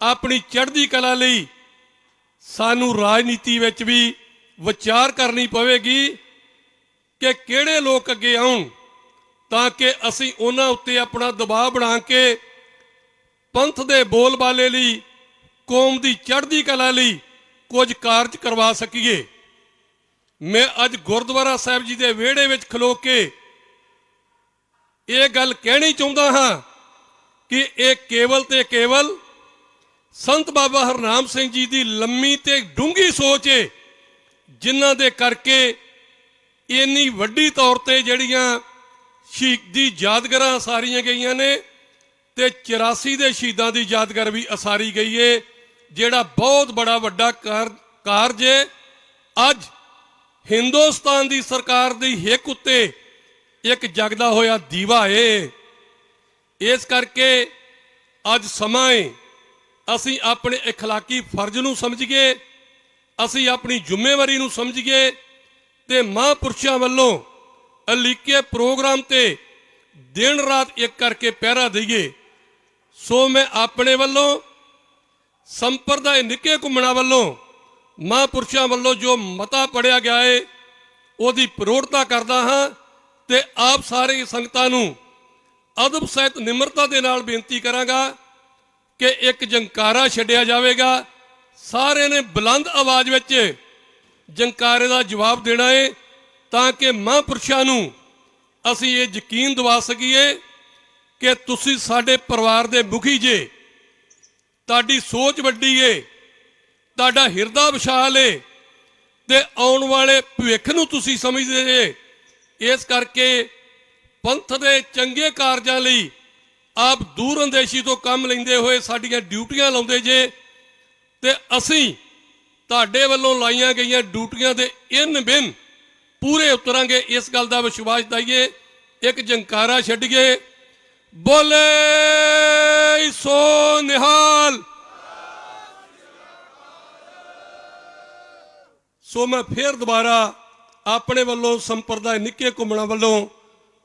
ਆਪਣੀ ਚੜ੍ਹਦੀ ਕਲਾ ਲਈ ਸਾਨੂੰ ਰਾਜਨੀਤੀ ਵਿੱਚ ਵੀ ਵਿਚਾਰ ਕਰਨੀ ਪਵੇਗੀ ਕਿ ਕਿਹੜੇ ਲੋਕ ਅੱਗੇ ਆਉਣ ਤਾਂ ਕਿ ਅਸੀਂ ਉਹਨਾਂ ਉੱਤੇ ਆਪਣਾ ਦਬਾਅ ਬਣਾ ਕੇ ਪੰਥ ਦੇ ਬੋਲਬਾਲੇ ਲਈ, ਕੌਮ ਦੀ ਚੜ੍ਹਦੀ ਕਲਾ ਲਈ ਕੁਝ ਕਾਰਜ ਕਰਵਾ ਸਕੀਏ। ਮੈਂ ਅੱਜ ਗੁਰਦੁਆਰਾ ਸਾਹਿਬ ਜੀ ਦੇ ਵਿਹੜੇ ਵਿੱਚ ਖਲੋ ਕੇ ਇਹ ਗੱਲ ਕਹਿਣੀ ਚਾਹੁੰਦਾ ਹਾਂ ਕਿ ਇਹ ਕੇਵਲ ਸੰਤ ਬਾਬਾ ਹਰਨਾਮ ਸਿੰਘ ਜੀ ਦੀ ਲੰਮੀ ਤੇ ਡੂੰਘੀ ਸੋਚ ਹੈ, ਜਿਨ੍ਹਾਂ ਦੇ ਕਰਕੇ ਇੰਨੀ ਵੱਡੀ ਤੌਰ ਤੇ ਜਿਹੜੀਆਂ ਸ਼ਹੀਦੀ ਯਾਦਗਾਰਾਂ ਅਸਾਰੀਆਂ ਗਈਆਂ ਨੇ ਤੇ 84 ਦੇ ਸ਼ਹੀਦਾਂ ਦੀ ਯਾਦਗਾਰ ਵੀ ਅਸਾਰੀ ਗਈ ਹੈ, ਜਿਹੜਾ ਬਹੁਤ ਬੜਾ ਵੱਡਾ ਕਾਰਜ ਹੈ। ਅੱਜ ਹਿੰਦੁਸਤਾਨ ਦੀ ਸਰਕਾਰ ਦੀ ਹਿੱਕ ਉੱਤੇ ਇੱਕ ਜਗਦਾ ਹੋਇਆ ਦੀਵਾ ਹੈ। ਇਸ ਕਰਕੇ ਅੱਜ ਸਮਾਂ ਹੈ ਅਸੀਂ ਆਪਣੇ اخلاقی ਫਰਜ਼ ਨੂੰ ਸਮਝੀਏ, ਅਸੀਂ ਆਪਣੀ ਜ਼ਿੰਮੇਵਾਰੀ ਨੂੰ ਸਮਝੀਏ ਤੇ ਮਹਾਂਪੁਰਸ਼ਾਂ ਵੱਲੋਂ ਅਲੀਕੇ ਪ੍ਰੋਗਰਾਮ ਤੇ ਦਿਨ ਰਾਤ ਇੱਕ ਕਰਕੇ ਪਹਿਰਾ ਦਈਏ। ਸੋ ਮੈਂ ਆਪਣੇ ਵੱਲੋਂ ਸੰਪਰਦਾਇ ਨਿੱਕੇ ਘੁੰਮਣਾ ਵੱਲੋਂ ਮਹਾਂਪੁਰਸ਼ਾਂ ਵੱਲੋਂ ਜੋ ਮਤਾ ਪੜਿਆ ਗਿਆ ਹੈ ਉਹਦੀ ਪ੍ਰੋੜਤਾ ਕਰਦਾ ਹਾਂ ਤੇ ਆਪ ਸਾਰੇ ਸੰਗਤਾਂ ਨੂੰ ਅਦਬ ਸਹਿਤ ਨਿਮਰਤਾ ਦੇ ਨਾਲ ਬੇਨਤੀ ਕਰਾਂਗਾ ਕਿ ਇੱਕ ਜੰਕਾਰਾ ਛੱਡਿਆ ਜਾਵੇਗਾ। ਸਾਰੇ ਨੇ ਬੁਲੰਦ ਆਵਾਜ਼ ਵਿੱਚ ਜੰਕਾਰੇ ਦਾ ਜਵਾਬ ਦੇਣਾ ਹੈ ਤਾਂ ਕਿ ਮਹਾਂਪੁਰਸ਼ਾਂ ਨੂੰ ਅਸੀਂ ਇਹ ਯਕੀਨ ਦਿਵਾ ਸਕੀਏ ਕਿ ਤੁਸੀਂ ਸਾਡੇ ਪਰਿਵਾਰ ਦੇ ਮੁਖੀ ਜੇ, ਤੁਹਾਡੀ ਸੋਚ ਵੱਡੀ ਏ, ਤੁਹਾਡਾ ਹਿਰਦਾ ਵਿਸ਼ਾਲ ਏ ਤੇ ਆਉਣ ਵਾਲੇ ਭਵਿੱਖ ਨੂੰ ਤੁਸੀਂ ਸਮਝਦੇ ਜੇ। ਇਸ ਕਰਕੇ ਪੰਥ ਦੇ ਚੰਗੇ ਕਾਰਜਾਂ ਲਈ ਆਪ ਦੂਰ ਅੰਦੇਸ਼ੀ ਤੋਂ ਕੰਮ ਲੈਂਦੇ ਹੋਏ ਸਾਡੀਆਂ ਡਿਊਟੀਆਂ ਲਾਉਂਦੇ ਜੇ ਤੇ ਅਸੀਂ ਤੁਹਾਡੇ ਵੱਲੋਂ ਲਾਈਆਂ ਗਈਆਂ ਡਿਊਟੀਆਂ ਦੇ ਇਨ ਬਿਨ ਪੂਰੇ ਉਤਰਾਂਗੇ। ਇਸ ਗੱਲ ਦਾ ਵਿਸ਼ਵਾਸ ਦਈਏ। ਇੱਕ ਜੰਕਾਰਾ ਛੱਡੀਏ, ਬੋਲੇ ਸੋ ਨਿਹਾਲ। ਸੋ ਮੈਂ ਫਿਰ ਦੁਬਾਰਾ ਆਪਣੇ ਵੱਲੋਂ ਸੰਪਰਦਾਇ ਨਿੱਕੇ ਘੁੰਮਣਾ ਵੱਲੋਂ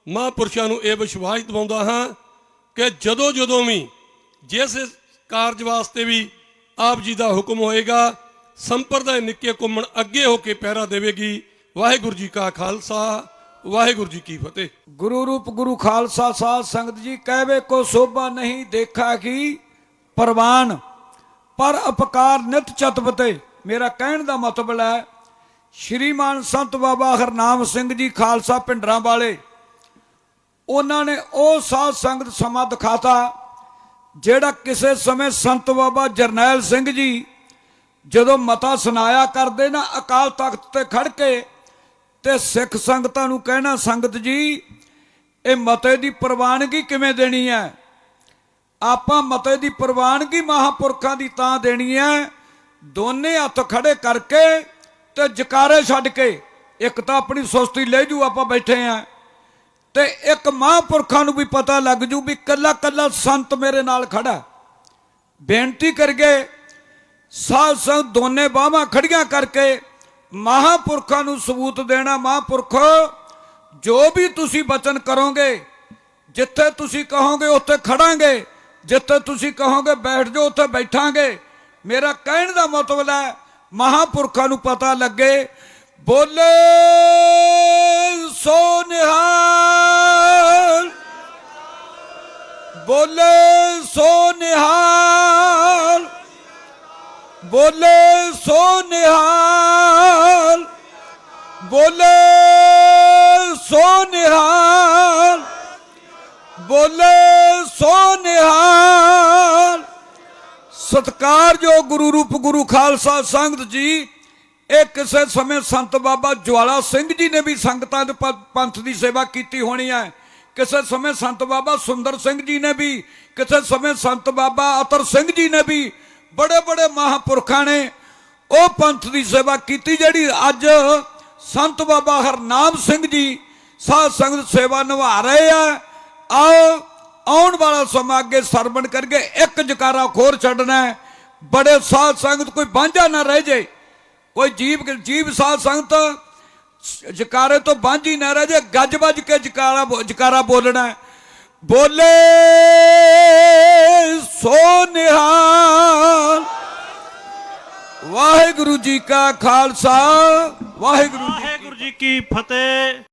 ਮਹਾਂਪੁਰਸ਼ਾਂ ਨੂੰ ਇਹ ਵਿਸ਼ਵਾਸ ਦਿਵਾਉਂਦਾ ਹਾਂ ਕਿ ਜਦੋਂ ਵੀ ਜਿਸ ਕਾਰਜ ਵਾਸਤੇ ਵੀ ਆਪ ਜੀ ਦਾ ਹੁਕਮ ਹੋਏਗਾ, ਸੰਪਰਦਾਇ ਨਿੱਕੇ ਘੁੰਮਣ ਅੱਗੇ ਹੋ ਕੇ ਪਹਿਰਾ ਦੇਵੇਗੀ। ਵਾਹਿਗੁਰੂ ਜੀ ਕਾ ਖਾਲਸਾ, ਵਾਹਿਗੁਰੂ ਜੀ ਕੀ ਫਤਿਹ। गुरु रूप गुरु खालसा साध संगत जी कहवे को शोभा नहीं देखा कि परवान पर अपकार नित चतपते। मेरा कहने का मतलब है श्रीमान संत बाबा हरनाम सिंह जी खालसा पिंडरां वाले, उन्होंने ਉਹ ਸਾਧ ਸੰਗਤ ਸਮਾਂ ਦਿਖਾਤਾ ਜਿਹੜਾ ਕਿਸੇ ਸਮੇਂ ਸੰਤ ਬਾਬਾ ਜਰਨੈਲ ਸਿੰਘ ਜੀ ਜਦੋਂ ਮਤਾ ਸੁਣਾਇਆ ਕਰਦੇ ਨਾ ਅਕਾਲ ਤਖਤ ਤੇ ਖੜ ਕੇ ਤੇ ਸਿੱਖ ਸੰਗਤਾਂ ਨੂੰ ਕਹਿਣਾ, ਸੰਗਤ ਜੀ ਇਹ ਮਤੇ ਦੀ ਪ੍ਰਵਾਨਗੀ ਕਿਵੇਂ ਦੇਣੀ ਹੈ? ਆਪਾਂ ਮਤੇ ਦੀ ਪ੍ਰਵਾਨਗੀ ਮਹਾਂਪੁਰਖਾਂ ਦੀ ਤਾਂ ਦੇਣੀ ਹੈ ਦੋਨੇ ਹੱਥ ਖੜੇ ਕਰਕੇ ਤੇ ਜਕਾਰੇ ਛੱਡ ਕੇ। ਇੱਕ ਤਾਂ ਆਪਣੀ ਸੁਸਤੀ ਲੈ ਜੂ, ਆਪਾਂ ਬੈਠੇ ਆ, ਤੇ ਇੱਕ ਮਹਾਂਪੁਰਖਾਂ ਨੂੰ ਵੀ ਪਤਾ ਲੱਗ ਜੂ ਵੀ ਕੱਲਾ ਕੱਲਾ ਸੰਤ ਮੇਰੇ ਨਾਲ ਖੜਾ। ਬੇਨਤੀ ਕਰਗੇ ਸਾਧ ਸੰਗਤ ਦੋਨੇ ਬਾਹਾਂ ਖੜੀਆਂ ਕਰਕੇ ਮਹਾਂਪੁਰਖਾਂ ਨੂੰ ਸਬੂਤ ਦੇਣਾ, ਮਹਾਂਪੁਰਖ ਜੋ ਵੀ ਤੁਸੀਂ ਬਚਨ ਕਰੋਗੇ, ਜਿੱਥੇ ਤੁਸੀਂ ਕਹੋਗੇ ਉੱਥੇ ਖੜਾਂਗੇ, ਜਿੱਥੇ ਤੁਸੀਂ ਕਹੋਗੇ ਬੈਠ ਜਾਓ ਉੱਥੇ ਬੈਠਾਂਗੇ। ਮੇਰਾ ਕਹਿਣ ਦਾ ਮਤਲਬ ਹੈ ਮਹਾਂਪੁਰਖਾਂ ਨੂੰ ਪਤਾ ਲੱਗੇ। ਬੋਲੇ ਸੋ ਨਿਹਾਲ, ਬੋਲੇ ਸੋ ਨਿਹਾਲ। ਬੋਲੇ ਸੋ ਨਿਹਾਲ, ਬੋਲੇ ਸੋ ਨਿਹਾਲ, ਬੋਲੇ ਸੋ ਨਿਹਾਲ। ਸਤਿਕਾਰਯੋਗ ਗੁਰੂ ਰੂਪ ਗੁਰੂ ਖਾਲਸਾ ਸੰਗਤ ਜੀ, ਇਹ ਕਿਸੇ ਸਮੇਂ ਸੰਤ ਬਾਬਾ ਜਵਾਲਾ ਸਿੰਘ ਜੀ ਨੇ ਵੀ ਸੰਗਤਾਂ ਦੇ ਪੰਥ ਦੀ ਸੇਵਾ ਕੀਤੀ ਹੋਣੀ ਹੈ। ਕਿਸੇ ਸਮੇਂ ਸੰਤ ਬਾਬਾ ਸੁੰਦਰ ਸਿੰਘ ਜੀ ਨੇ ਵੀ, ਕਿਸੇ ਸਮੇਂ ਸੰਤ ਬਾਬਾ ਅਤਰ ਸਿੰਘ ਜੀ ਨੇ ਵੀ, ਬੜੇ ਬੜੇ ਮਹਾਂਪੁਰਖਾਂ ਨੇ ਉਹ ਪੰਥ ਦੀ ਸੇਵਾ ਕੀਤੀ ਜਿਹੜੀ ਅੱਜ ਸੰਤ ਬਾਬਾ ਹਰਨਾਮ ਸਿੰਘ ਜੀ ਸਾਧ ਸੰਗਤ ਸੇਵਾ ਨਿਭਾ ਰਹੇ ਆ। ਆਓ ਆਉਣ ਵਾਲਾ ਸਮਾਂ ਅੱਗੇ ਸਰਵਣ ਕਰਕੇ ਇੱਕ ਜਕਾਰਾ ਖੋਰ ਛੱਡਣਾ ਹੈ। ਬੜੇ ਸਾਧ ਸੰਗਤ ਕੋਈ ਬਾਂਝਾ ਨਾ ਰਹਿ ਜਾਏ, ਕੋਈ ਜੀਵ ਸਾਧ ਸੰਗਤ ਜਕਾਰੇ ਤੋਂ ਬਾਂਝੀ ਨਾ ਰਹਿ ਜਾਏ। ਗੱਜ ਵੱਜ ਕੇ ਜਕਾਰਾ ਬੋਲਣਾ ਹੈ। ਬੋਲੇ ਸੋ ਨਿਹਾਲ। ਵਾਹਿਗੁਰੂ ਜੀ ਕਾ ਖਾਲਸਾ, ਵਾਹਿਗੁਰੂ ਜੀ ਕੀ ਫਤਿਹ।